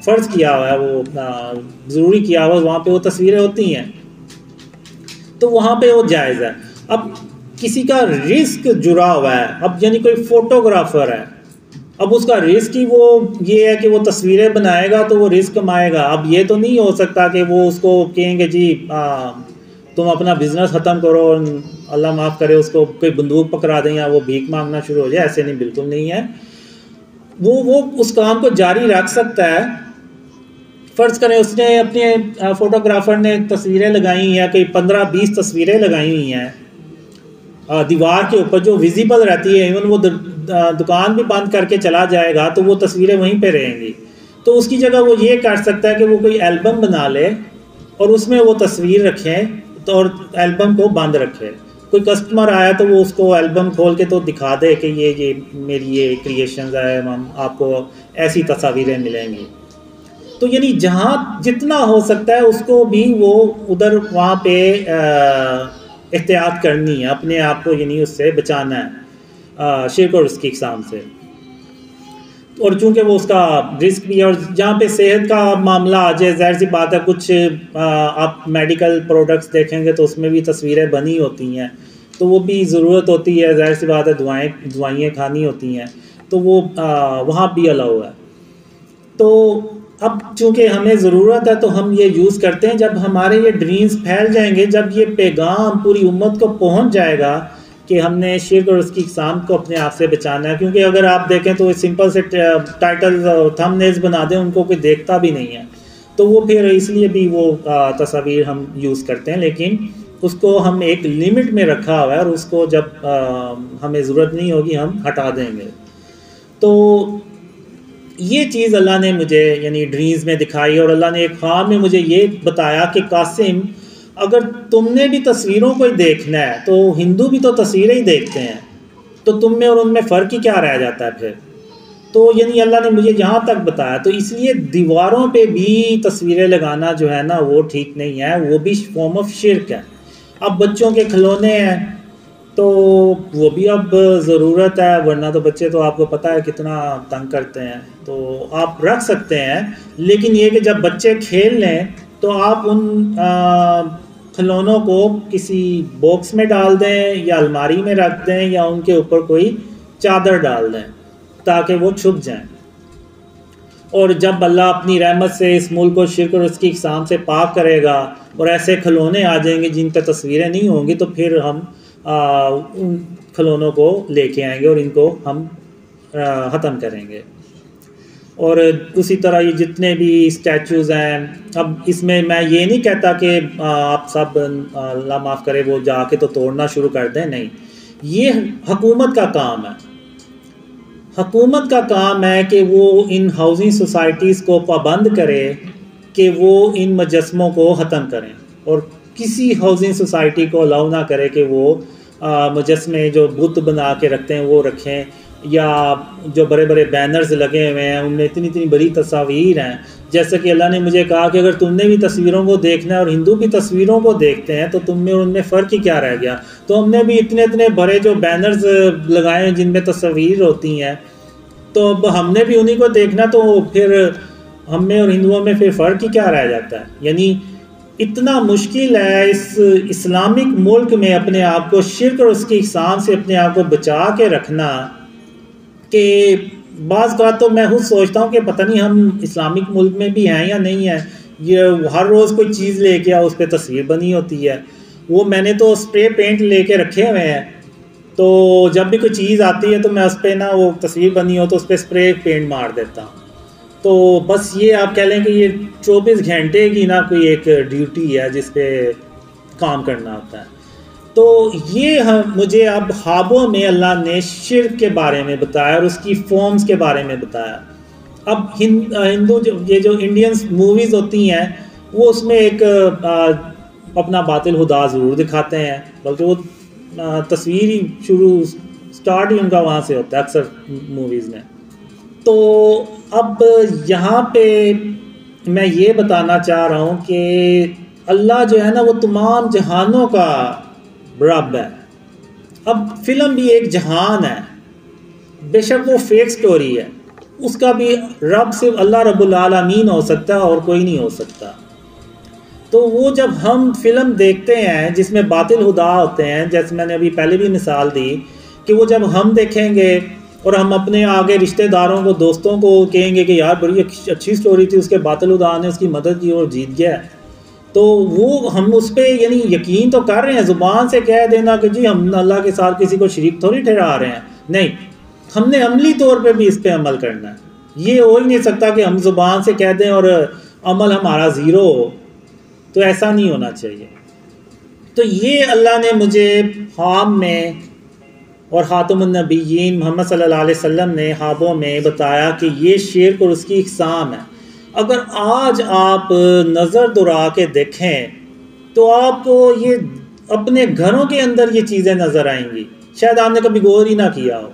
فرض کیا ہوا ہے، وہ ضروری کیا ہوا ہے، وہاں پہ وہ تصویریں ہوتی ہیں، تو وہاں پہ وہ جائز ہے۔ اب کسی کا رزق جڑا ہوا ہے، اب یعنی کوئی فوٹوگرافر ہے، اب اس کا رزق ہی وہ یہ ہے کہ وہ تصویریں بنائے گا تو وہ رزق کمائے گا۔ اب یہ تو نہیں ہو سکتا کہ وہ اس کو کہیں گے جی تم اپنا بزنس ختم کرو، اللہ معاف کرے اس کو کوئی بندوق پکڑا دیں یا وہ بھیک مانگنا شروع ہو جائے، ایسے نہیں، بالکل نہیں ہے۔ وہ اس کام کو جاری رکھ سکتا ہے۔ فرض کریں اس نے اپنے فوٹوگرافر نے تصویریں لگائی ہیں، کوئی 15-20 تصویریں لگائی ہوئی ہیں دیوار کے اوپر جو ویزیبل رہتی ہے، ایون وہ دکان بھی بند کر کے چلا جائے گا تو وہ تصویریں وہیں پہ رہیں گی، تو اس کی جگہ وہ یہ کر سکتا ہے کہ وہ کوئی البم بنا لے اور اس میں وہ تصویر رکھیں اور البم کو بند رکھے۔ کوئی کسٹمر آیا تو وہ اس کو البم کھول کے تو دکھا دے کہ یہ میری یہ کریشنز ہے، آپ کو ایسی تصاویریں ملیں گی۔ تو یعنی جہاں جتنا ہو سکتا ہے اس کو بھی وہ ادھر وہاں پہ احتیاط کرنی ہے، اپنے آپ کو یعنی اس سے بچانا ہے شرک اور اس کی اقسام سے۔ اور چونکہ وہ اس کا رزق بھی ہے، اور جہاں پہ صحت کا معاملہ آ جائے، ظاہر سی بات ہے کچھ آپ میڈیکل پروڈکٹس دیکھیں گے تو اس میں بھی تصویریں بنی ہوتی ہیں، تو وہ بھی ضرورت ہوتی ہے، ظاہر سی بات ہے دوائیں کھانی ہوتی ہیں، تو وہ وہاں بھی الاؤ ہے۔ تو اب چونکہ ہمیں ضرورت ہے تو ہم یہ یوز کرتے ہیں۔ جب ہمارے یہ ڈریمز پھیل جائیں گے، جب یہ پیغام پوری امت کو پہنچ جائے گا کہ ہم نے شرک اور اس کی اقسام کو اپنے آپ سے بچانا ہے، کیونکہ اگر آپ دیکھیں تو سمپل سے ٹائٹل تھم نیلز بنا دیں، ان کو کوئی دیکھتا بھی نہیں ہے، تو وہ پھر اس لیے بھی وہ تصاویر ہم یوز کرتے ہیں، لیکن اس کو ہم ایک لمٹ میں رکھا ہوا ہے، اور اس کو جب ہمیں ضرورت نہیں ہوگی ہم ہٹا دیں گے۔ تو یہ چیز اللہ نے مجھے یعنی ڈریمز میں دکھائی، اور اللہ نے ایک خواب میں مجھے یہ بتایا کہ قاسم اگر تم نے بھی تصویروں کو ہی دیکھنا ہے تو ہندو بھی تو تصویریں ہی دیکھتے ہیں، تو تم میں اور ان میں فرق ہی کیا رہ جاتا ہے پھر؟ تو یعنی اللہ نے مجھے یہاں تک بتایا، تو اس لیے دیواروں پہ بھی تصویریں لگانا جو ہے نا وہ ٹھیک نہیں ہے، وہ بھی فارم آف شرک ہے۔ اب بچوں کے کھلونے ہیں تو وہ بھی اب ضرورت ہے، ورنہ تو بچے تو آپ کو پتہ ہے کتنا تنگ کرتے ہیں، تو آپ رکھ سکتے ہیں، لیکن یہ کہ جب بچے کھیل لیں تو آپ ان کھلونوں کو کسی باکس میں ڈال دیں یا الماری میں رکھ دیں یا ان کے اوپر کوئی چادر ڈال دیں تاکہ وہ چھپ جائیں۔ اور جب اللہ اپنی رحمت سے اس ملک کو شرک اور اس کی اقسام سے پاک کرے گا اور ایسے کھلونے آ جائیں گے جن پہ تصویریں نہیں ہوں گی، تو پھر ہم ان کھلونوں کو لے کے آئیں گے اور ان کو ہم ختم کریں گے۔ اور اسی طرح یہ جتنے بھی اسٹیچوز ہیں، اب اس میں یہ نہیں کہتا کہ آپ سب اللہ معاف کرے وہ جا کے تو توڑنا شروع کر دیں، نہیں، یہ حکومت کا کام ہے۔ حکومت کا کام ہے کہ وہ ان ہاؤسنگ سوسائٹیز کو پابند کرے کہ وہ ان مجسموں کو ختم کریں اور کسی ہاؤسنگ سوسائٹی کو الاؤ نہ کرے کہ وہ مجسمے جو بت بنا کے رکھتے ہیں وہ رکھیں، یا جو بڑے بڑے بینرز لگے ہوئے ہیں ان میں اتنی اتنی بڑی تصاویر ہیں. جیسا کہ اللہ نے مجھے کہا کہ اگر تم نے بھی تصویروں کو دیکھنا ہے اور ہندو بھی تصویروں کو دیکھتے ہیں تو تم میں اور ان میں فرق ہی کیا رہ گیا. تو ہم نے بھی اتنے اتنے بڑے جو بینرز لگائے ہیں جن میں تصویر ہوتی ہیں، تو اب ہم نے بھی انہی کو دیکھنا، تو پھر ہم میں اور ہندوؤں میں پھر فرق ہی کیا رہ جاتا ہے. یعنی اتنا مشکل ہے اس اسلامک ملک میں اپنے آپ کو شرک اور اس کی اقسام سے اپنے آپ کو بچا کے رکھنا کہ بعض کا تو میں خود سوچتا ہوں کہ پتہ نہیں ہم اسلامک ملک میں بھی ہیں یا نہیں ہیں. یہ ہر روز کوئی چیز لے کے اس پہ تصویر بنی ہوتی ہے. وہ میں نے تو اسپرے پینٹ لے کے رکھے ہوئے ہیں، تو جب بھی کوئی چیز آتی ہے تو میں اس پہ نا وہ تصویر بنی ہو تو اس پہ اسپرے پینٹ مار دیتا ہوں. تو بس یہ آپ کہہ لیں کہ یہ 24 گھنٹے کی نا کوئی ایک ڈیوٹی ہے جس پہ کام کرنا ہوتا ہے. تو یہ مجھے اب خوابوں میں اللہ نے شرک کے بارے میں بتایا اور اس کی فارمز کے بارے میں بتایا. اب ہندو یہ جو انڈینس موویز ہوتی ہیں وہ اس میں ایک اپنا باطل خدا ضرور دکھاتے ہیں، بلکہ وہ تصویر ہی سٹارٹ ہی ان کا وہاں سے ہوتا ہے اکثر موویز میں. تو اب یہاں پہ میں یہ بتانا چاہ رہا ہوں کہ اللہ جو ہے نا وہ تمام جہانوں کا رب ہے. اب فلم بھی ایک جہان ہے، بے شک وہ فیک سٹوری ہے، اس کا بھی رب صرف اللہ رب العالمین ہو سکتا ہے اور کوئی نہیں ہو سکتا. تو وہ جب ہم فلم دیکھتے ہیں جس میں باطل خدا ہوتے ہیں، جیسے میں نے ابھی پہلے بھی مثال دی کہ وہ جب ہم دیکھیں گے اور ہم اپنے آگے رشتہ داروں کو دوستوں کو کہیں گے کہ یار بڑی اچھی سٹوری تھی، اس کے باطل خدا نے اس کی مدد کی اور جیت گیا، تو وہ ہم اس پہ یعنی یقین تو کر رہے ہیں. زبان سے کہہ دینا کہ جی ہم اللہ کے ساتھ کسی کو شریک تھوڑی ٹھہرا رہے ہیں، نہیں، ہم نے عملی طور پہ بھی اس پہ عمل کرنا ہے. یہ ہو ہی نہیں سکتا کہ ہم زبان سے کہہ دیں اور عمل ہمارا زیرو ہو، تو ایسا نہیں ہونا چاہیے. تو یہ اللہ نے مجھے خواب میں اور خاتم النبیین محمد صلی اللہ علیہ وسلم نے خوابوں میں بتایا کہ یہ شرک اور اس کی اقسام ہے. اگر آج آپ نظر دوڑا کے دیکھیں تو آپ کو یہ اپنے گھروں کے اندر یہ چیزیں نظر آئیں گی. شاید آپ نے کبھی غور ہی نہ کیا ہو،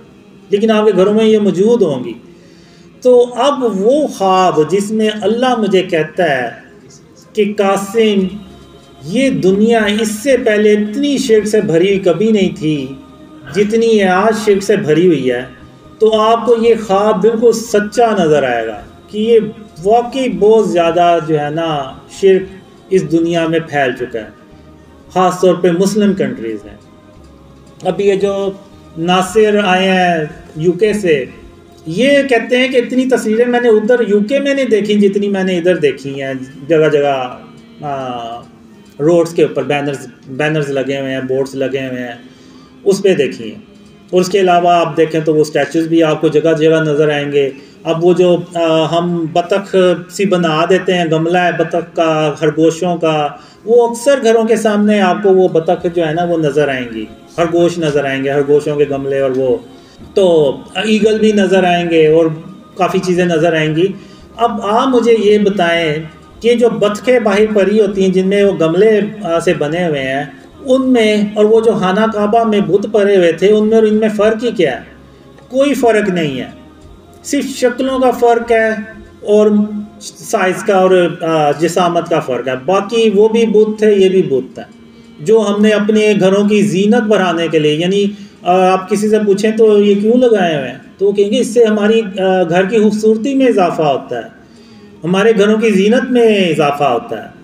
لیکن آپ کے گھروں میں یہ موجود ہوں گی. تو اب وہ خواب جس میں اللہ مجھے کہتا ہے کہ قاسم یہ دنیا اس سے پہلے اتنی شرک سے بھری کبھی نہیں تھی جتنی یہ آج شرک سے بھری ہوئی ہے، تو آپ کو یہ خواب بالکل سچا نظر آئے گا کہ یہ واقعی بہت زیادہ جو ہے نا شرک اس دنیا میں پھیل چکا ہے، خاص طور پہ مسلم کنٹریز ہیں. اب یہ جو ناصر آئے ہیں یو کے سے، یہ کہتے ہیں کہ اتنی تصویریں میں نے ادھر یو کے میں نہیں دیکھی جتنی میں نے ادھر دیکھی ہیں. جگہ جگہ روڈز کے اوپر بینرز لگے ہوئے ہیں، بورڈز لگے ہوئے ہیں، اس پہ دیکھی ہیں. اور اس کے علاوہ آپ دیکھیں تو وہ اسٹیچوز بھی آپ کو جگہ جگہ نظر آئیں گے. اب وہ جو ہم بطخ سی بنا دیتے ہیں، گملہ ہے بطخ کا، خرگوشوں کا، وہ اکثر گھروں کے سامنے آپ کو وہ بطخ جو ہے نا وہ نظر آئیں گی، خرگوش نظر آئیں گے، خرگوشوں کے گملے، اور وہ تو ایگل بھی نظر آئیں گے اور کافی چیزیں نظر آئیں گی. اب آپ مجھے یہ بتائیں کہ جو بطخیں باہر پری ہوتی ہیں جن میں وہ گملے سے بنے ہوئے ہیں، ان میں اور وہ جو خانہ کعبہ میں بت پڑے ہوئے تھے ان میں اور ان میں فرق ہی کیا ہے؟ کوئی فرق نہیں ہے، صرف شکلوں کا فرق ہے اور سائز کا اور جسامت کا فرق ہے. باقی وہ بھی بت تھے، یہ بھی بت ہے جو ہم نے اپنے گھروں کی زینت بڑھانے کے لیے، یعنی آپ کسی سے پوچھیں تو یہ کیوں لگائے ہوئے ہیں تو وہ کہیں گے اس سے ہماری گھر کی خوبصورتی میں اضافہ ہوتا ہے، ہمارے گھروں کی زینت میں اضافہ ہوتا ہے.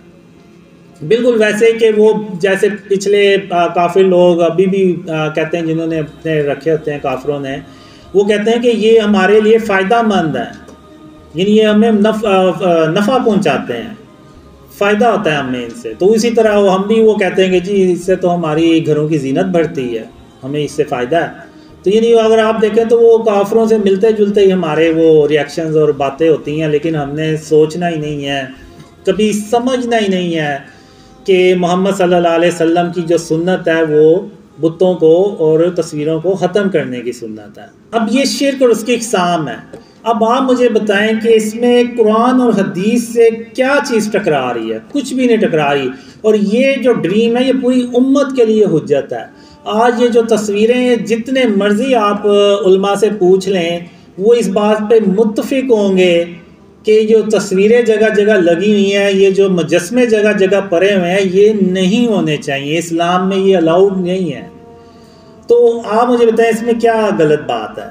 بالکل ویسے کہ وہ جیسے پچھلے کافر لوگ ابھی بھی کہتے ہیں، جنہوں نے اپنے رکھے ہوتے ہیں کافروں نے، وہ کہتے ہیں کہ یہ ہمارے لیے فائدہ مند ہے، یعنی یہ ہمیں نفع پہنچاتے ہیں، فائدہ ہوتا ہے ہمیں ان سے. تو اسی طرح ہم بھی وہ کہتے ہیں کہ جی اس سے تو ہماری گھروں کی زینت بڑھتی ہے، ہمیں اس سے فائدہ ہے. تو یعنی اگر آپ دیکھیں تو وہ کافروں سے ملتے جلتے ہی ہمارے وہ ریاکشنز اور باتیں ہوتی ہیں، لیکن ہم نے سوچنا ہی نہیں ہے، کبھی سمجھنا ہی نہیں ہے کہ محمد صلی اللہ علیہ وسلم کی جو سنت ہے وہ بتوں کو اور تصویروں کو ختم کرنے کی سنت ہے. اب یہ شرک اور اس کی اقسام ہے. اب آپ مجھے بتائیں کہ اس میں قرآن اور حدیث سے کیا چیز ٹکرا رہی ہے؟ کچھ بھی نہیں ٹکرا رہی. اور یہ جو ڈریم ہے یہ پوری امت کے لیے حجت ہے. آج یہ جو تصویریں جتنے مرضی آپ علماء سے پوچھ لیں وہ اس بات پہ متفق ہوں گے کہ جو تصویریں جگہ جگہ لگی ہوئی ہیں، یہ جو مجسمے جگہ جگہ پڑے ہوئے ہیں، یہ نہیں ہونے چاہیے. اسلام میں یہ الاؤڈ نہیں ہے. تو آپ مجھے بتائیں اس میں کیا غلط بات ہے؟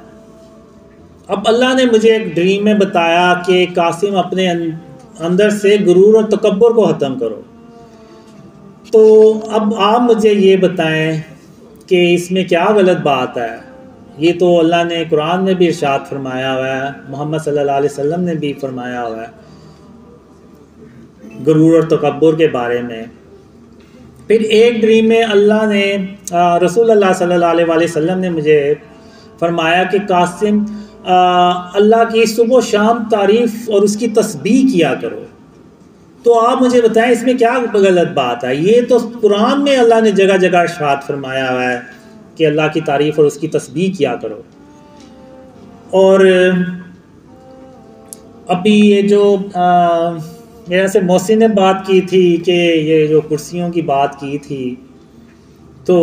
اب اللہ نے مجھے ایک ڈریم میں بتایا کہ قاسم اپنے اندر سے غرور اور تکبر کو ختم کرو. تو اب آپ مجھے یہ بتائیں کہ اس میں کیا غلط بات ہے؟ یہ تو اللہ نے قرآن میں بھی ارشاد فرمایا ہوا ہے، محمد صلی اللہ علیہ وسلم نے بھی فرمایا ہوا ہے غرور اور تکبر کے بارے میں. پھر ایک ڈریم میں اللہ نے رسول اللہ صلی اللہ علیہ وسلم نے مجھے فرمایا کہ قاسم اللہ کی صبح و شام تعریف اور اس کی تسبیح کیا کرو. تو آپ مجھے بتائیں اس میں کیا غلط بات ہے؟ یہ تو قرآن میں اللہ نے جگہ جگہ ارشاد فرمایا ہوا ہے کہ اللہ کی تعریف اور اس کی تسبیح کیا کرو. اور ابھی یہ جو میرے سے محسن نے بات کی تھی کہ یہ جو کرسیوں کی بات کی تھی، تو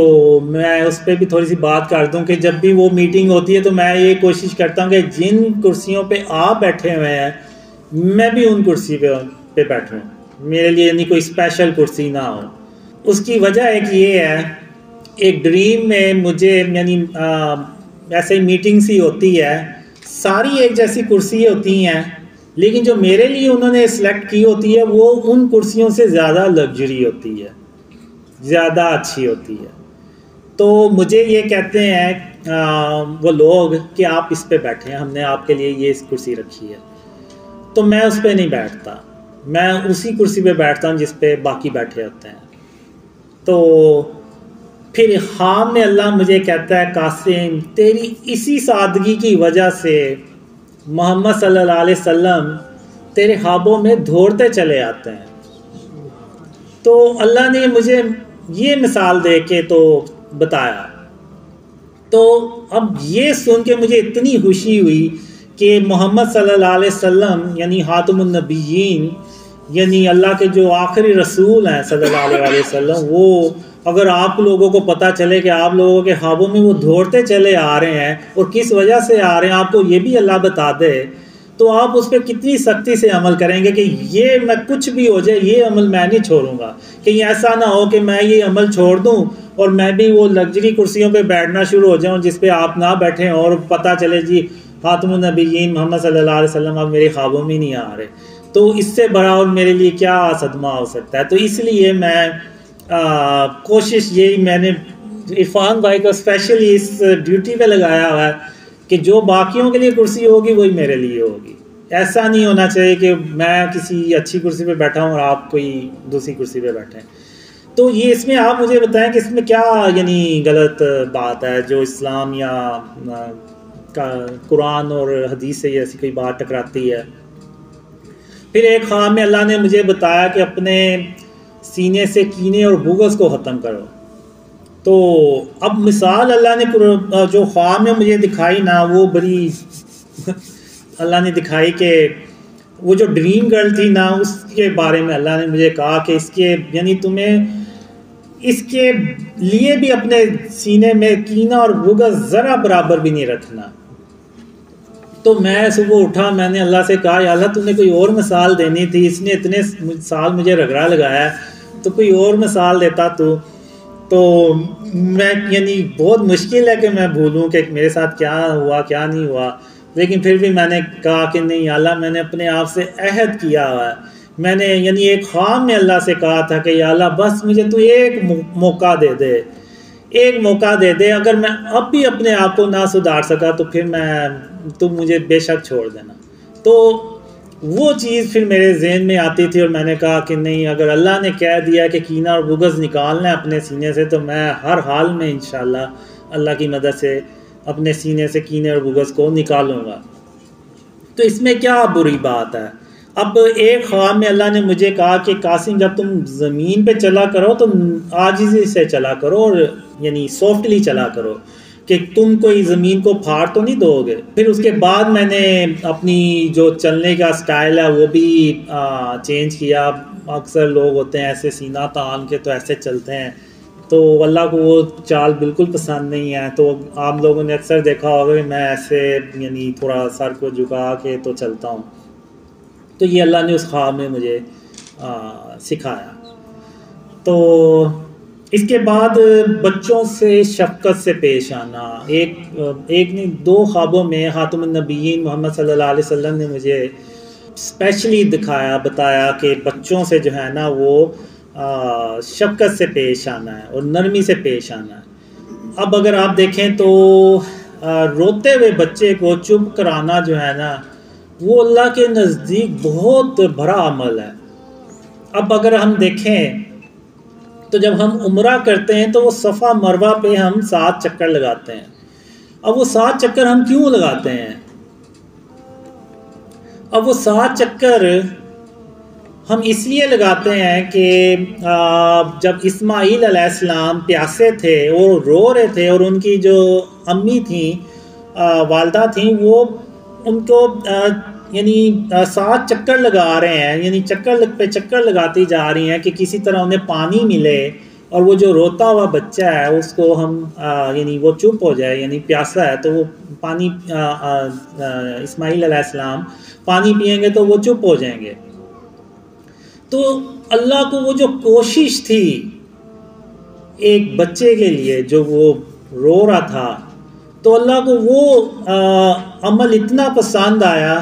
میں اس پہ بھی تھوڑی سی بات کر دوں کہ جب بھی وہ میٹنگ ہوتی ہے تو میں یہ کوشش کرتا ہوں کہ جن کرسیوں پہ آپ بیٹھے ہوئے ہیں میں بھی ان کرسی پہ بیٹھوں. میرے لیے یعنی کوئی اسپیشل کرسی نہ ہو. اس کی وجہ ایک یہ ہے، ایک ڈریم میں مجھے یعنی ایسے ہی میٹنگ سی ہوتی ہے، ساری ایک جیسی کرسی ہوتی ہیں، لیکن جو میرے لیے انہوں نے سلیکٹ کی ہوتی ہے وہ ان کرسیوں سے زیادہ لگژری ہوتی ہے، زیادہ اچھی ہوتی ہے. تو مجھے یہ کہتے ہیں وہ لوگ کہ آپ اس پہ بیٹھیں، ہم نے آپ کے لیے یہ کرسی رکھی ہے. تو میں اس پہ نہیں بیٹھتا، میں اسی کرسی پہ بیٹھتا ہوں جس پہ باقی بیٹھے ہوتے ہیں. تو پھر خواب میں اللہ مجھے کہتا ہے قاسم تیری اسی سادگی کی وجہ سے محمد صلی اللہ علیہ وسلم تیرے خوابوں میں دوڑتے چلے آتے ہیں. تو اللہ نے مجھے یہ مثال دے کے تو بتایا. تو اب یہ سن کے مجھے اتنی خوشی ہوئی کہ محمد صلی اللہ علیہ وسلم یعنی خاتم النبیین، یعنی اللہ کے جو آخری رسول ہیں صلی اللہ علیہ وسلم، وہ اگر آپ لوگوں کو پتہ چلے کہ آپ لوگوں کے خوابوں میں وہ دوڑتے چلے آ رہے ہیں اور کس وجہ سے آ رہے ہیں، آپ کو یہ بھی اللہ بتا دے، تو آپ اس پہ کتنی سختی سے عمل کریں گے کہ یہ میں کچھ بھی ہو جائے یہ عمل میں نہیں چھوڑوں گا. کہیں ایسا نہ ہو کہ میں یہ عمل چھوڑ دوں اور میں بھی وہ لگژری کرسیوں پہ بیٹھنا شروع ہو جاؤں جس پہ آپ نہ بیٹھیں اور پتہ چلے جی خاتم النبیین محمد صلی اللہ علیہ وسلم اب میرے خوابوں میں نہیں آ رہے. تو اس سے بڑا اور میرے لیے کیا صدمہ ہو سکتا ہے؟ تو اس لیے میں کوشش یہی میں نے عرفان بھائی کو اسپیشلی اس ڈیوٹی پہ لگایا ہوا ہے کہ جو باقیوں کے لیے کرسی ہوگی وہی میرے لیے ہوگی. ایسا نہیں ہونا چاہیے کہ میں کسی اچھی کرسی پہ بیٹھا ہوں اور آپ کوئی دوسری کرسی پہ بیٹھیں. تو یہ اس میں آپ مجھے بتائیں کہ اس میں کیا یعنی غلط بات ہے جو اسلام یا قرآن اور حدیث سے ایسی کوئی بات ٹکراتی ہے. پھر ایک خواب میں اللہ نے مجھے بتایا کہ اپنے سینے سے کینے اور بغض کو ختم کرو. تو اب مثال اللہ نے جو خواب میں مجھے دکھائی نا وہ بڑی اللہ نے دکھائی کہ وہ جو ڈریم گرل تھی نا اس کے بارے میں اللہ نے مجھے کہا کہ اس کے یعنی تمہیں اس کے لیے بھی اپنے سینے میں کینہ اور بغض ذرا برابر بھی نہیں رکھنا. تو میں صبح اٹھا، میں نے اللہ سے کہا یا اللہ تم نے کوئی اور مثال دینی تھی، اس نے اتنے سال مجھے رگڑا لگایا ہے تو کوئی اور مثال دیتا تو میں یعنی بہت مشکل ہے کہ میں بھولوں کہ میرے ساتھ کیا ہوا کیا نہیں ہوا. لیکن پھر بھی میں نے کہا کہ نہیں اللہ میں نے اپنے آپ سے عہد کیا ہوا ہے. میں نے یعنی ایک خواب میں اللہ سے کہا تھا کہ یا اللہ بس مجھے تو ایک موقع دے دے، ایک موقع دے دے، اگر میں اب بھی اپنے آپ کو نہ سدھار سکا تو پھر تم مجھے بے شک چھوڑ دینا. تو وہ چیز پھر میرے ذہن میں آتی تھی اور میں نے کہا کہ نہیں اگر اللہ نے کہہ دیا کہ کینہ اور بغض نکالنا ہے اپنے سینے سے تو میں ہر حال میں انشاءاللہ اللہ کی مدد سے اپنے سینے سے کینے اور بغض کو نکالوں گا. تو اس میں کیا بری بات ہے؟ اب ایک خواب میں اللہ نے مجھے کہا کہ قاسم جب تم زمین پہ چلا کرو تو عاجزی سے چلا کرو اور یعنی سافٹلی چلا کرو کہ تم کوئی زمین کو پھاڑ تو نہیں دو گے. پھر اس کے بعد میں نے اپنی جو چلنے کا سٹائل ہے وہ بھی چینج کیا. اکثر لوگ ہوتے ہیں ایسے سینہ تان کے تو ایسے چلتے ہیں، تو اللہ کو وہ چال بالکل پسند نہیں ہے. تو آپ لوگوں نے اکثر دیکھا ہوگا کہ میں ایسے یعنی تھوڑا سر کو جھکا کے تو چلتا ہوں. تو یہ اللہ نے اس خواب میں مجھے سکھایا. تو اس کے بعد بچوں سے شفقت سے پیش آنا، ایک نہیں 2 خوابوں میں خاتم النبیین محمد صلی اللہ علیہ وسلم نے مجھے اسپیشلی بتایا کہ بچوں سے جو ہے نا وہ شفقت سے پیش آنا ہے اور نرمی سے پیش آنا ہے. اب اگر آپ دیکھیں تو روتے ہوئے بچے کو چپ کرانا جو ہے نا وہ اللہ کے نزدیک بہت بڑا عمل ہے. اب اگر ہم دیکھیں تو جب ہم عمرہ کرتے ہیں تو وہ صفا مروہ پہ ہم 7 چکر لگاتے ہیں. اب وہ 7 چکر ہم کیوں لگاتے ہیں؟ اب وہ 7 چکر ہم اس لیے لگاتے ہیں کہ جب اسماعیل علیہ السلام پیاسے تھے اور رو رہے تھے اور ان کی جو امی تھیں والدہ تھیں وہ ان کو یعنی 7 چکر لگا رہے ہیں، یعنی چکر پہ چکر لگاتی جا رہی ہیں کہ کسی طرح انہیں پانی ملے اور وہ جو روتا ہوا بچہ ہے اس کو ہم یعنی وہ چپ ہو جائے، یعنی پیاسا ہے تو وہ پانی اسماعیل علیہ السلام پانی پئیں گے تو وہ چپ ہو جائیں گے. تو اللہ کو وہ جو کوشش تھی ایک بچے کے لیے جو وہ رو رہا تھا، تو اللہ کو وہ عمل اتنا پسند آیا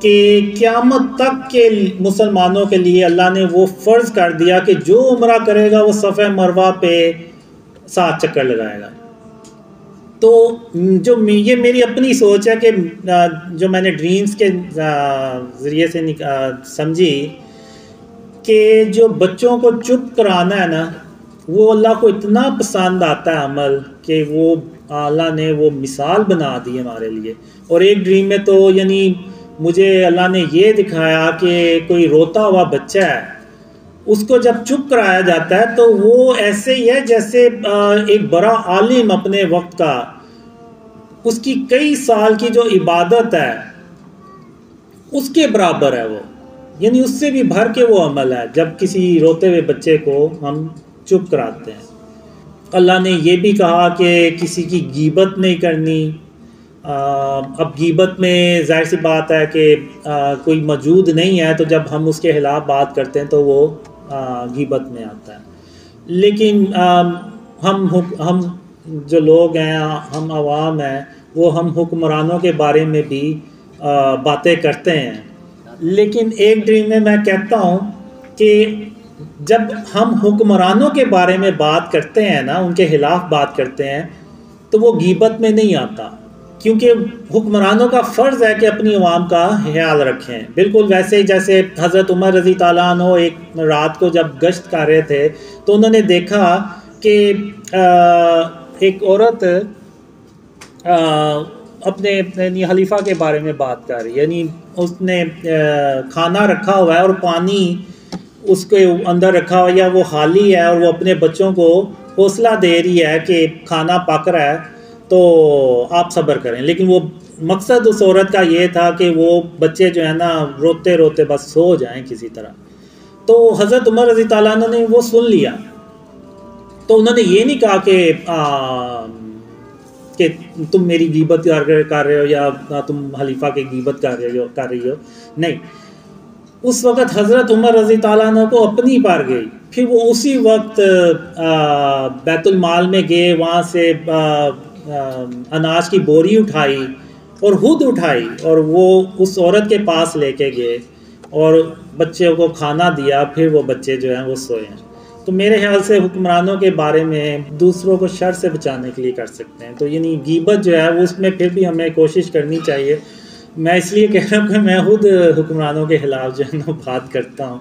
کہ قیامت تک کے مسلمانوں کے لیے اللہ نے وہ فرض کر دیا کہ جو عمرہ کرے گا وہ صفا مروہ پہ 7 چکر لگائے گا. تو جو یہ میری اپنی سوچ ہے کہ جو میں نے ڈریمز کے ذریعے سے سمجھی کہ جو بچوں کو چپ کرانا ہے نا وہ اللہ کو اتنا پسند آتا ہے عمل کہ وہ اللہ نے وہ مثال بنا دی ہمارے لیے. اور ایک ڈریم میں تو یعنی مجھے اللہ نے یہ دکھایا کہ کوئی روتا ہوا بچہ ہے، اس کو جب چپ کرایا جاتا ہے تو وہ ایسے ہی ہے جیسے ایک بڑا عالم اپنے وقت کا، اس کی کئی سال کی جو عبادت ہے اس کے برابر ہے وہ، یعنی اس سے بھی بھر کے وہ عمل ہے جب کسی روتے ہوئے بچے کو ہم چپ کراتے ہیں. اللہ نے یہ بھی کہا کہ کسی کی غیبت نہیں کرنی. اب غیبت میں ظاہر سی بات ہے کہ کوئی موجود نہیں ہے تو جب ہم اس کے خلاف بات کرتے ہیں تو وہ غیبت میں آتا ہے. لیکن ہم جو لوگ ہیں، ہم عوام ہیں، وہ ہم حکمرانوں کے بارے میں بھی باتیں کرتے ہیں. لیکن ایک ڈریم میں میں کہتا ہوں کہ جب ہم حکمرانوں کے بارے میں بات کرتے ہیں نا، ان کے خلاف بات کرتے ہیں تو وہ غیبت میں نہیں آتا، کیونکہ حکمرانوں کا فرض ہے کہ اپنی عوام کا خیال رکھیں. بالکل ویسے ہی جیسے حضرت عمر رضی تعالیٰ عنہ ایک رات کو جب گشت کر رہے تھے تو انہوں نے دیکھا کہ ایک عورت اپنے خلیفہ کے بارے میں بات کر رہی، یعنی اس نے کھانا رکھا ہوا ہے اور پانی اس کے اندر رکھا ہوا یا وہ خالی ہے اور وہ اپنے بچوں کو حوصلہ دے رہی ہے کہ کھانا پک رہا ہے تو آپ صبر کریں. لیکن وہ مقصد اس عورت کا یہ تھا کہ وہ بچے جو ہے نا روتے روتے بس سو جائیں کسی طرح. تو حضرت عمر رضی تعالیٰ عنہ نے وہ سن لیا، تو انہوں نے یہ نہیں کہا کہ تم میری غیبت کر رہے ہو یا تم خلیفہ کی غیبت کر رہی ہو. نہیں، اس وقت حضرت عمر رضی تعالیٰ عنہ کو اپنی پار گئی. پھر وہ اسی وقت بیت المال میں گئے، وہاں سے اناج کی بوری اٹھائی اور خود اٹھائی اور وہ اس عورت کے پاس لے کے گئے اور بچے کو کھانا دیا. پھر وہ بچے جو ہیں وہ سوئے ہیں. تو میرے خیال سے حکمرانوں کے بارے میں دوسروں کو شر سے بچانے کے لیے کر سکتے ہیں. تو یعنی غیبت جو ہے وہ اس میں پھر بھی ہمیں کوشش کرنی چاہیے. میں اس لیے کہہ رہا ہوں کہ میں خود حکمرانوں کے خلاف جو ہے نا بات کرتا ہوں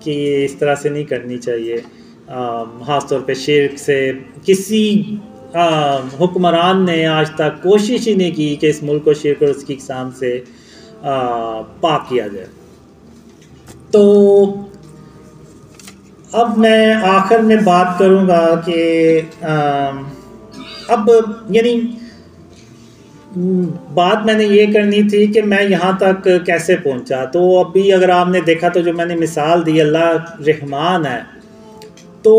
کہ اس طرح سے نہیں کرنی چاہیے. خاص طور پہ شرک سے کسی حکمران نے آج تک کوشش ہی نہیں کی کہ اس ملک کو شرک اور اس کی اقسام سے پاک کیا جائے. تو اب میں آخر میں بات کروں گا کہ اب یعنی بات میں نے یہ کرنی تھی کہ میں یہاں تک کیسے پہنچا. تو ابھی اگر آپ نے دیکھا تو جو میں نے مثال دی اللہ رحمان ہے، تو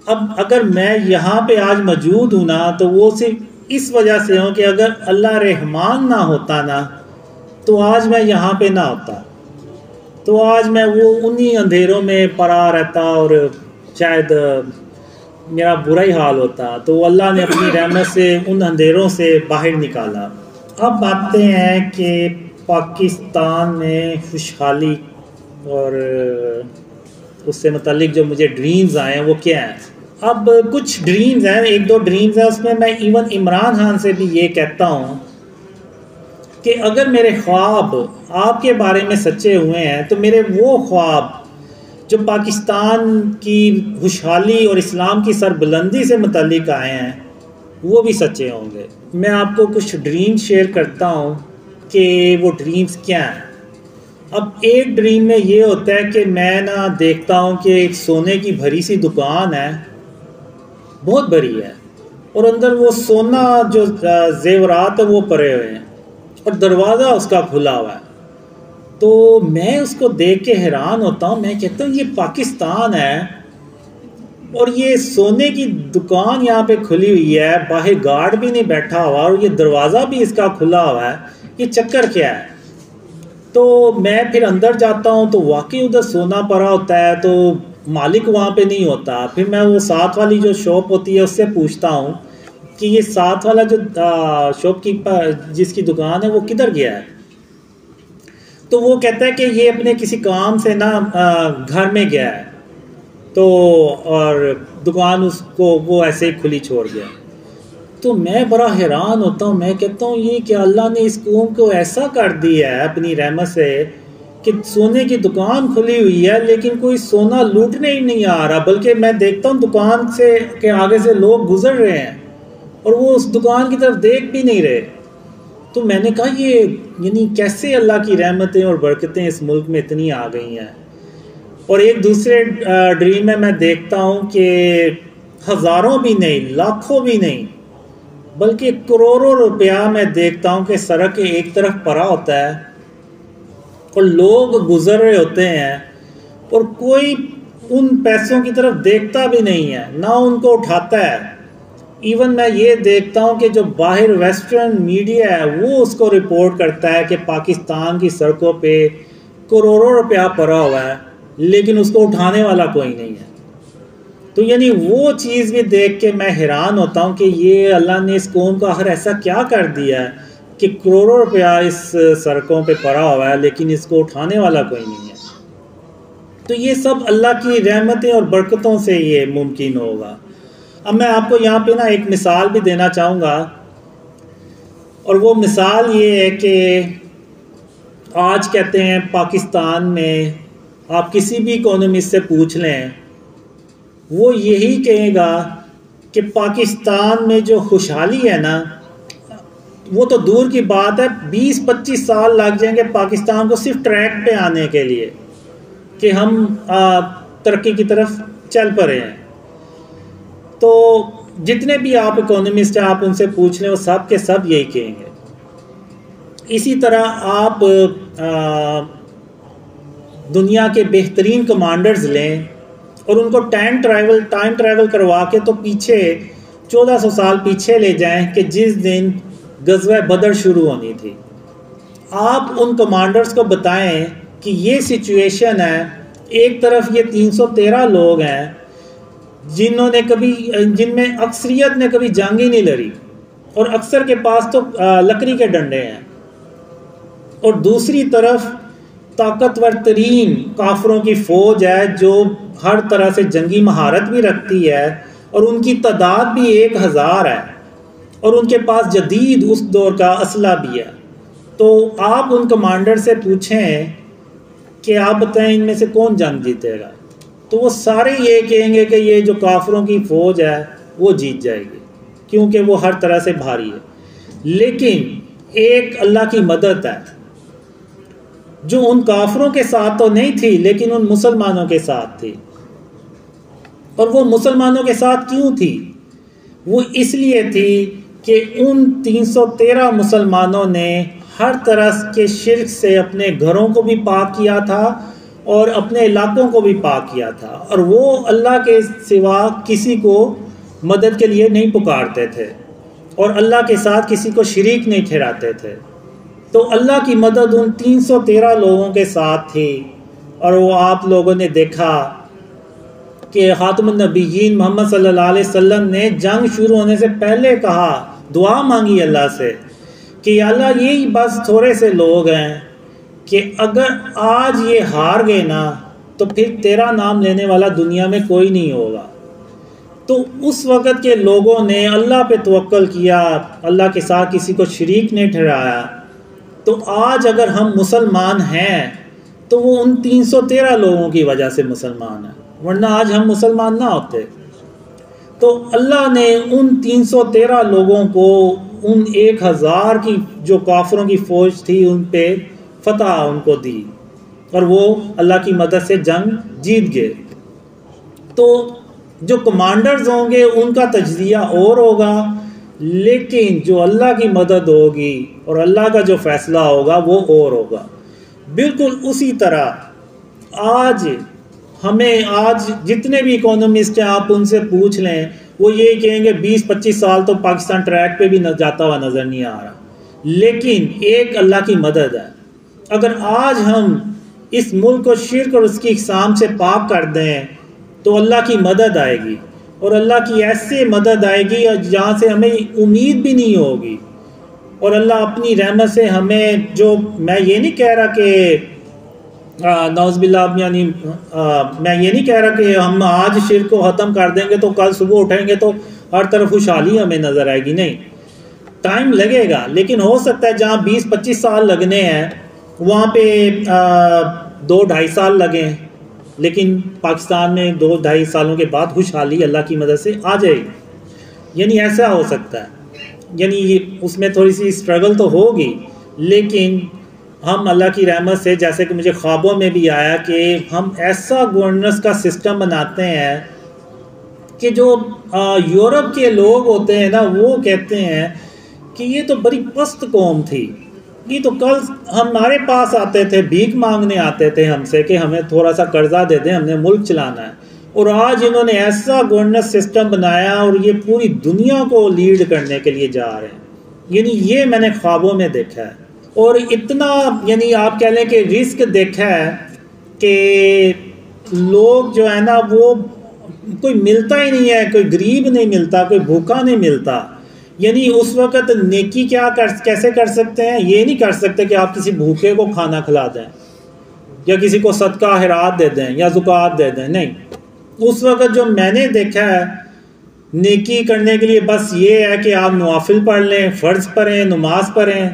اب اگر میں یہاں پہ آج موجود ہوں نا تو وہ صرف اس وجہ سے ہوں کہ اگر اللہ رحمان نہ ہوتا نا تو آج میں یہاں پہ نہ ہوتا، تو آج میں وہ انہی اندھیروں میں پڑا رہتا اور شاید میرا برا ہی حال ہوتا. تو اللہ نے اپنی رحمت سے ان اندھیروں سے باہر نکالا. اب آتے ہیں کہ پاکستان میں خوشحالی اور اس سے متعلق جو مجھے ڈریمز آئے ہیں وہ کیا ہیں. اب کچھ ڈریمز ہیں، ایک دو ڈریمز ہیں، اس میں میں ایون عمران خان سے بھی یہ کہتا ہوں کہ اگر میرے خواب آپ کے بارے میں سچے ہوئے ہیں تو میرے وہ خواب جو پاکستان کی خوشحالی اور اسلام کی سربلندی سے متعلق آئے ہیں وہ بھی سچے ہوں گے. میں آپ کو کچھ ڈریمز شیئر کرتا ہوں کہ وہ ڈریمز کیا ہیں. اب ایک ڈریم میں یہ ہوتا ہے کہ میں نا دیکھتا ہوں کہ ایک سونے کی بھری سی دکان ہے، بہت بڑی ہے، اور اندر وہ سونا جو زیورات ہے وہ پڑے ہوئے ہیں اور دروازہ اس کا کھلا ہوا ہے. تو میں اس کو دیکھ کے حیران ہوتا ہوں، میں کہتا ہوں یہ پاکستان ہے اور یہ سونے کی دکان یہاں پہ کھلی ہوئی ہے، باہر گارڈ بھی نہیں بیٹھا ہوا اور یہ دروازہ بھی اس کا کھلا ہوا ہے، یہ چکر کیا ہے. تو میں پھر اندر جاتا ہوں تو واقعی ادھر سونا پڑا ہوتا ہے، تو مالک وہاں پہ نہیں ہوتا. پھر میں وہ ساتھ والی جو شاپ ہوتی ہے اس سے پوچھتا ہوں کہ یہ ساتھ والا جو شاپ کیپر جس کی دکان ہے وہ کدھر گیا ہے. تو وہ کہتا ہے کہ یہ اپنے کسی کام سے نا گھر میں گیا ہے، تو اور دکان اس کو وہ ایسے ہی کھلی چھوڑ گیا. تو میں بڑا حیران ہوتا ہوں، میں کہتا ہوں یہ کہ اللہ نے اس قوم کو ایسا کر دیا ہے اپنی رحمت سے کہ سونے کی دکان کھلی ہوئی ہے لیکن کوئی سونا لوٹنے ہی نہیں آ رہا، بلکہ میں دیکھتا ہوں دکان سے کے آگے سے لوگ گزر رہے ہیں اور وہ اس دکان کی طرف دیکھ بھی نہیں رہے. تو میں نے کہا یہ یعنی کیسے اللہ کی رحمتیں اور برکتیں اس ملک میں اتنی آ گئی ہیں. اور ایک دوسرے ڈریم میں دیکھتا ہوں کہ ہزاروں بھی نہیں، لاکھوں بھی نہیں، بلکہ کروڑوں روپیہ میں دیکھتا ہوں کہ سڑک کے ایک طرف پڑا ہوتا ہے اور لوگ گزر رہے ہوتے ہیں اور کوئی ان پیسوں کی طرف دیکھتا بھی نہیں ہے، نہ ان کو اٹھاتا ہے. ایون میں یہ دیکھتا ہوں کہ جو باہر ویسٹرن میڈیا ہے وہ اس کو رپورٹ کرتا ہے کہ پاکستان کی سڑکوں پہ کروڑوں روپیہ پڑا ہوا ہے لیکن اس کو اٹھانے والا کوئی نہیں ہے. تو یعنی وہ چیز بھی دیکھ کے میں حیران ہوتا ہوں کہ یہ اللہ نے اس قوم کا آخر ایسا کیا کر دیا ہے کہ کروڑوں روپیہ اس سڑکوں پہ پڑا ہوا ہے لیکن اس کو اٹھانے والا کوئی نہیں ہے. تو یہ سب اللہ کی رحمتیں اور برکتوں سے یہ ممکن ہوگا. اب میں آپ کو یہاں پہ نا ایک مثال بھی دینا چاہوں گا، اور وہ مثال یہ ہے کہ آج کہتے ہیں پاکستان میں آپ کسی بھی اکانومسٹ سے پوچھ لیں، وہ یہی کہے گا کہ پاکستان میں جو خوشحالی ہے نا وہ تو دور کی بات ہے، 20-25 سال لگ جائیں گے پاکستان کو صرف ٹریک پہ آنے کے لیے کہ ہم ترقی کی طرف چل پڑے ہیں. تو جتنے بھی آپ اکانومسٹ ہیں آپ ان سے پوچھ لیں، وہ سب کے سب یہی کہیں گے. اسی طرح آپ دنیا کے بہترین کمانڈرز لیں اور ان کو ٹائم ٹریول کروا کے تو پیچھے 1400 سال پیچھے لے جائیں کہ جس دن غزوہ بدر شروع ہونی تھی. آپ ان کمانڈرز کو بتائیں کہ یہ سچویشن ہے، ایک طرف یہ 313 لوگ ہیں جن میں اکثریت نے کبھی جنگ ہی نہیں لڑی اور اکثر کے پاس تو لکڑی کے ڈنڈے ہیں، اور دوسری طرف طاقتور ترین کافروں کی فوج ہے جو ہر طرح سے جنگی مہارت بھی رکھتی ہے اور ان کی تعداد بھی 1000 ہے اور ان کے پاس جدید اس دور کا اسلحہ بھی ہے. تو آپ ان کمانڈر سے پوچھیں کہ آپ بتائیں ان میں سے کون جنگ جیتے گا، تو وہ سارے یہ کہیں گے کہ یہ جو کافروں کی فوج ہے وہ جیت جائے گی کیونکہ وہ ہر طرح سے بھاری ہے. لیکن ایک اللہ کی مدد ہے جو ان کافروں کے ساتھ تو نہیں تھی لیکن ان مسلمانوں کے ساتھ تھی. اور وہ مسلمانوں کے ساتھ کیوں تھی؟ وہ اس لیے تھی کہ ان 313 مسلمانوں نے ہر طرح کے شرک سے اپنے گھروں کو بھی پاک کیا تھا اور اپنے علاقوں کو بھی پاک کیا تھا، اور وہ اللہ کے سوا کسی کو مدد کے لیے نہیں پکارتے تھے اور اللہ کے ساتھ کسی کو شریک نہیں ٹھہراتے تھے۔ تو اللہ کی مدد ان 313 لوگوں کے ساتھ تھی، اور وہ آپ لوگوں نے دیکھا کہ خاتم النبیین محمد صلی اللہ علیہ وسلم نے جنگ شروع ہونے سے پہلے کہا، دعا مانگی اللہ سے کہ یا اللہ یہی بس تھوڑے سے لوگ ہیں کہ اگر آج یہ ہار گئے نا تو پھر تیرا نام لینے والا دنیا میں کوئی نہیں ہوگا۔ تو اس وقت کے لوگوں نے اللہ پہ توکل کیا، اللہ کے ساتھ کسی کو شریک نہیں ٹھہرایا۔ تو آج اگر ہم مسلمان ہیں تو وہ ان 313 لوگوں کی وجہ سے مسلمان ہیں، ورنہ آج ہم مسلمان نہ ہوتے۔ تو اللہ نے ان 313 لوگوں کو ان 1000 کی جو کافروں کی فوج تھی ان پہ فتح ان کو دی، اور وہ اللہ کی مدد سے جنگ جیت گئے۔ تو جو کمانڈرز ہوں گے ان کا تجزیہ اور ہوگا، لیکن جو اللہ کی مدد ہوگی اور اللہ کا جو فیصلہ ہوگا وہ اور ہوگا۔ بالکل اسی طرح آج جتنے بھی اکونومسٹ ہیں آپ ان سے پوچھ لیں، وہ یہی کہیں گے 20-25 سال تو پاکستان ٹریک پہ بھی جاتا ہوا نظر نہیں آ رہا، لیکن ایک اللہ کی مدد ہے۔ اگر آج ہم اس ملک کو شرک اور اس کی اقسام سے پاک کر دیں تو اللہ کی مدد آئے گی، اور اللہ کی ایسے مدد آئے گی جہاں سے ہمیں امید بھی نہیں ہوگی، اور اللہ اپنی رحمت سے ہمیں جو میں یہ نہیں کہہ رہا کہ نعوذ باللہ یعنی میں یہ نہیں کہہ رہا کہ ہم آج شرک کو ختم کر دیں گے تو کل صبح اٹھیں گے تو ہر طرف خوشحالی ہمیں نظر آئے گی، نہیں، ٹائم لگے گا، لیکن ہو سکتا ہے جہاں 20-25 سال لگنے ہیں وہاں پہ 2-2.5 سال لگیں، لیکن پاکستان میں 2-2.5 سالوں کے بعد خوشحالی اللہ کی مدد سے آ جائے گی۔ یعنی ایسا ہو سکتا ہے، یعنی اس میں تھوڑی سی اسٹرگل تو ہوگی، لیکن ہم اللہ کی رحمت سے، جیسے کہ مجھے خوابوں میں بھی آیا کہ ہم ایسا گورننس کا سسٹم بناتے ہیں کہ جو یورپ کے لوگ ہوتے ہیں نا وہ کہتے ہیں کہ یہ تو بڑی پست قوم تھی، یہ تو کل ہمارے پاس آتے تھے، بھیک مانگنے آتے تھے ہم سے کہ ہمیں تھوڑا سا قرضہ دے دیں، ہم نے ملک چلانا ہے، اور آج انہوں نے ایسا گورننس سسٹم بنایا اور یہ پوری دنیا کو لیڈ کرنے کے لیے جا رہے ہیں۔ یعنی یہ میں نے خوابوں میں دیکھا ہے، اور اتنا یعنی آپ کہہ لیں کہ رسک دیکھا ہے کہ لوگ جو ہے نا وہ کوئی ملتا ہی نہیں ہے، کوئی غریب نہیں ملتا، کوئی بھوکا نہیں ملتا۔ یعنی اس وقت نیکی کیسے کر سکتے ہیں؟ یہ نہیں کر سکتے کہ آپ کسی بھوکے کو کھانا کھلا دیں یا کسی کو صدقہ خیرات دے دیں یا زکوٰۃ دے دیں، نہیں۔ اس وقت جو میں نے دیکھا ہے نیکی کرنے کے لیے بس یہ ہے کہ آپ نوافل پڑھ لیں، فرض پڑھیں، نماز پڑھیں،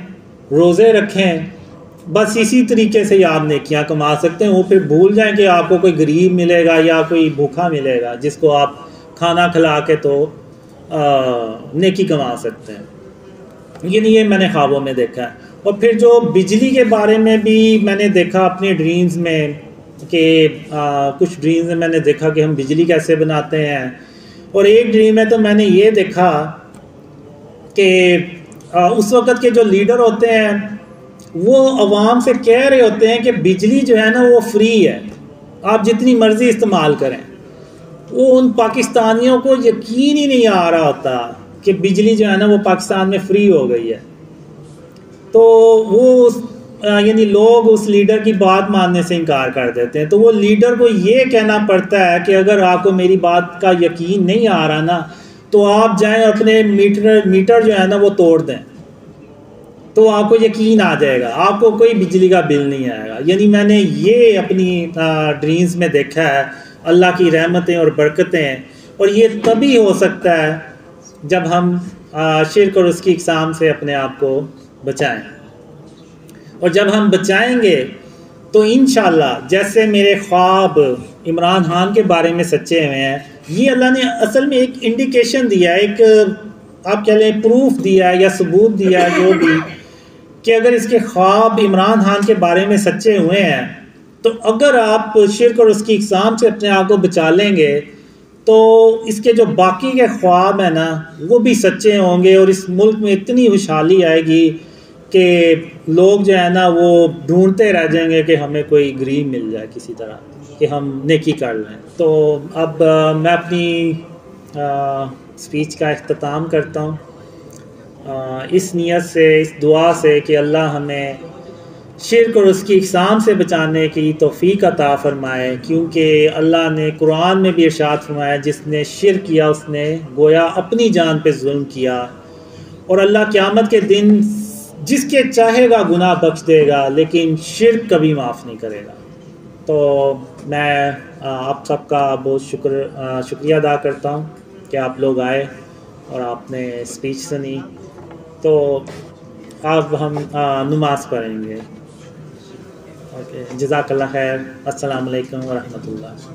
روزے رکھیں، بس اسی طریقے سے آپ نیکیاں کما سکتے ہیں۔ وہ پھر بھول جائیں کہ آپ کو کوئی غریب ملے گا یا کوئی بھوکا ملے گا جس کو آپ کھانا کھلا کے تو نیکی کما سکتے ہیں۔ یعنی یہ میں نے خوابوں میں دیکھا ہے۔ اور پھر جو بجلی کے بارے میں بھی میں نے دیکھا اپنے ڈریمز میں کہ کچھ ڈریمز میں نے دیکھا کہ ہم بجلی کیسے بناتے ہیں، اور ایک ڈریم میں تو میں نے یہ دیکھا کہ اس وقت کے جو لیڈر ہوتے ہیں وہ عوام سے کہہ رہے ہوتے ہیں کہ بجلی جو ہے نا وہ فری ہے، آپ جتنی مرضی استعمال کریں۔ وہ ان پاکستانیوں کو یقین ہی نہیں آ رہا ہوتا کہ بجلی جو ہے نا وہ پاکستان میں فری ہو گئی ہے۔ تو وہ یعنی لوگ اس لیڈر کی بات ماننے سے انکار کر دیتے ہیں۔ تو وہ لیڈر کو یہ کہنا پڑتا ہے کہ اگر آپ کو میری بات کا یقین نہیں آ رہا نا تو آپ جائیں اپنے میٹر جو ہے نا وہ توڑ دیں، تو آپ کو یقین آ جائے گا، آپ کو کوئی بجلی کا بل نہیں آئے گا۔ یعنی میں نے یہ اپنی ڈریمز میں دیکھا ہے، اللہ کی رحمتیں اور برکتیں، اور یہ تبھی ہو سکتا ہے جب ہم شرک اور اس کی اقسام سے اپنے آپ کو بچائیں، اور جب ہم بچائیں گے تو انشاءاللہ جیسے میرے خواب عمران خان کے بارے میں سچے ہوئے ہیں، یہ اللہ نے اصل میں ایک انڈیکیشن دیا ہے، ایک آپ کہہ لیں پروف دیا ہے یا ثبوت دیا ہے جو بھی، کہ اگر اس کے خواب عمران خان کے بارے میں سچے ہوئے ہیں تو اگر آپ شرک اور اس کی اقسام سے اپنے آپ کو بچا لیں گے تو اس کے جو باقی کے خواب ہیں نا وہ بھی سچے ہوں گے، اور اس ملک میں اتنی خوشحالی آئے گی کہ لوگ جو ہے نا وہ ڈھونڈتے رہ جائیں گے کہ ہمیں کوئی گریم مل جائے کسی طرح کہ ہم نیکی کر لیں۔ تو اب میں اپنی اسپیچ کا اختتام کرتا ہوں اس نیت سے، اس دعا سے کہ اللہ ہمیں شرک اور اس کی اقسام سے بچانے کی توفیق عطا فرمائے، کیونکہ اللہ نے قرآن میں بھی ارشاد فرمایا جس نے شرک کیا اس نے گویا اپنی جان پہ ظلم کیا، اور اللہ قیامت کے دن جس کے چاہے گا گناہ بخش دے گا لیکن شرک کبھی معاف نہیں کرے گا۔ تو میں آپ سب کا بہت شکریہ ادا کرتا ہوں کہ آپ لوگ آئے اور آپ نے اسپیچ سنی۔ تو اب ہم نماز پڑھیں گے۔ اوکے، جزاک اللہ خیر۔ السلام علیکم ورحمۃ اللہ۔